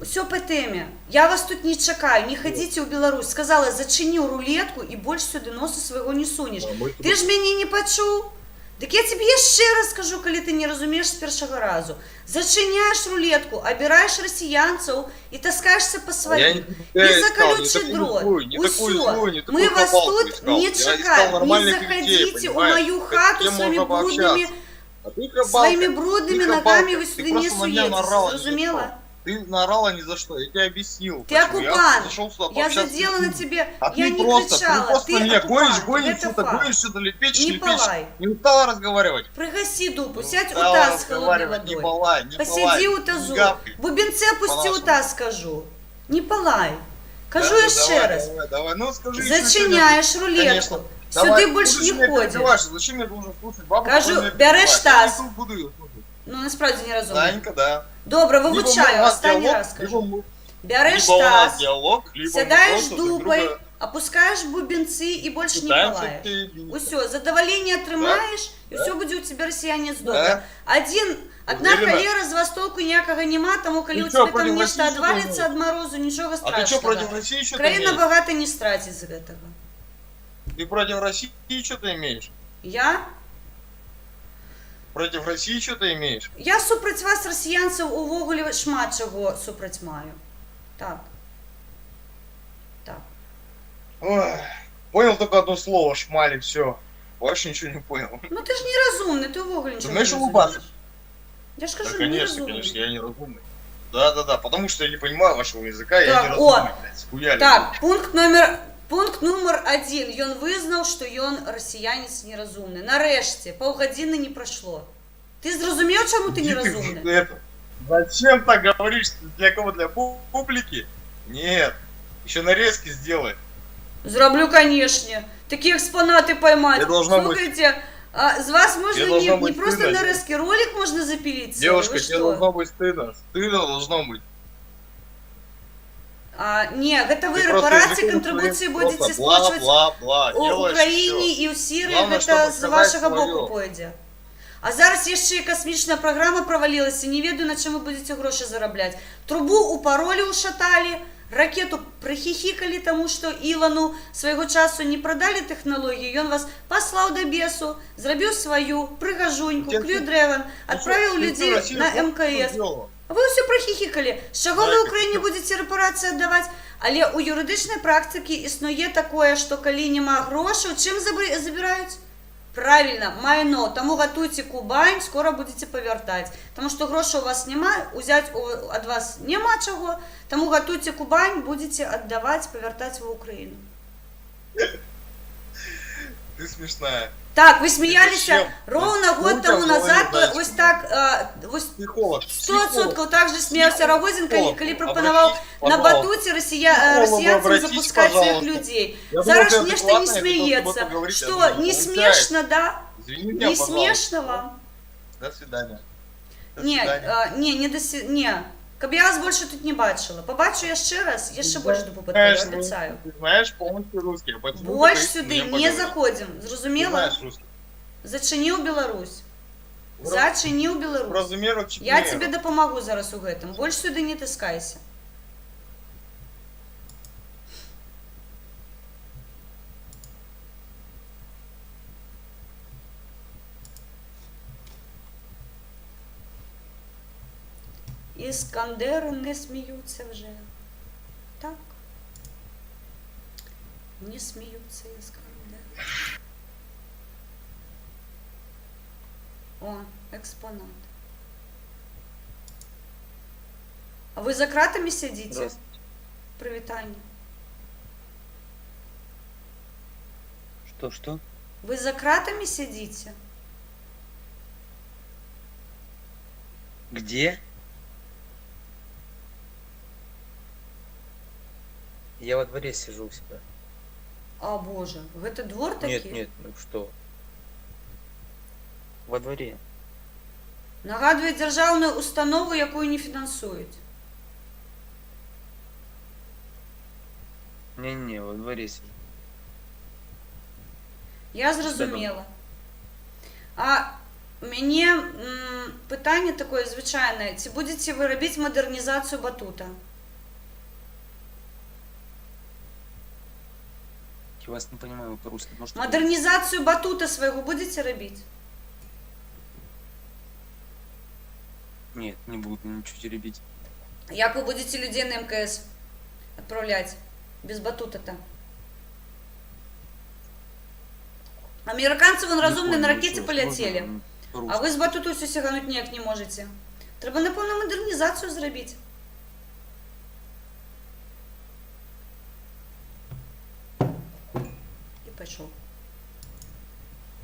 Все по теме. Я вас тут не чекаю, не ходите в Беларусь. Сказала, зачиню рулетку и больше сюда носу своего не сунешь. Ты ж меня не почув? Так я тебе ще раз скажу, коли ти не розумієш з першого разу. Зачиняєш рулетку, обираєш росіянців і таскаєшся по своїм. І за колючий дрот. Усьо. Ми вас тут не чекаємо. Не заходите у мою хату своими брудными ногами вы сюда не суетесь. Зрозумела? Ты наорала ни за что, я тебе объяснил. Ты оккупант. зашел сюда Я пообщаться с задела на людьми. тебе, А я ты не просто, кричала, ты просто меня оккупант, гонишь это что-то, факт. гонишь что-то, лепечешь, Не лепечешь. палай. Не устала разговаривать? Пригаси дупу, сядь у Устала таз с холодной разговаривать, не водой. палай, не Посиди палай, у не тазу. гавкай. Бубенце опусти у По-нашему. таз, скажу. Не палай. Кажу Да, ще давай, раз. Давай, ну скажи. еще Зачиняєш что-нибудь. рулетку. Конечно. Сюди Давай, більше слушай, не меня ходиш. перебиваешь, зачем я должен слушать бабу? Кажу, которая меня береш перебивает? таз. Я не буду ее слушать. Ну, насправді не розумію. Санька, да. Добре, Либо вивчаю, у нас останній диалог, раз кажу. либо Береш у нас таз, диалог, либо мы сідаєш просто друг дупой, друга опускаєш бубенці і більше не пытаемся палаєш. перебить. Усё, задоволение отримаєш, і все буде у тебе росіянець добре. Одна Уверена? холера з востоку ніякого нема, тому коли Ты у чё, тебе против там нечто России что-то відвалиться від морозу, нічого А ты что, страшного. против России что-то Країна имеешь? багато не стратить з этого. Ты против России что-то имеешь? Я? Против России что-то имеешь? Я супроть вас, росіянців, увогуле шмат чого супроть маю. Так. Так. Ой, понял только одно слово, шмали, все. Больше ничего не понял. Ну ти ж нерозумний, ти увогуле нічого не Умеешь розумієш. улыбаться? Я ж Да, кажу, конечно, нерозумний. конечно, я не разумный. Да, потому что я не понимаю вашего языка, я Так, не о, разумный, блядь, схуяли. Так, пункт номер 1. Ён визнав, що ён росіянець нерозумний. Нарешті, півгодини не пройшло. Ти зрозумів, чому ти Иди ты нерозумний? это, зачем так говоришь? Для кого? Для публики? Нет. Еще нарезки сделай. Зроблю, конечно. Такі експонати поймать. Я должна Слухайте, а з вас можна Тебе должно не быть просто стыдно. нарезки, ролик можна запилить. целый. Девушка, Ви тебе що? должно быть стыдно. Стыдно должно быть. Ні, гэта ви Ты просто репарації, языком контрибуції своим будете просто сплачувати бла-бла-бла. у делаешь Україні всё. і у Сирії, Главное, гэта чтобы з сказать вашого своё. боку пойде. А зараз яшчэ і космічна програма провалилася, не ведаю, на чым ви будете гроші заробляць. Трубу у паролі ушатали, ракету прихихикали, тому що Ілону свайго часу не продали технологію, ён вас послав до бесу, зрабіў сваю прыгажуньку, Клью-Древен, отправил Ты людей Россию на что МКС. сделала? А вы все прохихикали. С чего вы Украине будете репарации отдавать? Але у юридичнай практыкі існуе такое, што калі няма грошаў, чым забіраюць? Правильно, майно. Таму гатуйце Кубань, скоро будете павяртаць. Таму што грошаў у вас няма, узяць ад вас няма чаго, таму гатуйце Кубань, будете аддаваць, павяртаць ва Украіну. Ты смешная. Так, вы смеяліся Зачем? роўна год Ну, таму как назад, говорить, вось так, вось Психолог. 100% так же смеялся Рогозин, Психолог. калі прапанаваў Обратись, на пожалуйста. батуце Психологу расіянцам обратись, запускаць своїх пожалуйста. людей. Я Зараз думаю, ты нешта не адекватная, ты смеется. должна поговорить Что, одной. не Получается. смешно, да? Извини меня, Не пожалуйста. смешно вам? До свидания. До Не, свидания. не до не. Каб я вас больше тут не бачила. Побачу яшчэ раз, яшчэ больш до побачу, Знаешь, обіцяю. Ты знаешь полностью русский. а почему ты Больш боишься сюди меня не поговорить? заходим. Ты Зрозумела? знаешь русский. Зачиніў Беларусь. Вра- Зачиніў Беларусь. Вразумеру Я тебе дапамагу зараз у гэтым. Больш сюды не таскайся. Іскандери не сміються вже. Так. Не сміються іскандери. О, експонат. А ви за кратами сидите? Здравствуйте. Привітання. Что? Вы за кратами сидите? Где? Я во дворе сижу у себя. А, боже, гэта двор такі? Ну что? Во дворе. Нагадує державну установу, яку не фінансують. Не, во дворе сижу. Я зрозуміла. А мяне пытанне такое звычайнае. Ці будете вы рабіць мадэрнізацыю батута? Я вас не понимаю по-русски. Мадэрнізацыю батута свайго будете рабіць? Нет, не буду ничего теребить. Як вы будете людей на МКС отправлять без батута-то? Американцы вон разумные на ракете полетели, а вы з батуту все сигануть ніяк не можете. Треба, напевно, модернізацію зробити. І пішов.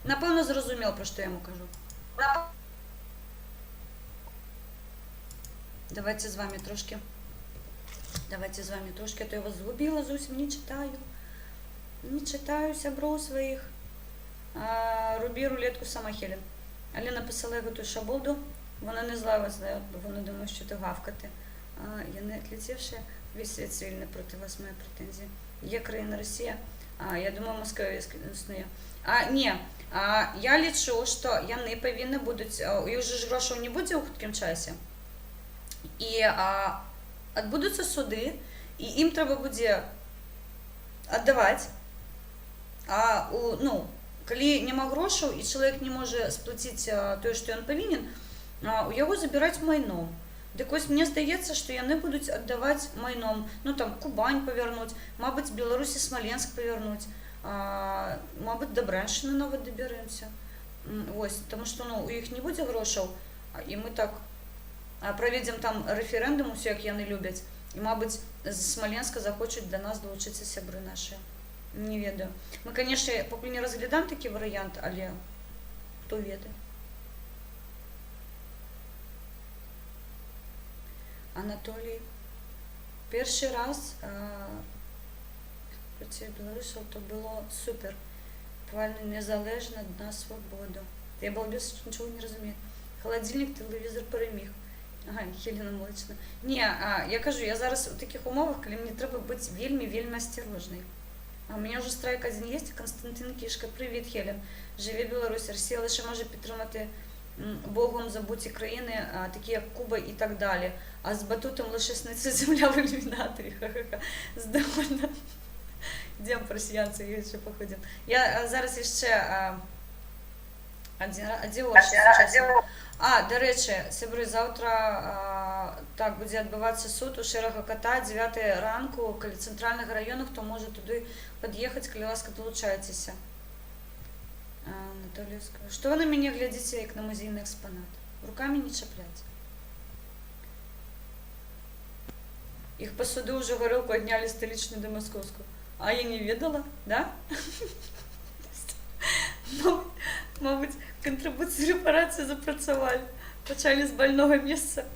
Напевно, зрозумів, про що я йому кажу. Давайте з вами трошки, а то я вас згубила, зовсім не читаю. Не читаю сябров своїх. Рубі рулетку сама Хелен. Але написала його ту шаболду, вона не зла вас знає, бо вона думає, що ти гавкати. Я не відлетівши, весь світ цивільний проти вас має претензії. Є країна Росія, я думаю, Москва існує. Ні, я лічу, що яны повинні будуть, у їх же ж грошей не буде у хуткім часі. І відбудуться суди, і їм треба буде віддавати. Калі няма грошаў і чалавек не можа сплаціць тое, што ён павінен, у яго забіраць майном. Дык вось мне здаецца, што яны будуць аддаваць майном. Ну там Кубань павярнуць, мабыць, Беларусь і Смаленск павярнуць, мабыць, да Брэншчыны нават дабярэмся. Вось, таму што у іх не будзе грошаў, і мы так праведзем там рэферэндум, усё як яны любяць, і мабыць, з Смаленска захочуць да нас далучыцца сябры нашыя. Не ведаю. Мы, конечно, пакуль не разглядаем такі варыянт, але хто ведае. Анатолій. Першы раз проти беларусаў то было супер. Буквально незалежна на свободу. Я балбес, нічого не разумею. Холодильник, телевізор переміг. Ага, Хелена Молочна. Не, я кажу, я зараз у таких умовах, калі мне трэба быць вельмі асцярожнай. У меня уже страйк один есть, Константин Кишка. Привіт, Хелен. Живе Білорусь, Росія лише може підтримати Богом забуті країни, такі як Куба і так далі. А з батутом лише сниться земля в ілюмінаторі. Ха-ха-ха. Здорово. Йдемо по росіянцю, ще походимо. Я зараз ще оділося. До речі, сябри, завтра так, будзе адбывацца суд у шэрага кота 9 ранку, каля цэнтральнага раёну, хто можа туды пад'ехаць, калі ласка, далучайцеся. Наталья скажа, што вы на мяне глядзіце як на музейны экспанат? Рукамі не чапляць. Іх пасуды ўжо гарэлку аднялі сталічную да маскоўскую. А я не ведала, да? Мабыць, кантрыбуцыі рэпарацыі запрацавалі. Пачалі з больнога месца.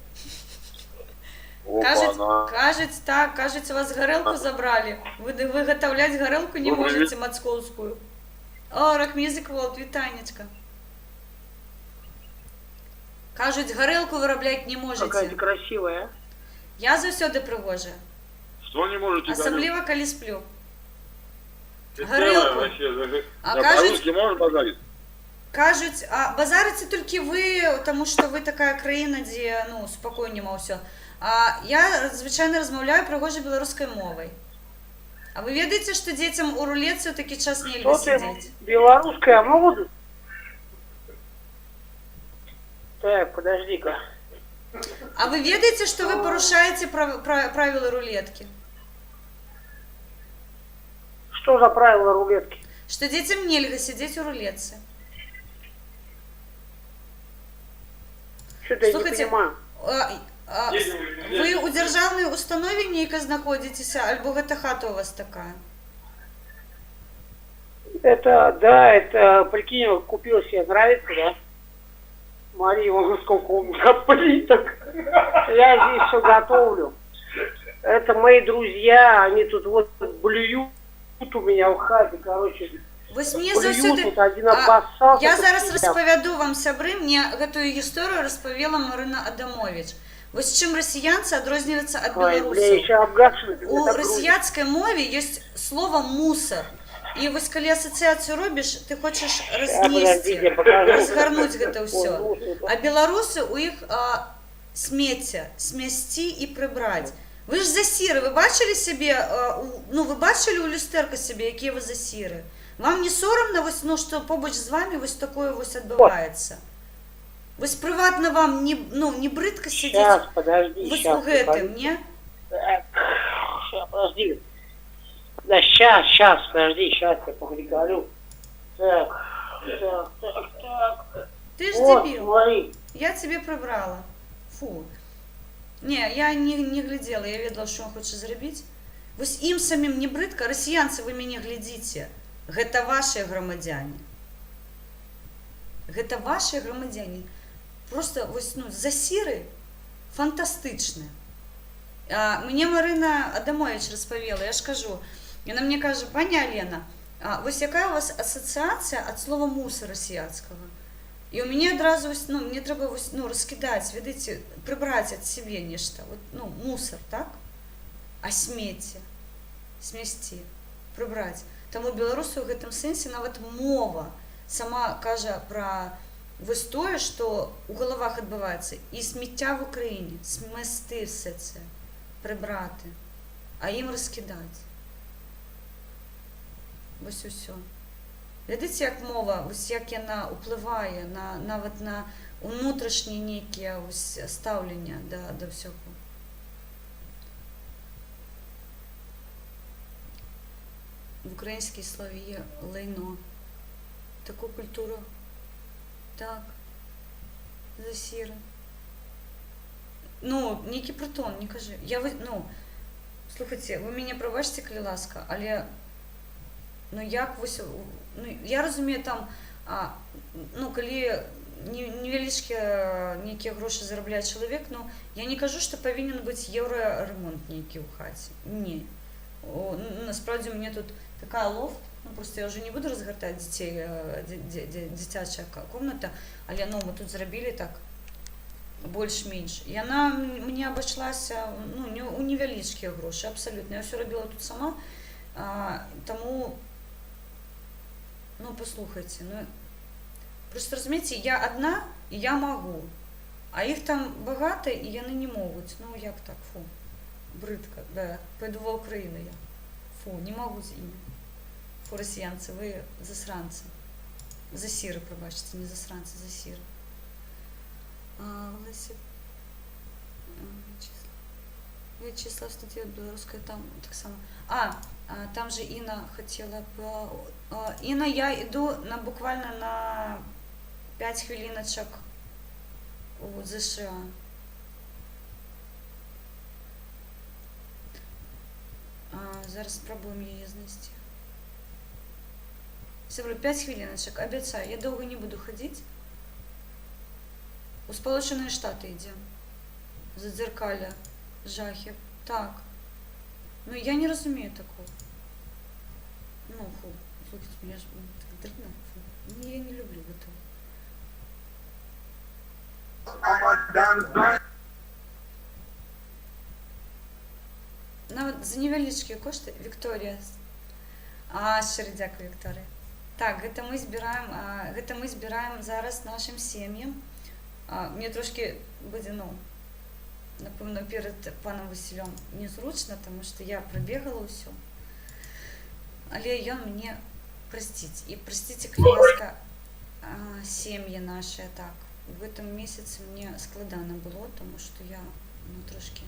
Кажуць, так, кажуць, у вас гарэлку забралі. Вы выгатаўляць гарэлку не можаце мацкоўскую. О, Rock Music World, вітанечка. Кажуць, гарэлку вырабляць не можаце. Какая ты красивая. Я заўсёды прыгожая. Что не можете? Асабліва, калі сплю. Ты Гарэлку. вообще, А на кажуць, по-русски можешь базарить? кажуць, а базарыце толькі вы, таму што вы такая краіна, дзе, ну, спакою няма ўсё. А я звычайна размаўляю прыгожай беларускай мовай. А вы ведаеце, што дзецям у рулетцы ў такі час нельга сидзець? Белорусская мода? Так, подожди-ка. А вы ведаеце, што вы парушаеце правілы рулеткі? Что за правила рулетки? Што дзецям нельга сидзець у рулетцы. Что-то я не Слухайте, понимаю. Вы у дзяржаўнай установе нейкай знаходзіцеся, альбо гэта хата у вас такая? Это, да, это, прикинь, купил себе, нравится, да? Мария, вон сколько у меня плиток. Я здесь все готовлю. Это мои друзья, они тут вот блюют у меня в хате, короче. Вось мне заўсёды... Я зараз распавяду вам, сябры, мне гэтую гісторыю распавела Марына Адамович. Вось чым расіянцы адрозніваюцца ад беларусаў. У расіянскай мове ёсць слова «мусор». І вось калі асацыяцыю робіш, ты хочаш разнесці, разгарнуць гэта ўсё. А беларусы у іх смецце, смясці і прыбраць. Вы ж засіры, вы бачылі сябе, ну вы бачылі ў люстэрка сябе, якія вы засіры? Вам не сорамна, вось, ну, што побач з вамі вось такое вось адбываецца? Вось прыватна вам не, ну, не брыдка сидзець вось у гэтым, не? Сейчас, подожди. Да, сейчас, подожди, сейчас я поговорю. Так. Ты ж вот, дебіл. смотри. Я тебе прыбрала. Фу. Не, я не глядела, я ведала, што он хоча зрабіць. Вось ім самім не брыдка, расіянцы, вы мяне глядзіце. Гэта вашыя грамадзяне. Гэта вашыя грамадзяне. Просто вось, ну, засіры фантастычныя. Мне Марына Адамович распавела, я ж кажу, яна мне кажа, пані Алена, вось якая у вас асацыяцыя ад слова мусор расіянскага? І ў мяне адразу, ну, мне трэба, ну, раскідаць, ведаеце, прыбраць ад сябе нешта, вот, ну, мусор, так? А смецце, смесці, прыбраць. Таму беларусу ў гэтым сэнсе нават мова сама кажа пра вось тое, што ў галавах адбываецца, і смецця в Україні, смести все це, прибрати, а ім раскідаць. Вось усё. Ведаеце, як мова, вось як яна ўплывае нават на унутрашнія нейкія стаўлення да ўсяго. В українській слові є лайно. Таку культуру. Так. Засіра. Ну, нейкі притон, не кажи. Ну, слухайте, ви мене пробачте, калі ласка, але ну як вось, ну я разумею там, ну калі невялічкія нейкія грошы зарабляе чалавек, ну я не кажу, што павінен быць еўраремонт нейкі ў хаце. Не. Насправді у мяне тут такая лофт, ну просто я уже не буду разгортать детей, дзіцячая комната, але ну мы тут зрабілі так больш-менш. І яна мне абышлася, ну, у невялічкія грошы, абсалютна. Я ўсё рабіла тут сама, таму, ну, паслухайце, ну, просто разумееце, я адна, і я магу, а іх там багата, і яны не могуць. Ну, як так, фу, брыдка, да, пойду ва Украіну я. Фу, не могу з імі. Фу, расіянцы, вы засранцы. Засіры, прабачце, не засранцы, засіры. Вячеслав статья белорусская, там так само. Там же Інна хотіла б... Інна, я йду буквально на 5 хвилиночок у США. Зараз спробуємо її знайти. Соберу 5 хвилиночок, обіцяю, я довго не буду ходити. У Сполучені Штати йдемо. Задзеркалля, жахів. Так. Ну, я не розумію такого. Ну, фу, слухайте, меня же так дрянно. Фу. Я не люблю этого. За невеличкі кошти Вікторія. Щиро дякую, Вікторія. Так, гэта мы збираем зараз нашим сім'ям. Мне трошки буде, напевно, перед паном Василем незручно, тому що я пробігала усё. Але ён мне простить. И простите, класка, сім'ї наші, так. В этом месяце мне складано було, тому що я, трошки...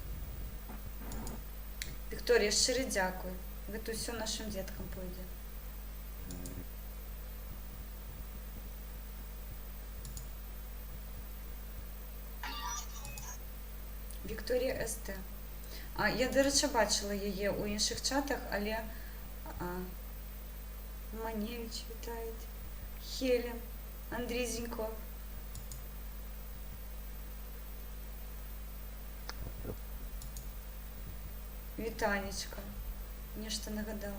Вікторія, щиро дякую. Гэта все нашим деткам пойде. Вікторія СТ. Я, до речі, бачила її у інших чатах, але Маневич вітають, Хелен, Андрій Зінько. Вітанечка. Нечто нагадала.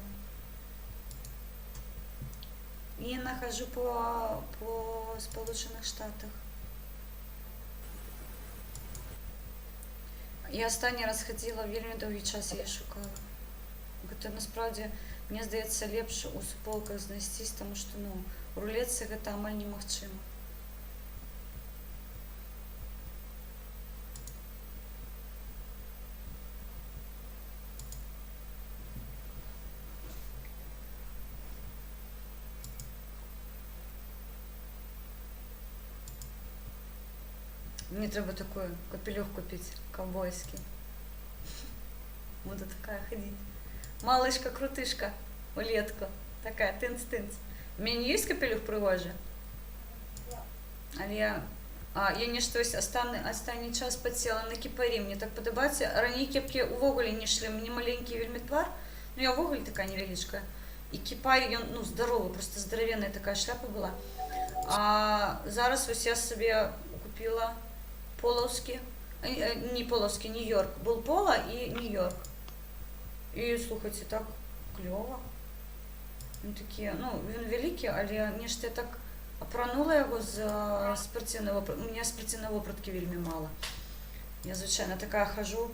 І нахожу по Сполучених Штатах. Я останній раз ходила, вельми довгий час її шукала. Гэта насправді, мені здається, лепше у суполках знайстись, тому що, у рулетці гэта амаль немагчыма. Мне треба такой капелюх купить, ковбойский. Буду такая ходить. Малышка-крутышка, улетка. Такая, тынц-тынц. У меня не есть капелюх пригожий? Але я не штось останній час подсела на кіпарі. Мне так подобається. Ранее кепки увогуле не шли. Мне маленький вельми твар. Ну, я увогуле такая невеличкая. И кипарь, ён, здоровый, просто здоровенная такая шляпа была. Зараз ось я себе купила полоски, не полоски, Нью-Йорк. Был Поло и Нью-Йорк. И, слухайте, так клево. Він такі, він великий, але нечто я так опранула його з спортивної вопратки. У мене спортивної вопратки вельми мало. Я, звичайно, така хожу.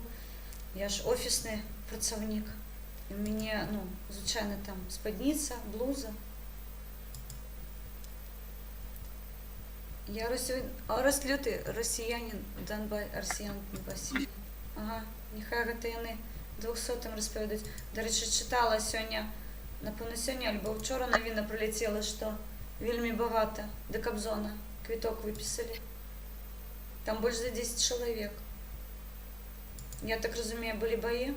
Я ж офісний працівник. І у мене, звичайно, там спідниця, блуза. Я розлютий росіянин, Донбай, росіян Донбасі. Ага, нехай гэта яны 200-м розповідають. До речі, читала сьогодні, напевно, сьогодні або вчора новина прилетіла, що вельми багато до Кобзона квиток виписали. Там більше за 10 чоловік. Я так розумію, були бої.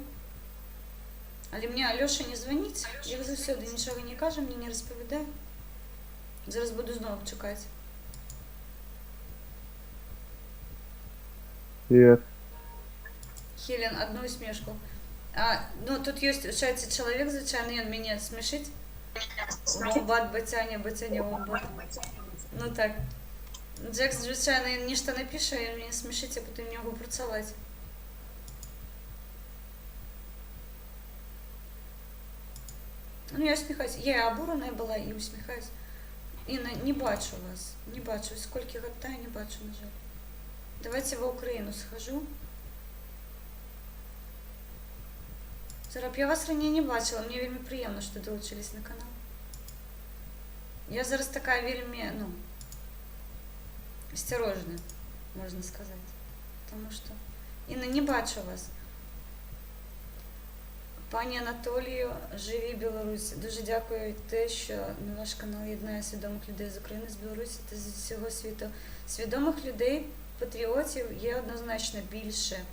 Але мені Альоша не дзвонить, як завсюди, нічого не каже, мені не розповідає. Зараз буду знову чекати. Привет. Хелен, одну усмішку. Тут є, вважається, чоловік, звичайно, він мене смішить. Вомбат, батяня, вомбат. Ну так. Джекс, звичайно, нічого не пише, він мене смішить, а потім в нього працювати. Я усміхаюсь. Я обурена була і усміхаюсь. Інна, не бачу вас. Не бачу. Скільки год не бачу, на жаль. Давайте в Україну схожу. Зараб, я вас раніше не бачила, мені вельми приємно, що долучились на канал. Я зараз така вельми, осторожна, можна сказати. Тому що, Інна, не бачу вас. Пані Анатолію, живі Білорусі. Дуже дякую те, що на ваш канал єднає свідомих людей з України, з Білорусі та з всього світу. Свідомих людей, патріотів є однозначно більше,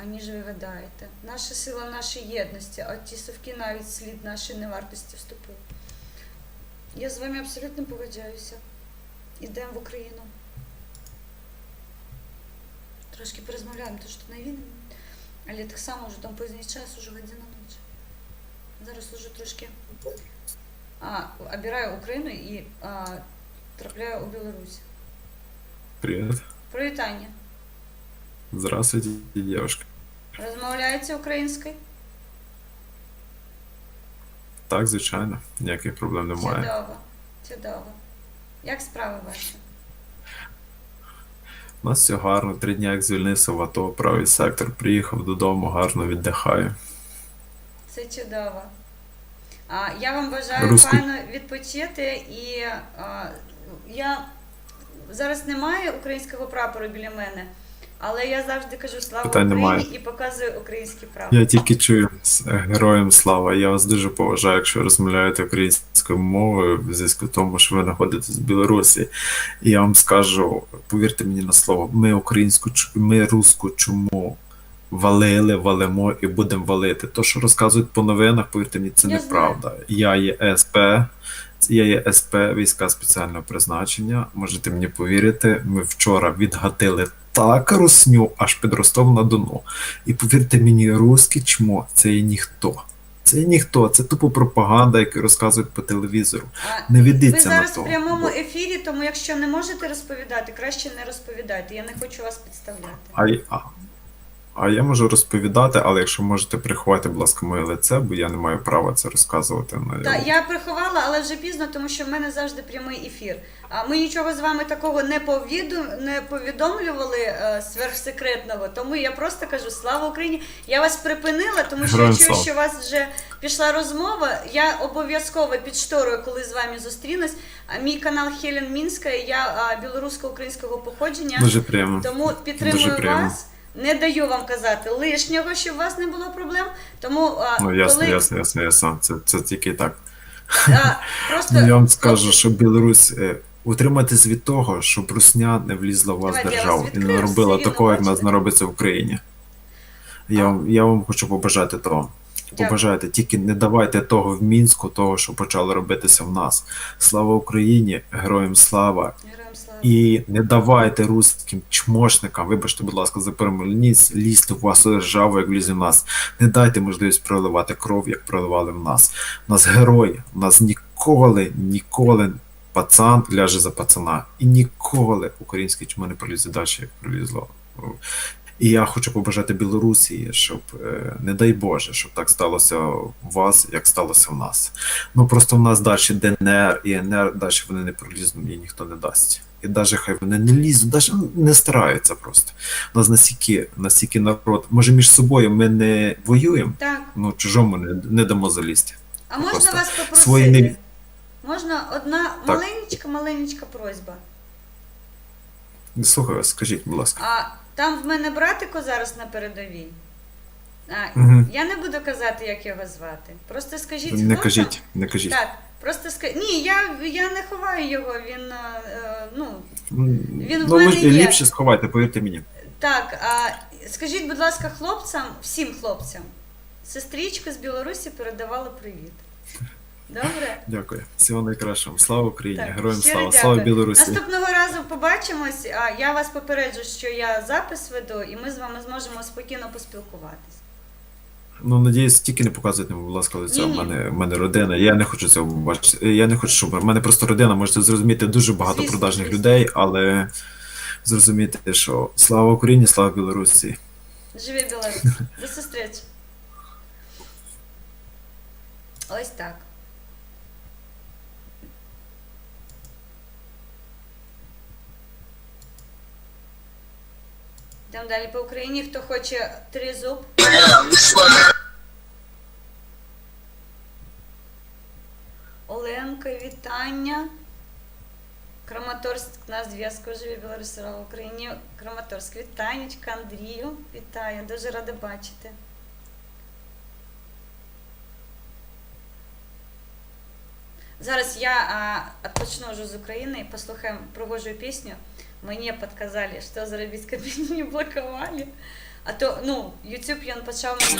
аніж ви гадаєте. Наша сила в нашій єдності, а ті совки навіть слід нашої невартості вступили. Я з вами абсолютно погоджаюся. Ідемо в Україну. Трошки порозмовляємо, тому що на війні. Але так само вже там поздній час, уже година ночі. Зараз уже трошки обираю Україну і трапляю у Білорусь. Привет. Привітання. Здравствуйте, девушка. Розмовляється українською? Так, звичайно, ніяких проблем немає. Чудово. Чудово. Як справи ваші? У нас все гарно, 3 дні як звільнився в АТО, правий сектор, приїхав додому, гарно віддихаю. Це чудово. Я вам бажаю Русський. файно відпочити і я зараз немає українського прапору біля мене, але я завжди кажу слава Питань Україні немає. і показую український прапор. Я тільки чую героям слава. Я вас дуже поважаю, якщо розмовляєте українською мовою, в зв'язку з тому, що ви знаходитесь в Білорусі. І я вам скажу, повірте мені на слово, ми русську чуму валили, валимо і будемо валити. То, що розказують по новинах, повірте мені, це Я неправда. Я є СП, війська спеціального призначення. Можете мені повірити, ми вчора відгатили так русню, аж під Ростов-на-Дону. І повірте мені, русське чмо – це є ніхто. Це є ніхто, це тупо пропаганда, яку розказують по телевізору. Не Ви ведіться на зараз то. в прямому ефірі, тому якщо не можете розповідати, краще не розповідайте. Я не хочу вас підставляти. А я можу розповідати, але якщо можете приховати, будь ласка, моє лице, бо я не маю права це розказувати. Так, я приховала, але вже пізно, тому що в мене завжди прямий ефір. Ми нічого з вами такого не повідомлювали сверхсекретного, тому я просто кажу слава Україні. Я вас припинила, тому що я Героям чую, слава. що у вас вже пішла розмова. Я обов'язково під шторою, коли з вами зустрінусь. Мій канал Хелен Мінська, я білорусько-українського походження, Дуже приємно. тому Дуже підтримую приємно. вас. Не даю вам казати лишнього, щоб у вас не було проблем. Тому Ну, ясно, коли ясно. Це тільки так. просто Я вам скажу, що Білорусь утриматись від того, щоб русня не влізла в вас в Давайте я державу вас і не відкрию, робила все рівно такого, як нас бачите. не робиться в Україні. Я вам хочу побажати того. Дякую. Побажайте, тільки не давайте того в Мінську, того, що почало робитися в нас. Слава Україні, героям слава. Героям слава. І не давайте руським чмошникам, вибачте, будь ласка, за перемовність, лізти в вашу державу, як влізе в нас. Не дайте можливість проливати кров, як проливали в нас. У нас герої, у нас ніколи пацан ляже за пацана. І ніколи українське чмо не пролізе далі, як пролізло. І я хочу побажати Білорусі, щоб, не дай Боже, щоб так сталося у вас, як сталося в нас. Ну просто в нас далі ДНР і НР, далі вони не пролізуть, мені ніхто не дасть. І навіть хай вони не лізуть, навіть не стараються просто. У нас настільки народ, може між собою ми не воюємо, Так. ну чужому не дамо залізти. А можна Просто вас попросити? свої не- Можна одна Так. маленька просьба. Слухаю вас, скажіть, будь ласка. Там в мене братико зараз на передовій. Мгм. Я не буду казати, як його звати. Просто скажіть Не хлопцям- кажіть. Так, просто скажіть. Ні, я не ховаю його, він, він в Ну, мене є. ліпше сховайте, повірте мені. Так, скажіть, будь ласка, хлопцям, всім хлопцям, сестричка з Білорусі передавала привіт. Добре? Дякую. Всього найкращого. Слава Україні, Так, героям щиро слава, дякую. слава Білорусі. Наступного разу побачимось. Я вас попереджу, що я запис веду, і ми з вами зможемо спокійно поспілкуватись. Ну, надіюсь, тільки не показуйте, будь ласка, лиця. Ні-ні. В мене родина. Я не хочу цього бачити. Я не хочу, щоб в мене просто родина, можете зрозуміти, дуже багато Звісно, продажних звісно. людей, але зрозуміти, що слава Україні, слава Білорусі. Живі Білорусь. До зустрічі. Ось так. Йдемо далі по Україні. Хто хоче тризуб? Оленка, вітання. Краматорськ на зв'язку. Живі Білорусь, слава Україні. Краматорськ, вітанечка. Андрію, вітаю. Дуже рада бачити. Зараз я отпочну уже з України и послухаем пригожую песню. Мне подсказали, что заробить кабину не блоковали. А то, ну, YouTube ён пачаў мене...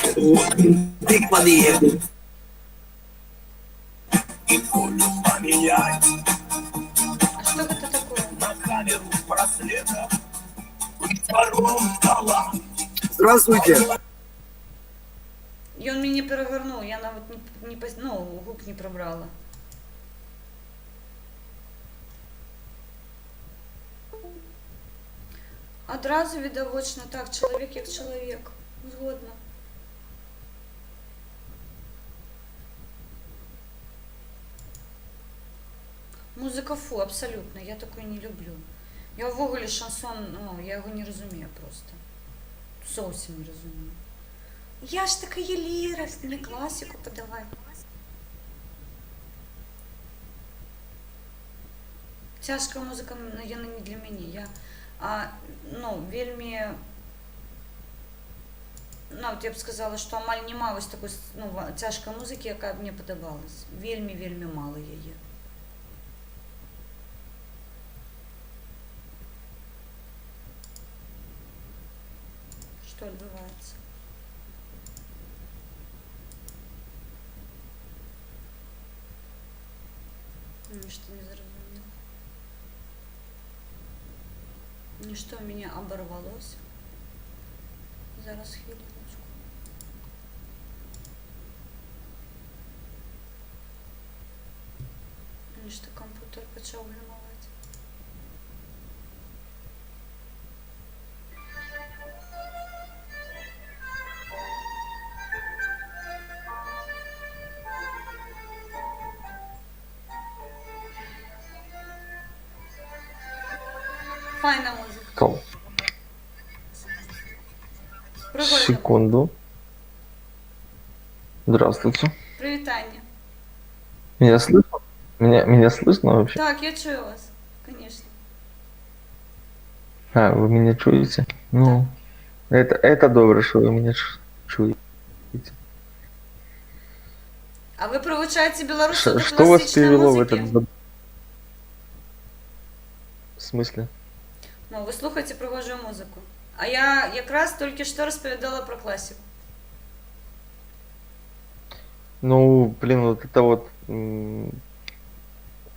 А што гэта такое? Здравствуйте. Ён мяне перагарнуў, я нават ну, гук не прабрала. Адразу відавочна, так, чалавек як чалавек. Згодна. Музыка фу, абсалютна, я такое не люблю. Я ўвогуле шансон, ну, я яго не разумею проста. Зовсім не разумею. Я ж такая ліра, мне класіку падавай. Цяжкая музыка, яна не для мяне. Я, ну, вельмі, ну, вот я б сказала, што амаль няма вось такой, ну, цяжкай музыкі, якая б мне падабалась. Вельмі мала яе. Што адбываецца? Ничто не зрозумело. Ничто у меня оборвалось. Зараз хвилиночку. Ничто компьютер почав гримувати. Файна музика. Прикольно. Секунду. Здравствуйте. Привітання. Меня слышно? Меня слышно вообще? Так, я чую вас, конечно. А, вы меня чуете? Ну, это добре, что вы меня чуете. А вы привучаете белорусов до Что вас классичной привело в музыки? этот... В смысле? Ну, ви слухаєте пригожу музику. А я якраз тільки що розповідала про класику. Ну, блин, вот это вот...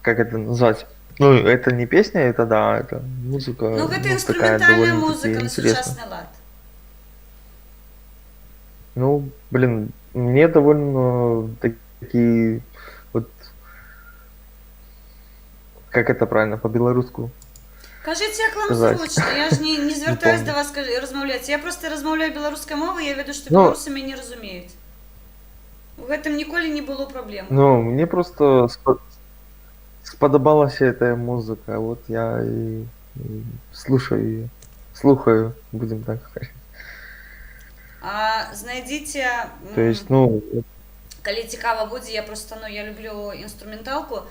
Как это назвать? Ну, это не песня, это да, это музыка. Ну, это такая инструментальная довольно-таки музыка на интересная. сучасний лад. Ну, блин, мне довольно такие вот... Как это правильно, по-белорусски? Кажіть, як вам Сказать. зручно, я ж не звертаюсь помню. до вас розмовляти. Я просто розмовляю белорусскою мовою, я веду, що Ну, білоруси мене розуміють. В этом ніколи не було проблем. Ну, мне просто сподобалась эта музыка, вот я и слушаю ее. Слухаю, будем так говорить. А знайдіть, То есть, ну, коли цікаво буде, я просто, ну, я люблю інструменталку,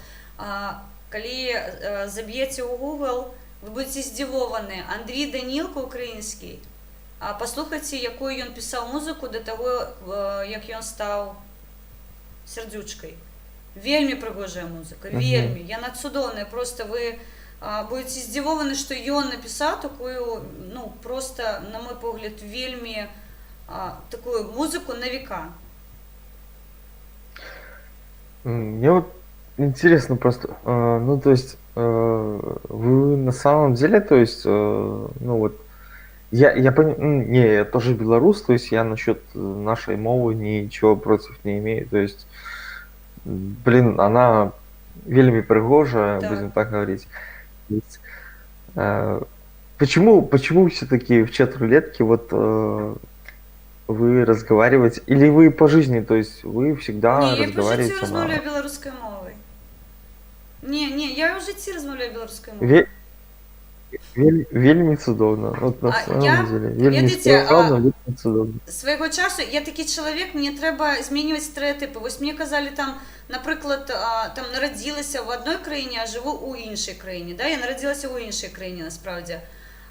коли заб'єте у Google, ви будете здивовані. Андрій Данілко український. Послухайте, якою він писав музику до того, як він став сердючкою. Вельми пригожая музыка, вельми. Яна цудоўная, просто вы будете здивованы, что ён написал такую, ну, просто, на мой погляд, вельми такую музыку на века. мне вот интересно просто, ну, то есть, вы на самом деле, то есть, ну, вот, я понимаю, не, я тоже белорус, то есть я насчет нашей мовы ничего против не имею, то есть, блин, она вельми пригожая, Да. будем так говорить. То есть, почему все-таки в чат-рулетке вот вы разговариваете, или вы по жизни, то есть вы всегда Не, я по разговариваете житті розмовляю білоруською мовою. Не, я в житті розмовляю білоруською мовою. Вельми цудовно, вот на самом я- деле, вельми видите, странно, вельми цудовно. Свого часу я такий чоловік, мені треба змінювати стереотипи. Ось мені казали там, наприклад, там народилася в одній країні, а живу у іншій країні. Да? Я народилася у іншій країні, насправді.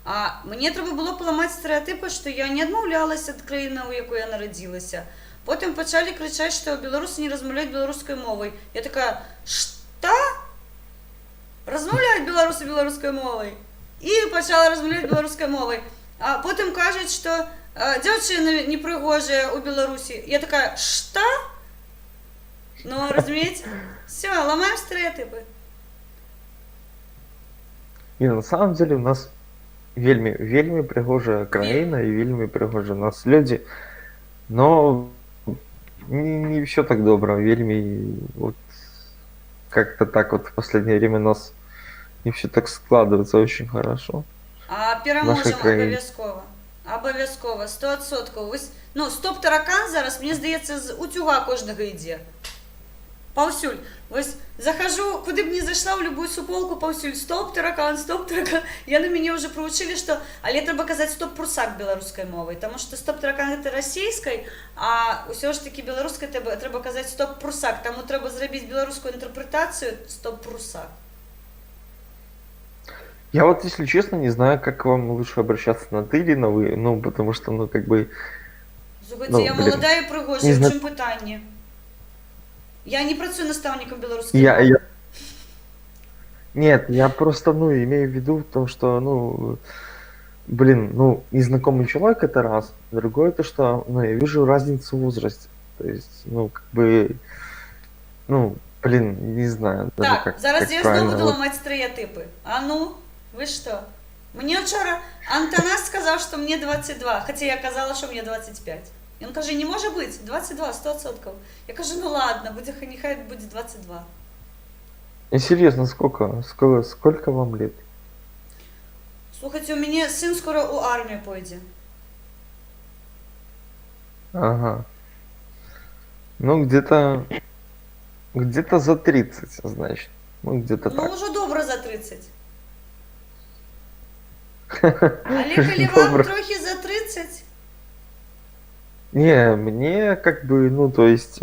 А мені треба було поламати стереотипи, що я не відмовлялася від країни, у якої я народилася. Потім почали кричати, що білоруси не розмовляють білоруською мовою. Я така, що? Розмовляють білоруси білоруською мовою? І почала розмовляти білоруською мовою. А потім кажуть, що дівчина непригожа у Білорусі. Я така, що? Ну, розумієте? Все, ламаємо стереотипи. И на самом деле у нас вельми пригожая країна и вельми пригожі у нас люди, но не все так добро, вельми вот как-то так вот в последнее время у нас не все так складывается очень хорошо. А переможемо обов'язково. Обов'язково, 100%. Ось, ну, стоп-таракан зараз, мені здається, з утюга кожного йде. Павсюль. Ось захожу, куди б не зайшла, в любую суполку, Павсюль, стоп-таракан, стоп-таракан. Яны мяне уже проучили, что, але треба казаць стоп-прусак беларускай мовай, тому що стоп-таракан гэта расійскай, а ўсё ж таки беларускай треба казаць стоп-прусак, таму треба зрабіць беларускую інтэрпрэтацыю стоп-прусак. Я вот, если честно, не знаю, как к вам лучше обращаться на ты или на вы, ну, потому что, ну, как бы... Слухайте, ну, я молодая і пригожа, в чым пытанне? Я не працую наставником белорусской мовы. Нет, я просто, ну, имею в виду в том, что, ну, блин, ну, незнакомый человек это раз, другое то, что, ну, я вижу разницу в возрасте, то есть, ну, как бы, ну, блин, не знаю. Так, как, зараз как я правильно. знову буду ламати стереотипи. А ну, ви що? Мені вчора Антонас сказав, що мені 22, хоча я казала, що мені 25. І він каже, не може бути, 22, 100%. Я кажу, ну ладно, нехай буде 22. Интересно, сколько вам лет? Слухайте, у мене син скоро у армію пойде. Ага. Ну, где-то за 30, значит. Ну, где-то Ну, так. уже добре за 30. Але коли вам трохи за 30? Не, мне как бы, ну, то есть,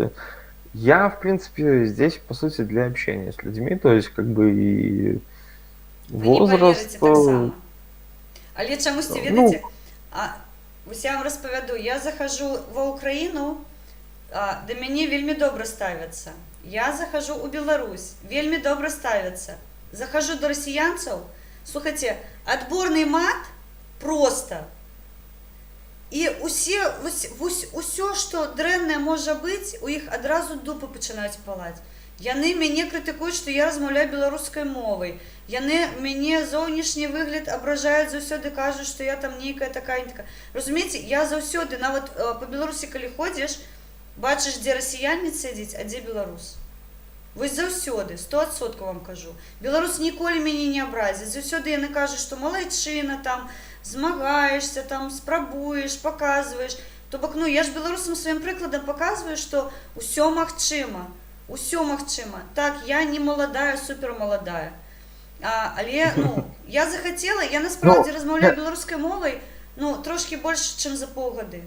я, в принципе, здесь, по сути, для общения с людьми, то есть, как бы, и возраст... Ви не поверите так само. Але чомусь, Ну, видите, ось я вам розповіду, я захожу в Україну, до мене вельми добре ставляться. Я захожу у Беларусь, вельми добре ставляться. Захожу до росіянців, слухайте, отборний мат просто. І усе, що дренне може бути, у їх одразу дупи починають палати. Яны мяне критикують, що я розмовляю білоруською мовою. Яны мяне зовнішній вигляд ображають, заўсёды кажуть, що я там нейкая така і така. Розумієте, я заўсёды, нават по Білорусі, коли ходиш, бачиш, де росіянин сидить, а де білорус. Вось заўсёды, 100% вам кажу. Беларус ніколі мяне не абразить. Заўсёды яны кажуть, що малайчына там, змагаешься, там, спрабуеш, показываешь. То бок, ну, я ж беларусам сваім прыкладам показываю, что усё магчыма. Усё магчыма. Так, я не молодая, супер молодая. Але, ну, я захотела, я насправді розмовляю білоруською мовою, ну, трошки більше, чим за полгоди.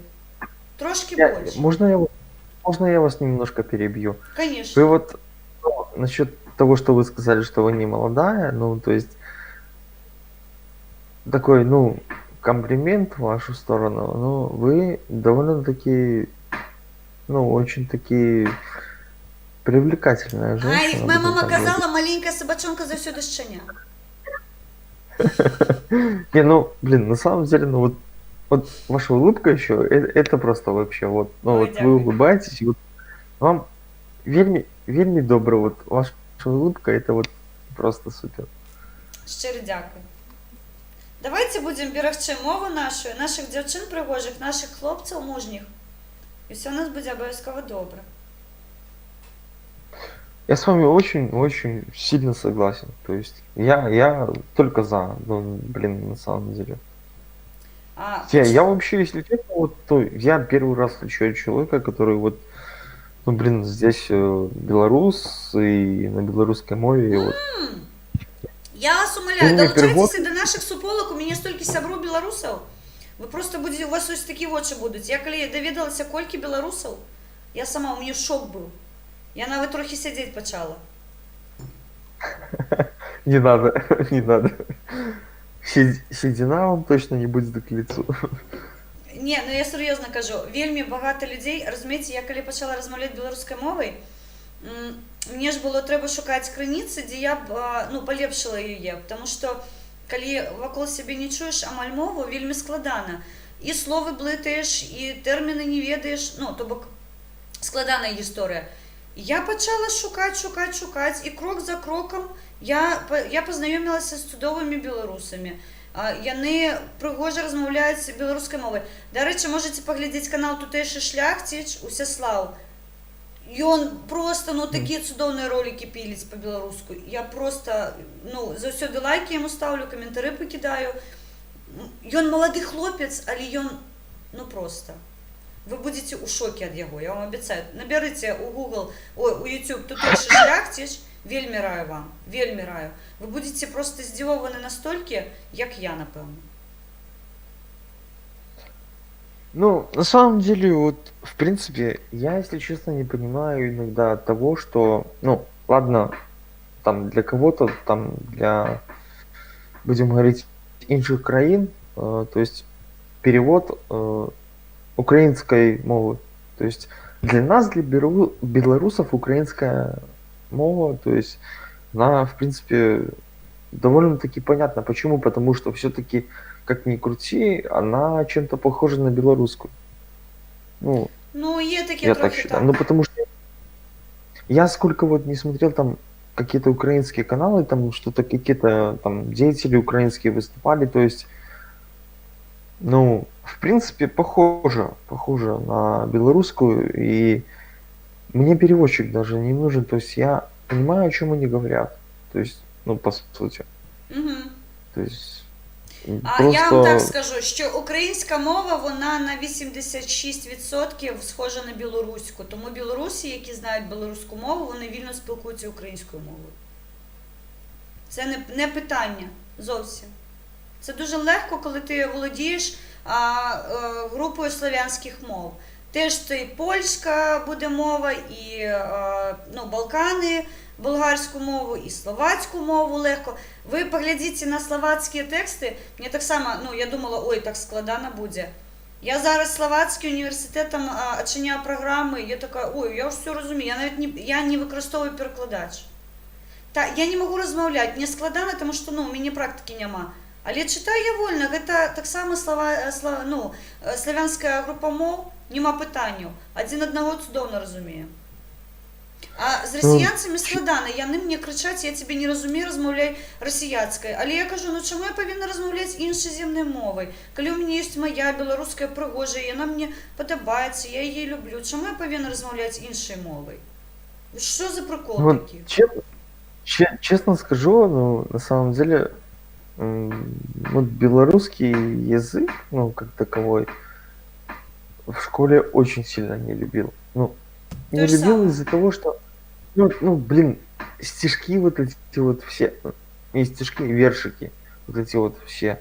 Трошки більше. Можно я вас немножко перебью? Конечно. Вы вот, ну, насчет того, что вы сказали, что вы не молодая, ну, то есть, такой, ну, комплимент в вашу сторону, ну, вы довольно-таки, ну, очень-таки привлекательная женщина. Их моя мама казала, маленькая собачонка заўсёды шчаня. Не, ну, блин, на самом деле, ну, вот ваша улыбка еще, это просто вообще, вот, ну, Ой, вот дякую. вы улыбаетесь, и вот вам вельми добро, вот ваша улыбка, это вот просто супер. Щиро дякую. Давайте будемо берегчи мову нашу, наших дівчин пригожих, наших хлопців мужніх. І все у нас буде обов'язково добре. Я с вами очень сильно согласен. То есть я только за, ну, блин, на самом деле. Я вообще, если честно, вот, то я первый раз встречаю человека, который вот, ну, блин, здесь белорус и на белорусской мове. И вот. Я вас умоляю, долучайтеся до наших суполок, у мене стільки сябров білорусів. Ви просто будете, у вас ось такі очі будуть. Я коли довідалася, кольки білорусів, я сама, у мене шок був. Я навіть трохи сидіти почала. Не надо. Седина вам точно не будет к лицу. Ні, ну я серйозно кажу, вельми багато людей, розумієте, я коли почала розмовляти білоруською мовою, мені ж було треба шукати криниці, де я б, ну, полепшила її, тому що Калі вакол сябе не чуеш амаль мову, вельмі складана. І словы блытаеш, і тэрміны не ведаеш, ну, то бок складаная гісторыя. Я пачала шукаць, і крок за крокам я пазнаёмілася з цудовымі беларусамі. Яны прыгожа размаўляюць беларускай мовай. Дарэчы, можаце паглядзець канал «Тутэйшы шляхціч» Усяслаў. Ён просто, ну, такія цудоўныя ролікі піліць па-беларуску. Я просто, ну, заўсёды лайкі яму стаўлю, каментары пакідаю. Ён малады хлопец, але ён, ну, просто. Вы будете ў шоке ад яго, я вам абяцаю. Набярыце ў Google, у YouTube «Тутэйшы шляхціч», вельмі раю вам, вельмі раю. Вы будете просто здзівованы настолькі, як я, напэўна. Ну, на самом деле, вот, в принципе, я, если честно, не понимаю иногда того, что, ну, ладно, там, для кого-то, там, для, будем говорить, інших краин, то есть, перевод украинской мовы. То есть, для нас, для белорусов, украинская мова, то есть, она, в принципе, довольно-таки понятна. Почему? Потому что все-таки, как ни крути, она чем-то похожа на белорусскую. Ну, є таке я трохи так считаю. Ну, потому что я сколько вот не смотрел там какие-то украинские каналы, там что-то какие-то там деятели украинские выступали, то есть, ну, в принципе, похоже на белорусскую, и мне переводчик даже не нужен, то есть я понимаю, о чем они говорят, то есть, ну, по сути. То есть, Я вам так скажу, що українська мова, вона на 86% схожа на білоруську, тому білорусі, які знають білоруську мову, вони вільно спілкуються українською мовою. Це не питання зовсім. Це дуже легко, коли ти володієш групою слов'янських мов. Теж це і польська буде мова, і Балкани, болгарську мову, і словацьку мову легко. Ви поглядіть на словацькі тексти, мені так само, я думала, ой, так складано буде. Я зараз словацький університетом очиняю програми, я така, ой, я вже все розумію, я не використовую перекладач. Я не можу розмовляти, мені складано, тому що у мене практики нема. Але читаю я вольно, це так само славянська група мов, нема питання, один одного цудовно розуміє. А з росіянцями складано, яны мне кричать, я тебе не разумею, размаўляй расіяцкай. Але я кажу, чаму я павінна размаўляць іншаземнай мовай? Калі ў мяне ёсць моя беларуская прыгожая, яна мне падабаецца, я яе люблю, чаму я павінна размаўляць іншай мовай? Что за прикол такі? Честно скажу, на самом деле, вот белорусский язык, как таковой, в школе очень сильно не любил. Не любил из-за того, что, стишки вот эти вот все, не стишки, вершики, вот эти вот все,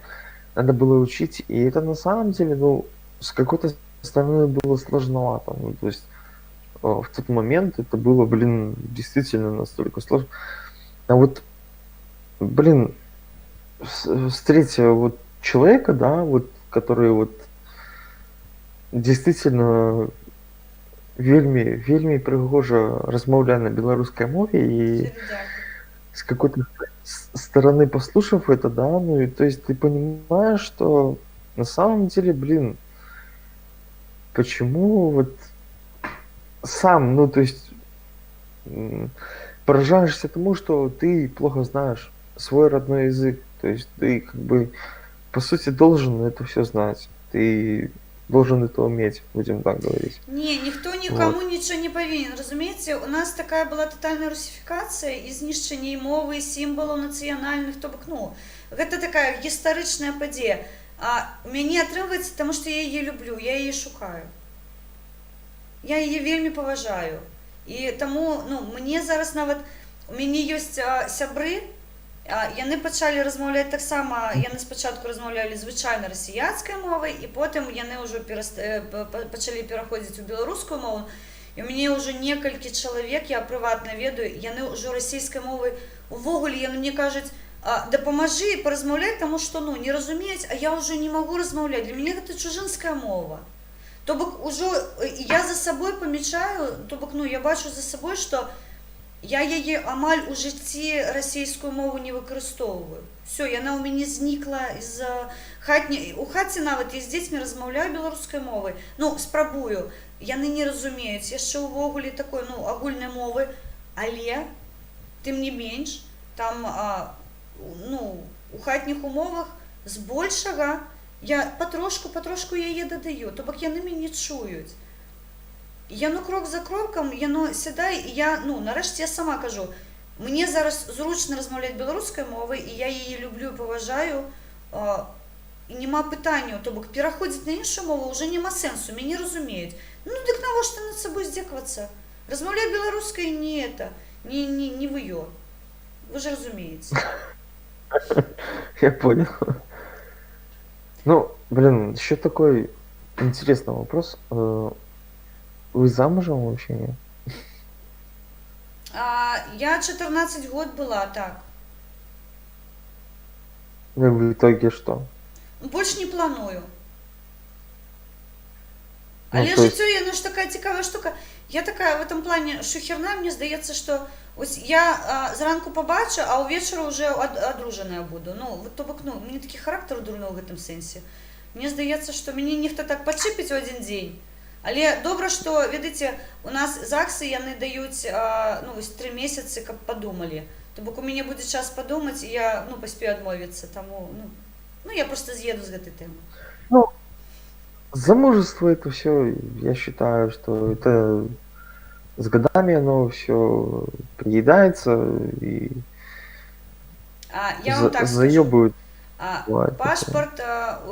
надо было учить, и это на самом деле, с какой-то стороны было сложновато, то есть в тот момент это было, действительно настолько сложно. А вот, встретя вот человека, да, вот, который вот действительно вельмі прыгожа размаўляе на беларускай мове, и с какой-то стороны послушав это, да, и то есть ты понимаешь, что на самом деле, почему вот сам, то есть поражаешься тому, что ты плохо знаешь свой родной язык, то есть ты как бы по сути должен это все знать, ты должен это уметь, будем так говорить. Не, никто никому ничего не повинен, разумеете, у нас такая была тотальная русификация и знішчэнне мовы, сімвалаў нацыянальных, то бок, гэта такая гістарычная падзея. У мяне атрымліваецца, таму што я яе люблю, я яе шукаю. Я яе вельмі паважаю. І таму, мне зараз нават, у мяне ёсць сябры, яны пачалі размаўляць таксама, яны спачатку размаўлялі звычайна расіяцкай мовай, і потым яны ўжо пачалі пераходзіць у беларускую мову, і у мяне ўжо некалькі чалавек, я прыватна ведаю, яны ўжо расійскай мовай увогуле, яны мне кажуць, дапамажы паразмаўляць, таму што, не разумеюць, а я ўжо не магу размаўляць, для мяне гэта чужынская мова. То бок, ужо я за сабой памічаю, то бок, я бачу за сабой, што Я її амаль у житті російську мову не використовую. Все, яна у мене зникла із хатні. У хаті навіть я з дітьми розмовляю білоруською мовою. Ну, спробую. Яны не разумеюць яшчэ ўвогуле такой, ну, агульнай мовы, але тым не менш там ну, у хатніх умовах збольшага я патрошку яе дадаю, то бок яны мяне чуюць. Яно крок за крокам, яно сядае, і я, ну, нарэшце я сама кажу, мне зараз зручна размаўляць беларускай мовай, і я яе люблю і паважаю, і нема пытанняў, то бок пераходзіць на іншую мову ўжо няма сэнсу, мяне разумеюць. Ну, дык навошта над сабой здзекавацца? Размаўляць беларускай не это, не выё. Вы же разумеете. Я понял. Ну, блин, еще такой интересный вопрос. Вы замужем вообще нет? Я 14 год была, так. В итоге что? Больше не планую. Ну, Але то есть- жыццё, яно ж такая цікавая штука. Я такая в этом плане шухерна, мне здаецца, што ось я зранку побачу, а ўвечары уже адружаная буду. Ну, то бок, ну, мне такі характар дурны ў гэтым сэнсе. Мне здаецца, што мяне нехта так пачэпіць у адзін дзень. Але добра, што, ведаеце, у нас ЗАГСы яны даюць, ну, вось 3 месяцы, каб падумалі. То бок у мяне будзе час падумаць, і я, ну, паспею адмовіцца, таму, ну, я просто з'еду з гэтай тэмы. Ну, замужество это все, я считаю, что это с годами оно все приедается и Я вам так скажу. заебывают. Пашпарт,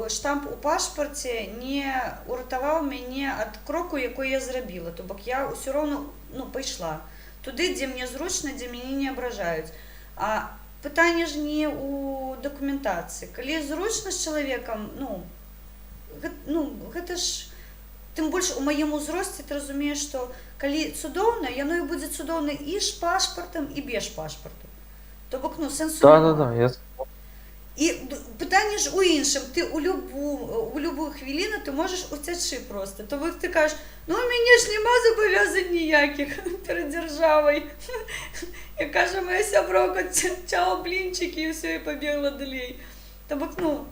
штамп у пашпарце не уратаваў мяне ад кроку, якой я зрабіла. То бок я ўсё роўна, ну, пайшла туды, дзе мне зручна, дзе мяне не абражаюць. Пытанне ж не ў дакументацыі. Калі зручна з чалавекам, гэта ж тым больш у маім узросце ты разумееш, што калі цудоўна, яно і будзе цудоўна і з пашпартам, і без пашпарту. То бок, ну, сэнсу няма. Да, я І пытанне ж у іншым, ты у любую хвіліну ты можаш уцячы просто. То бок ты кажаш, ну, у мяне ж няма забавязань ніякіх перад дзяржавай. І кажа моя сяброўка, чао, блінчыкі, і ўсё, і пабегла далей. То бок, ну,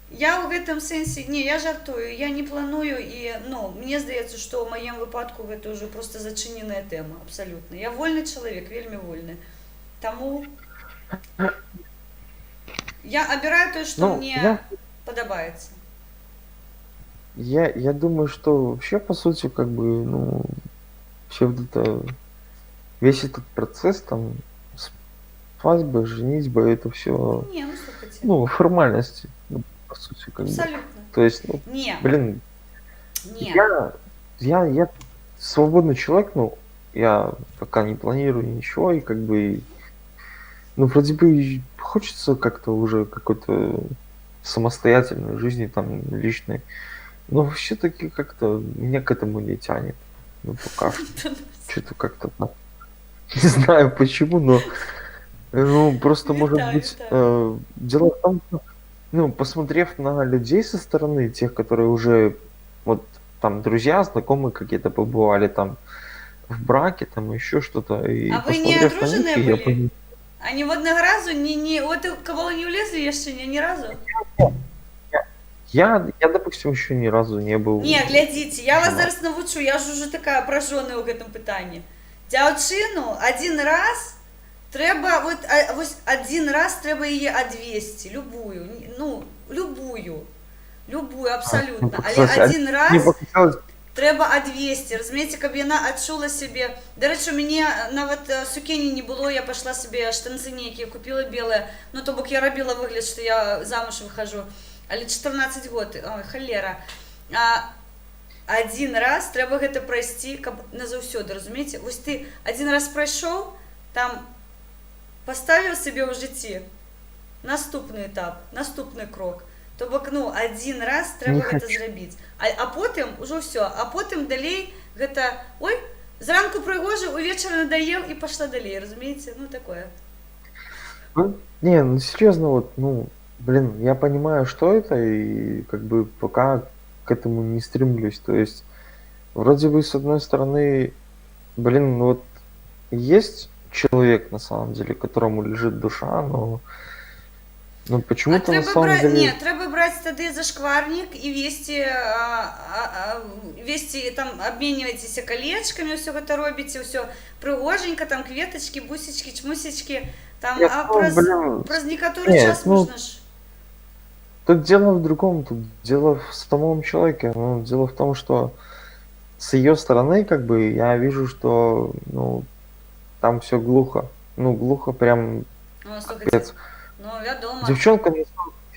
я ў гэтым сэнсе, не, я жартую, я не планую, і, ну, мне здаецца, што ў маім выпадку гэта ўжо просто зачыненая тэма, абсалютна. Я вольны чалавек, вельмі вольны. Таму я абіраю тое, што мне падабаецца. Я думаю, что вообще, по сути, как бы, ну, все вот это, весь этот процесс, там, свадьба, женитьба, это все, Не, ну, слухайте. ну, формальности, ну, по сути, как бы. Абсолютно. То есть, ну, Не. блин, Не. я свободный человек, ну, я пока не планирую ничего, и как бы, ну, вроде бы хочется как-то уже какой-то самостоятельной жизни, там, личной, но все-таки как-то меня к этому не тянет, ну, пока что-то как-то, не знаю почему, но, ну, просто, может быть, дело в том, что, ну, посмотрев на людей со стороны, тех, которые уже, вот, там, друзья, знакомые какие-то побывали там в браке, там, еще что-то, и А вы не посмотрев на одружены них, я были? понимаю, А ні одного разу, вот у кого не влезли яшчэ, ні разу? я, допустим, еще ни разу не был. Не, глядзіце, я вас женат. зараз навучу, я ж уже такая пражоная ў гэтым пытанні. Дзяўчыну один раз трэба, вось один раз трэба яе адвесці, любую, ну, любую, абсалютна, але Слушай, один мне раз показалось, трэба адвесці, разумееце, каб яна адчула сябе. Дарэчы, у мяне нават сукені не было, я пайшла сабе штанцы нейкія, купіла белыя, ну, то бок я рабіла выгляд, што я замуж выхожу, але 14 год, ой, халера. Один раз трэба гэта прайсці, каб назаўсёды, разумееце? Вось ты один раз прайшоў, там паставіў сабе ў жыцці наступны этап, наступны крок. То бок, ну, один раз трэба гэта зрабіць. А потым ужо ўсё, а потым далей гэта, ой, зранку прыгожа, увечары надаеў і пашла далей, разумееце? Ну, такое. не, ну, серьезно, вот, ну, блин, я понимаю, что это, и как бы пока к этому не стремлюсь. То есть, вроде бы, с одной стороны, блин, ну вот есть человек на самом деле, которому лежит душа, но А почему-то на треба самом брати, деле... ні, треба брати тоді зашкварник і вести там, обмінюватися колечками, все це робите, все пригоженько, там кветочки, бусечки, чмусечки, там, Нет, а ну, блин, през некоторий нет, час ну, можна ж. Тут дело в другом, тут дело в самом человеке. Ну, дело в том, что с ее стороны, как бы, я вижу, что, там все глухо. Ну, глухо прям Ну, слухайте, капец. ну, вядомо.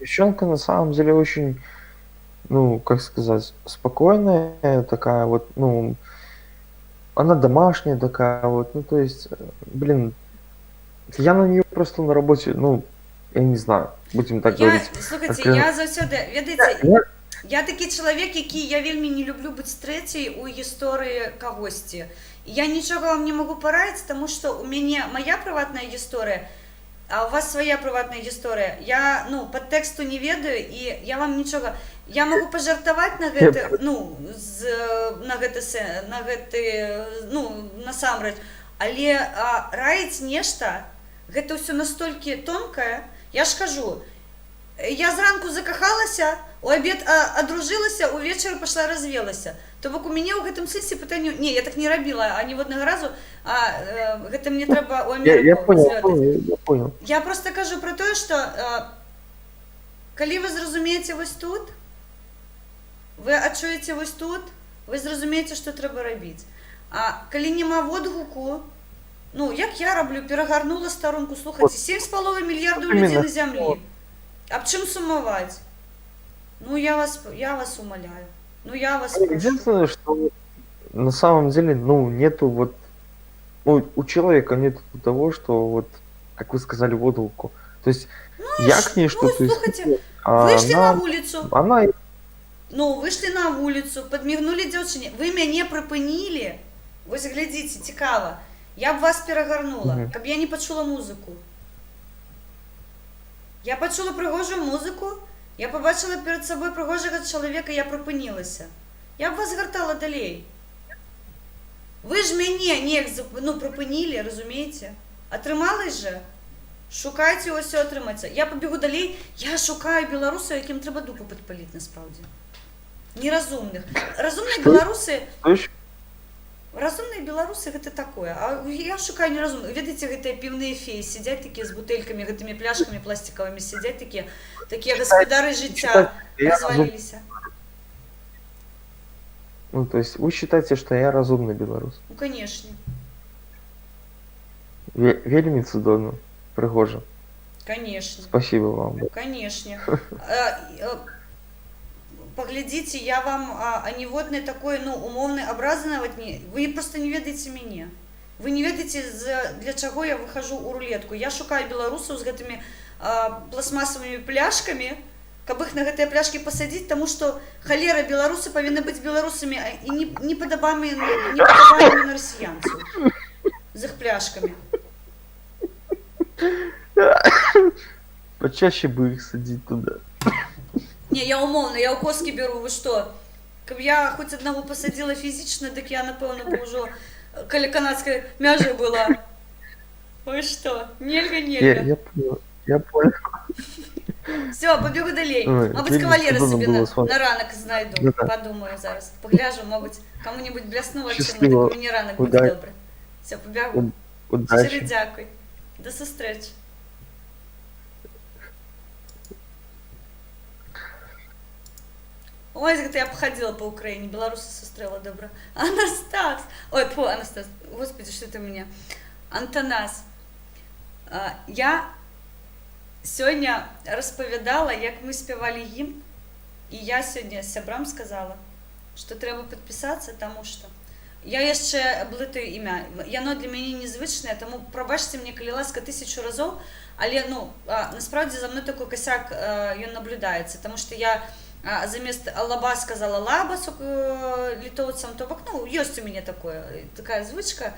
Девчонка на самом деле очень, как сказать, спокойная такая вот, она домашняя такая вот, то есть, блин, я на нее просто на работе, я не знаю, будем так говорить. Слухайте, откровенно. я заўсёды, ведаеце, я такі чалавек, які я вельмі не люблю быць трэцяй у гісторыі кагосьці. Я нічога вам не магу параіць, таму што у мяне моя прыватная гісторыя, а у вас свая прыватная гісторыя. Я, падтэксту не ведаю, і я вам нічога... Я магу пажартаваць на гэты, насамрэч, але раіць нешта, гэта ўсё настолькі тонкае. Я ж кажу, я зранку закахалася, у абед адружылася, увечары пашла развелася. То бок у мяне ў гэтым сэнсе пытанню... Не, я так не рабіла аніводнага разу, гэта мне трэба у Амерыку звётаць. Я понял. Я просто кажу про тое, што калі вы зразумееце вось тут, вы адчуеце вось тут, вы зразумееце, што трэба рабіць. А калі няма водгуку, як я раблю, перагарнула старонку, слухайце, 7,5 мільярдаў людзей на зямлі. Аб чым сумаваць? Я вас умоляю. Я вас прошу. Единственное, что на самом деле, нету вот... у человека нету того, что вот, как вы сказали, водолку. То есть я к ней что-то... Слухайте, а вышли на вуліцу. Она... Вышли на вуліцу, падмігнулі дзяўчыне. Вы мяне прыпынілі. Вось глядзіце, цікава. Я б вас перагарнула, каб я не пачула музыку. Я пачула прыгожую музыку, я побачила перед сабой прыгожага чалавека, я прыпынілася. Я б вас гартала далей. Вы ж мяне неяк прыпынілі, разумееце? Атрымалась жа? Шукайце, ось усё атрымаецца. Я пабегу далей, я шукаю беларусаў, якім трэба дупу падпаліць насправді. Неразумных. Разумныя беларусы гэта такое, а я шукаю неразумных. Ведаеце, гэтыя піўныя феі сядзяць такія з бутэлькамі, гэтымі пляшкамі пластикавымі сядзяць такія гаспадары жыцця разваліліся. то есть вы считаете, что я разумный белорус? Конечно. Вельмі цудоўна, прыгожа. Конечно. Спасибо вам. Конечно. Поглядите, я вам аніводны такой, умоўны абразы нават не... Вы просто не ведаеце мяне. Вы не ведаеце, для чаго я выхожу ў рулетку. Я шукаю беларусаў з гэтымі пластмасавымі пляшкамі, каб іх на гэтыя пляшкі пасадзіць, таму што халера, беларусы павінны быць беларусамі і не падабамі на расіянцаў з іх пляшкамі. Почаще бы их садить туда. Не, я умоўна, я ў коскі беру, вы што? Каб я хоць аднаго пасадзіла фізічна, дык я, напэўна, б ужо каля канадскай мяжы была. Вы што? Нельга. Я понял. Все, побегу далей. Мабыць, кавалера себе на ранок знайду. Подумаю зараз. Погляжу, мабыць, кому-нибудь бляснула чым-нибудь, мне ранок будзе добры. Все, побегу. Щиро дякуй. До сустрэчы. Ой, гэта я походила по Украине, белорусы сустрэла добра. Анастас! Ой, Анастас, господи, что это у меня? Антонас. Я сёння распавядала, як мы спявалі гімн, і я сёння сябрам сказала, што трэба падпісацца, таму што я яшчэ блытаю імя. Яно для мяне незвычнае, таму прабачце мне, калі ласка, 1000 разоў, але, насправді за мной такой косяк ён наблюдаецца, таму што я замест лаба сказала лабас літоўцам, то бок, ёсць у мяне такая звычка,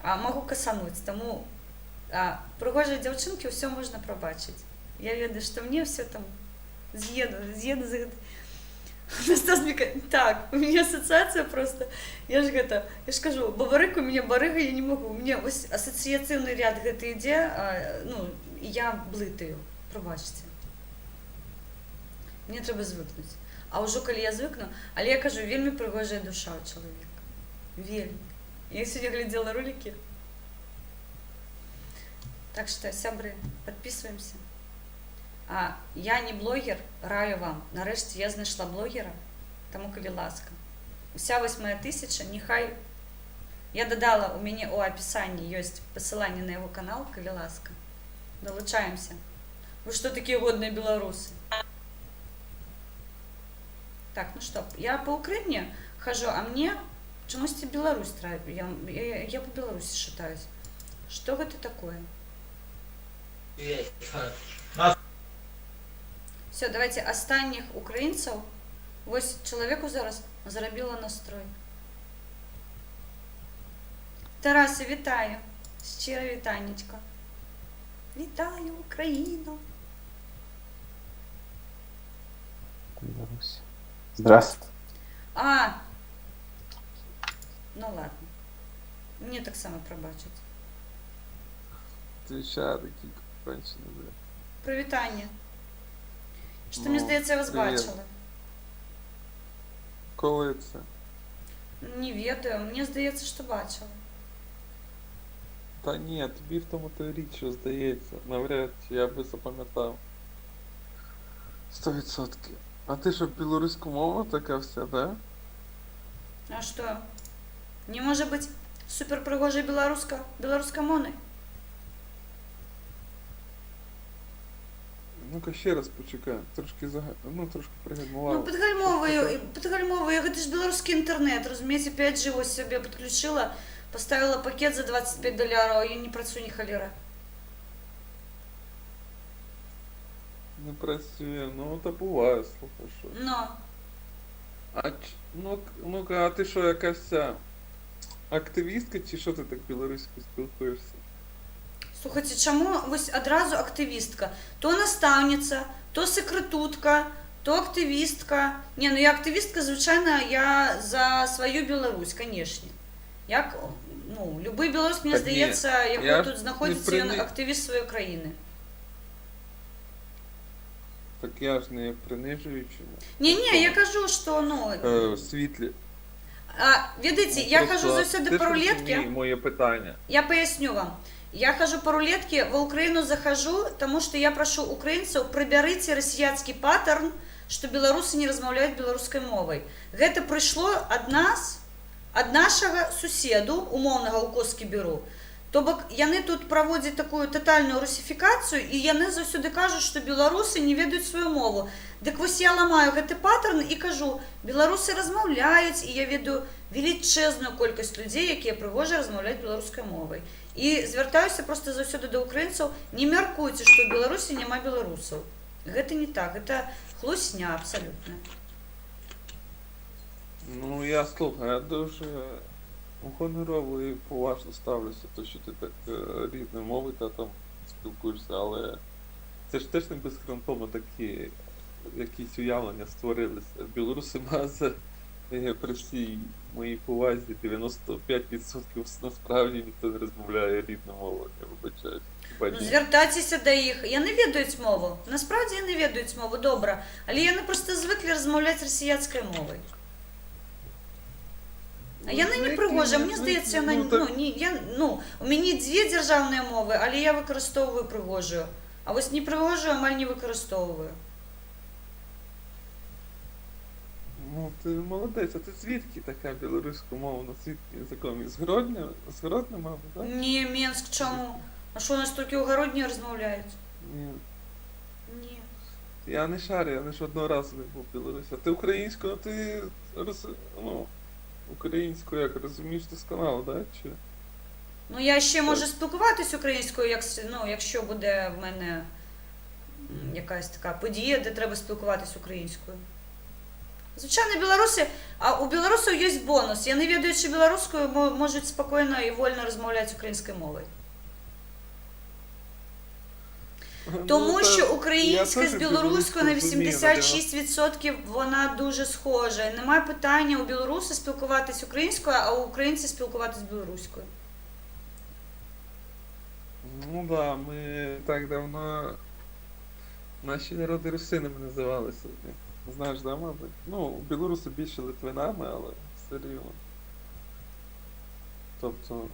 магу касануць, таму прыгожыя дзяўчынкі ўсё можна прабачыць. Я ведаю, што мне ўсё там з'еду за гэта. Стас так, у меня ассоциация просто, я ж кажу, бабарик у меня барыга, я не могу, у меня ось ассоциативный ряд гэта ідзе, ну, і я блытаю, пробачце. Мне трэба звыкнуць. А ўжо калі я звыкну, але я кажу, вельмі прыгожая душа ў чалавека. Вельмі. Я сегодня глядела ролики. Так что, сябры, подписываемся. Я не блогер, раю вам. Нарешті я знайшла блогера, тому калі ласка. Уся 8000, нехай... Я додала, у меня у описании есть посылание на его канал, калі ласка. Долучаемся. Вы что такие годные белорусы? Так, ну что, я по Украине хожу, а мне чомусь Беларусь нравится. Я по Беларуси шатаюсь. Что это такое? Все, давайте останніх українців. Ось чоловіку зараз зробила настрой. Тарасе, вітаю. Щиро вітанечко. Вітаю, Україну. Беларусь. Здравствуйте. Ну ладно. Мені так само пробачать. Твіча такі кончені, бля. Привітання. Що мені здається, я вас бачила. Коли це? Не ведаю, мені здається, що бачила. Та ні, тобі в тому то річ, що здається. Навряд чи я би запам'ятав. 100%. А ти що, білоруську мову така вся, да? А що? Не може бути суперпригожа білоруськомовний? Ну-ка ще раз почекай. Трошки трошки пригальмував. Ну, підгальмовую, гэта ж беларускі інтэрнет, разумееце, 5G ось себе подключила, поставила пакет за $25, а я не працюю ні холера. Не працює, ну та буває, слухай, що. Ну-ка, а ти що, якась ця активістка, чи що ти так білоруською спілкуєшся? Слухайте, чому ось одразу активістка? То наставниця, то секретутка, то активістка. Ні, ну я активістка, звичайно, я за свою Білорусь, звісно. Як, ну, любий білорус, мені здається, який тут знаходиться, він активіст своєї країни. Так я ж не принижуючому. Ні, я кажу, що, ну... Світлі. Видите, я хожу завсюди по рулетке. Моє питання. Я поясню вам. Я хожу по рулетке, в Украину захожу, потому что я прошу украинцев, приберите россияцкий паттерн, что белорусы не размовляют белорусской мовой. Это пришло от нас, от нашего суседу, умовного у Коски беру. То бок яны тут проводят такую тотальную русификацию, и яны завсюди кажут, что белорусы не ведают свою мову. Так вось я ламаю гэты паттерн и кажу, белорусы размаўляюць, и я веду величезную колькасць людей, якія прыгожа размаўляюць беларускай мовай. І звяртаюся просто заўсёды да украінцаў, не мяркуйце, што ў Беларусі няма беларусаў. Гэта не так, гэта хлусня абсалютна. Ну, я слухаю, я дуже гонорово і поважно ставлюся, то що ти так рідною мовою та там спілкуєшся, але це ж теж не безконтовно такі якісь уявлення створилися. Білоруси мають, при всій моїй повазі, 95% насправді ніхто не розмовляє рідною мовою, я вибачаюсь. Ну, звертайтеся до їх. Яны ведаюць мову. Насправді яны ведаюць мову, добра. Але яны просто звикли розмовляти росіянською мовою. А яны не пригожа, мені здається, у мене 2 державні мови, але я використовую пригожу. А ось не пригожу, амаль не використовую. Ну, ти молодець, а ти звідки така білоруська мова на світі язиком? Із Гродня? З Гродня, мабуть, так? Ні, Менськ, чому? А що, у нас тільки у Городні розмовляють? Ні. Ні. Я не шарю, я лише одного разу не був в Білорусі. А ти українською, ти українською, як розумієш, досконало, так? Чи? Ну, я ще можу спілкуватись українською, якщо буде в мене якась така подія, де треба спілкуватись українською. Звичайно, білоруси, а у білорусів є бонус. Я не ведаючи білоруською, можуть спокійно і вольно розмовляти українською мовою. Тому та що я українська теж з білоруською на білоруську розумію, 86% вона дуже схожа. І немає питання у білоруса спілкуватись українською, а у українця спілкуватись білоруською. Ну да, ми так давно наші народи русинами називалися. Знаєш, да, мабуть? Ну, білоруси більше литвинами, але все рівно. Тобто,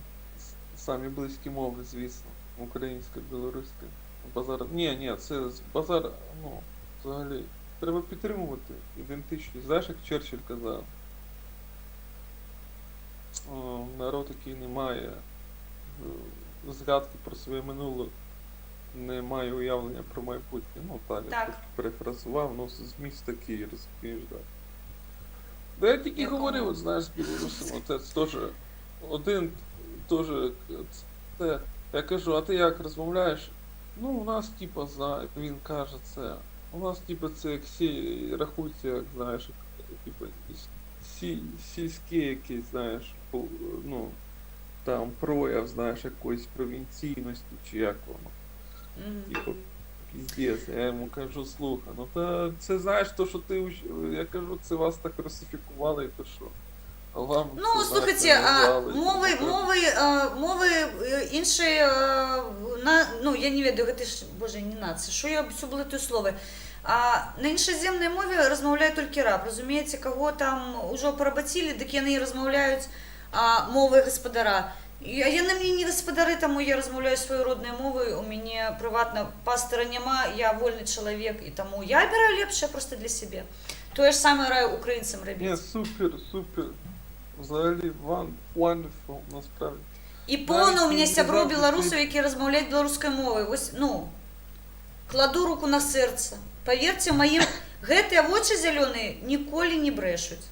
самі близькі мови, звісно. Українська, білоруська. Базар. Ні, це базар, ну, взагалі. Треба підтримувати ідентичність. Знаєш, як Черчилль казав? Народ, який не має згадки про своє минуле, не має уявлення про майбутнє. Ну так, я Так. перефразував, ну зміст такий, розумієш, так. Да я тільки говорив, от, знаєш, з білорусом, отець теж один теж це. Я кажу, а ти як розмовляєш? Ну, у нас типа він каже це. У нас типа це як рахується, як знаєш, типа сільське якесь, знаєш, ну там прояв, знаєш, якоїсь провінційності чи як воно. Типу, піздець, я йому кажу, слухай, ну та це знаєш то, що ти я кажу, це вас так русифікували, і то що? А вам Ну, це, слухайте, знаєте, мови іншої, ну, я не веду, гэта ж, боже, не нація, що я все блытаю слово. На іншаземній мові розмовляє тільки раб, розумієте, кого там уже порабатили, так яны розмовляють мови гаспадара. Яны мне не гаспадары, тому я размаўляю сваёй роднай мовай, у мяне прыватна пастора няма, я вольны чалавек, і таму я абіраю лепшае просто для сябе. Тое ж самае раю украінцам рабіць. Ні, супер. Взагалі, wonderful, насправді. І поўна у мяне сяброў беларусаў, якія размаўляюць беларускай мовай. Вось, ну, кладу руку на сэрца. Паверце, маім гэтыя вочы зялёныя ніколі не брэшуць.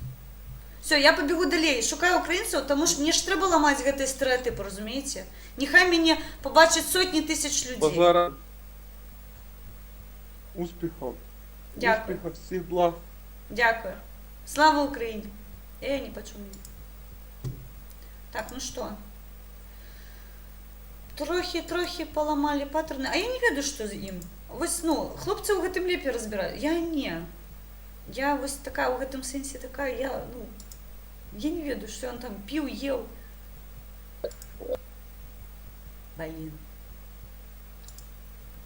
Все, я побегу далей, шукаю українців, тому що мені ж треба ламати гэтыя стэрэатыпы, розумієте? Нехай мяне побачать сотні тисяч людей. Базара. Успіхов. Дякую. Успіхов, всіх благ. Дякую. Слава Україні. Я не почув. Так, ну що? Трохи поламали паттерны. А я не ведаю, що з ім. Ось, ну, хлопці у гэтым лепей разбираюць. Я не. Я вось такая у гэтым сэнсе такая, я не ведаю, што ён там піў, ел. Блин.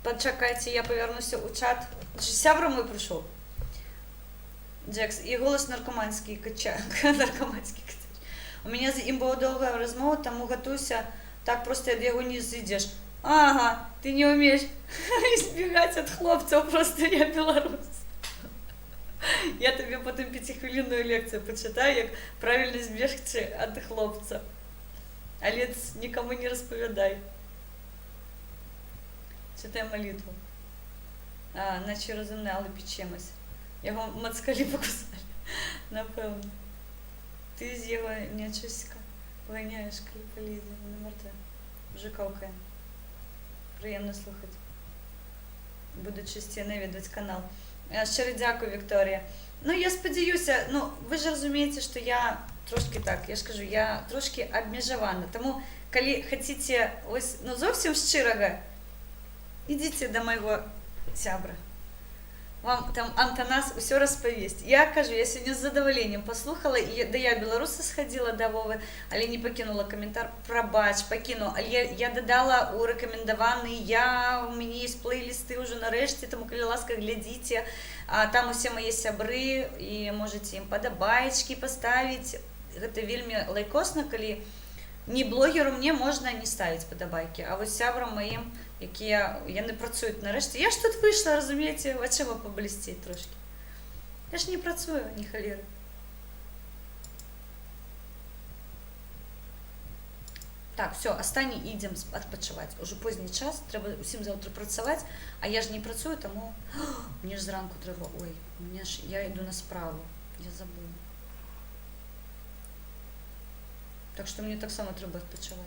Пачакайце, я павярнуся ў чат. Сябра мой прыйшоў. Джекс, і голас наркоманскі кача. Наркоманскі кача. У мяне з ім была доўгая размова, таму гатуйся, так просто ад яго не зыдзеш. Ага, ты не умеешь избегать от хлопцаў, просто я беларус. Я табе потым 5-хвілінную лекцыю пачытаю, як правільна збегчы ад хлопца. Але нікому не распавядай. Читай молитву. Наче розумне, але печемось. Яго мацкалі покусали. Напевно. Ти з його нечиська виняєш, коли полізе на мертве. Вже кавкає. Приємно слухати. Буду частіше навідувати канал. Щиро дякую, Вікторія. Ну, я сподіваюся, ну, ви ж розумієте, що я трошки так, я ж кажу, я трошки обмежована. Тому, коли хочете, ось, ну, зовсім щирого, ідіть до моєго сябра. Вам там Антонас все розповість. Я кажу, я сьогодні з задоволенням послухала, і да я в Білоруси сходила до Вови, але не покинула коментар. Пробач, покину. Але я додала у рекомендований, у мене є плейлисти вже нарешті, тому, коли ласка, глядите. Там усі мої сябри, і можете їм подобаєчки поставити. Це вельми лайкосно, коли не блогеру мне можна не ставити подобайки, а ось сябрам моїм, які не працюють нарешті. Я ж тут вийшла, розумієте, очима поблістіть трошки. Я ж не працюю, ні холєри. Так, все, останні йдемо відпочивати. Уже поздній час, треба усім завтра працювати, а я ж не працюю, тому мені ж зранку треба, я йду на справу, я забула. Так що мені так само треба відпочивати.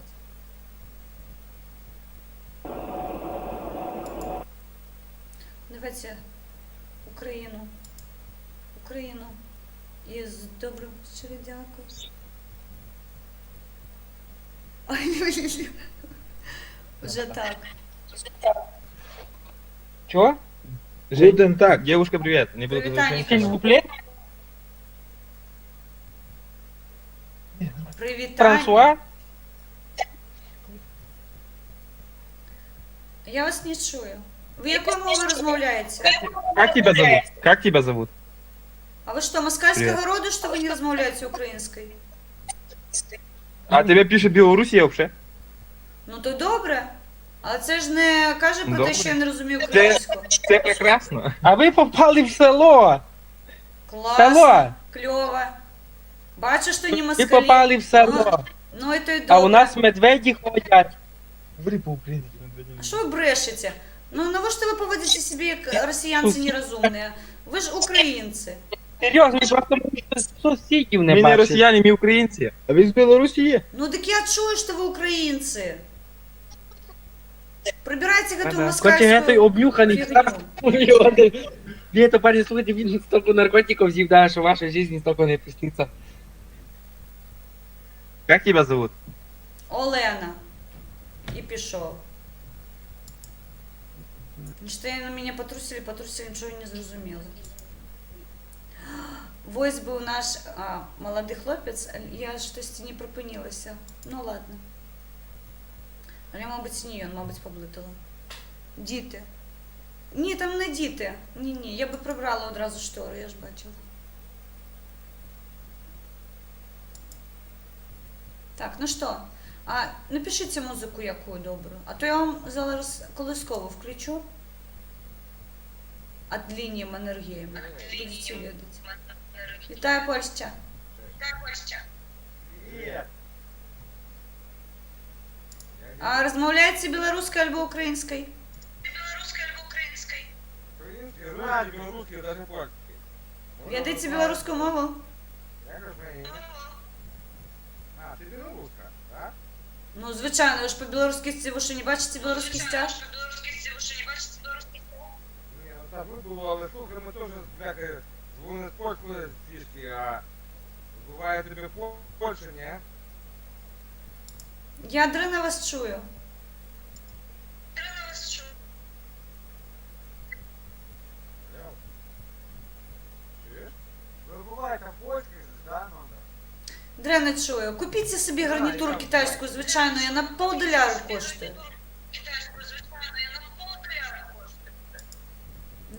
Давайте Україну і з добрим щиро дякую. Ой, вже так. Чего? Гутен так, девушка, привет. Не буду Привітання. Куплет? Привітання. Франсуа? Я вас не чую. Ви якою мовою розмовляєте? Как тебя зовут? Как тебя зовут? А ви що, москальського Привіт. роду, що ви не розмовляєте українською? А тебе пише Білорусія вообще? Ну то добре. Але це ж не каже про Добре. те, що я не розумію українську. Це прекрасно. А вы попали в село. Класно, Село. кльово. Бачу, що не Вы москалі. попали в село. Ну і то й добре. А у нас медведі ходять. А що ви брешете? Ну навіщо ви поводите себе як росіянці нерозумні? Ви ж українці. Серйозно, просто ми сусідів не Ми не бачимо. росіяни, ми українці. А ви з Білорусі? Ну так я чую, що ви українці. Прибирайте эту Хотя этой москальскую обнюханный фигню. Мне это парень, слушайте, видно, столько наркотиков з'їв, да, що в вашей жизни столько не приснится. Как тебя зовут? Олена. И пішов. Что на меня потрусили, ничего не зрозуміло. Вось був наш молодий хлопець, я щось не припинилася. Ну ладно. Але, мабуть, ні, він, мабуть, поблитало. Діти. Ні, там не діти. Ні, я би прибрала одразу штори, я ж бачила. Так, ну що, напишіть музику яку добру. А то я вам зараз колискову включу. От лінії Маннергейма. Будете видеть. Вітаю, Польща. А розмовляєте білоруською або українською? Знаю білоруський, навіть польський. Ведете білоруську мову? А, ти білоруська, так? Ну, звичайно, ви ж по-білоруськи, ви що не бачите білоруський стяг? Ні, ну так вибуло, але слухай, ми теж бляки дзвонили з польської фішки, а буває тобі Польща, ні? Я дрина вас чую. Чуєш? Ви буваєте польський, да, номер? Дрена чую. Купіть собі гарнітуру китайську, звичайно, я на $1,5 коштує.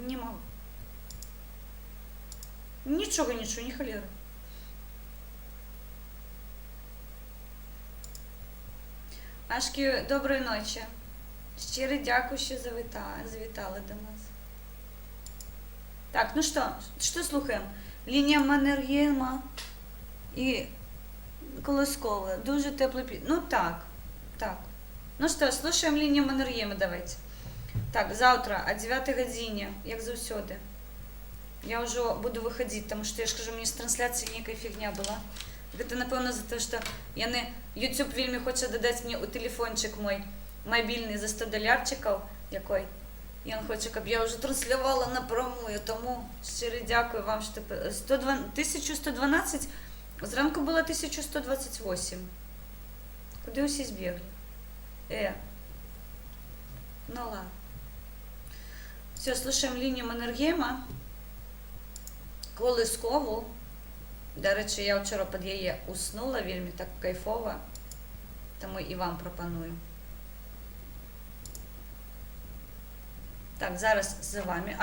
Не можу. Нічого, ні холєри. Ашки, доброї ночі. Щиро дякую, що завітали до нас. Так, ну що слухаємо? Лінія Маннергейма і Колоскова. Дуже теплий під... Ну так. Ну що, слушаємо лінію Маннергейма, давайте. Так, завтра о 9 годині, як завсюди. Я вже буду виходити, тому що я ж кажу, мені з трансляції ніяка фігня була. Це, напевно, за те, що я не... YouTube вельми хоче додати мені у телефончик мой мобільний за $100 який. І він хоче, щоб я вже транслювала напряму, тому щиро дякую вам, що 1112, зранку було 1128. Куди усі збігли? Ну ладно. Все, слушаємо лінію Маннергейма. Колискову. До речі, я вчора під її уснула, вельми так кайфово. Тому і вам пропоную. Так, зараз за вами.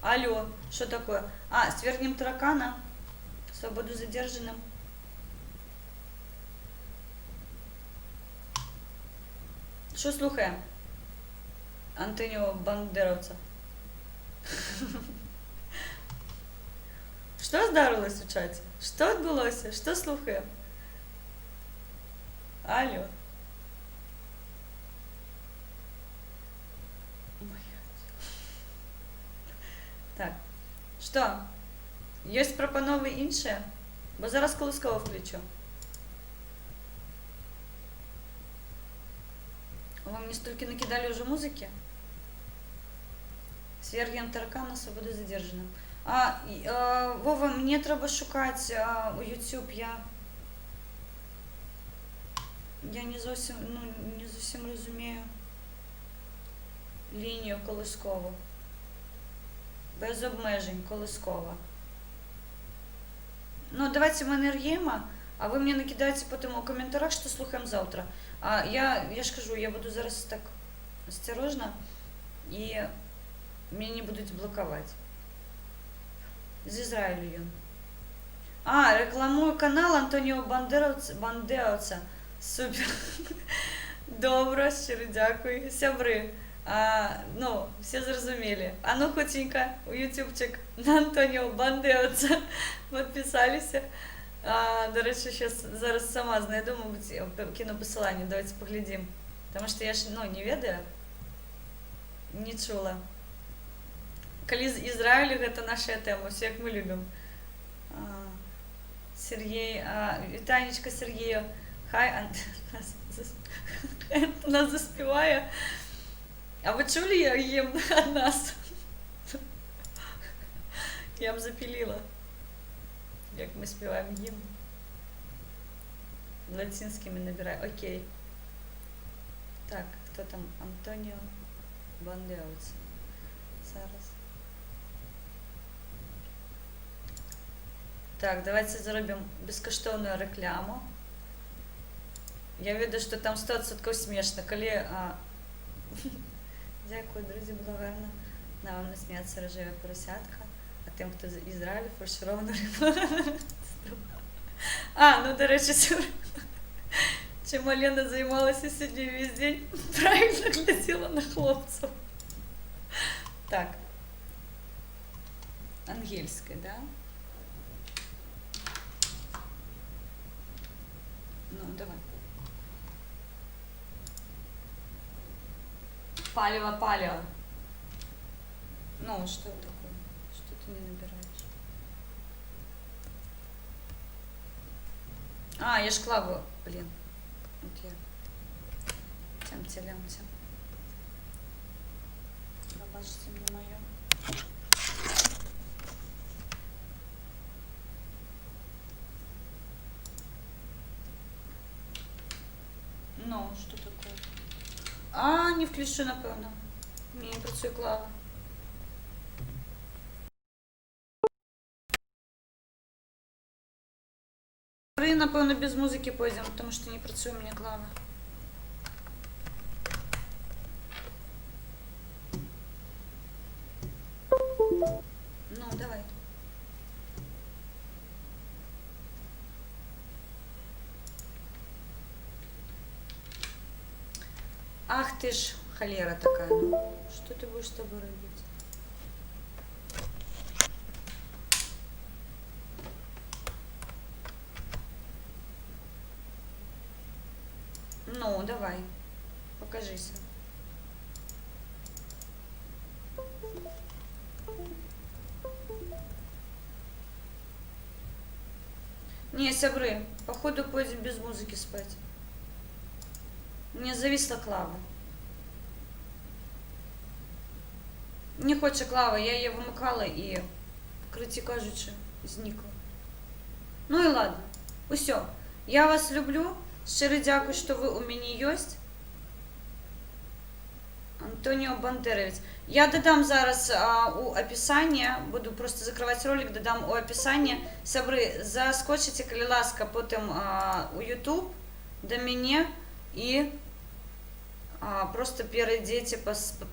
Алло, что такое? Свергнем таракана. Свободу задержанным. Що слухаємо? Антоніо Бандеровця. Що здарилось у чаті? Що відбулося? Що слухаємо? Алло. Так, що? Є пропанови інші? Бо зараз Колосково включу. Вы мне столько накидали уже музыки? Свергнем таракана, свободу задержанным. Вова, мне треба шукати у YouTube, я не зовсім розумію. лінію колискову. Без обмежень, колискова. Ну, давайте мы энергема, а вы мне накидаете потом в комментариях, что слухаем завтра. А я ж кажу, я буду зараз так осторожно, и меня не будут блоковать. З Ізраїлю ён. А, рекламую канал Антоніо Бандеровця. Супер. Добре, щиро дякую. Сябри. Ну, всі зрозуміли. А ну, хотенько, у ютубчик на Антоніо Бандеровця підписалися. До речі, зараз сама знайду, мабуть, кину посилання. Давайте поглядим. Тому що я ж, не ведаю. Не чула. Коли з Ізраїлю, це наша тема, все як ми любимо. Сергій, вітанечко Сергію. Хай нас заспіває. А ви чули гімн від нас? Я б запілила, як ми співаємо гімн. Латинськими набираю. Окей. Так, хто там? Антоніо Бандеровець. Зараз. Так, давайте зробимо безкоштовну рекламу. Я веду, що там 100% смішно. Коли... Дякую, друзі, було гарно. Нам не сняться рожеве поросятка, а тим, хто з Ізраїлю, фаршировану рибу. Ну, до речі, чим Алена займалася сьогодні весь день, правильно гляділа на хлопців. Так. Ангельське, да? Ну, давай. Палево. Ну, что такое? Что ты не набираешь? Я ж клаву, блин. Вот я. Тямте-лямте. Пробачьте мне моё. Ну, что такое? Не включу, напевно. Мені не працює клава. Напевно, без музики пойдемо, тому що не працює у мене клава. Ну, давай. Ах ты ж холера такая. Ну, что ты будешь с тобой робить? Ну, давай. Покажись. Не, сябры, походу пойдем без музыки спать. Мне зависла клава. Не хоче клава, я її вимикала і, коротше кажучи, зникла. Ну і ладно. Усьо. Я вас люблю. Щиро дякую, що ви у мене є. Антоніо Бандеровець. Я додам зараз у описанні, буду просто закривати ролик, додам у описанні. Сябри, заскочите, коли ласка, потім у YouTube до мене і просто перейдите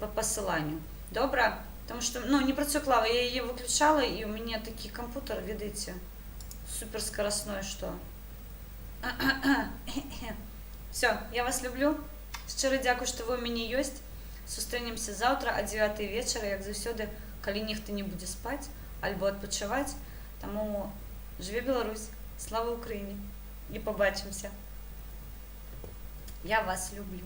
по посиланню. Добре? Тому що, не працює клава, я її виключала, і у мене такий комп'ютер, видите, суперскоростной, що. Все, я вас люблю. Щиро дякую, що ви у мене є. Зустрінемося завтра о 9 вечора, як завсюди, коли ніхто не буде спати або відпочивати. Тому живи Білорусь, слава Україні і побачимося. Я вас люблю.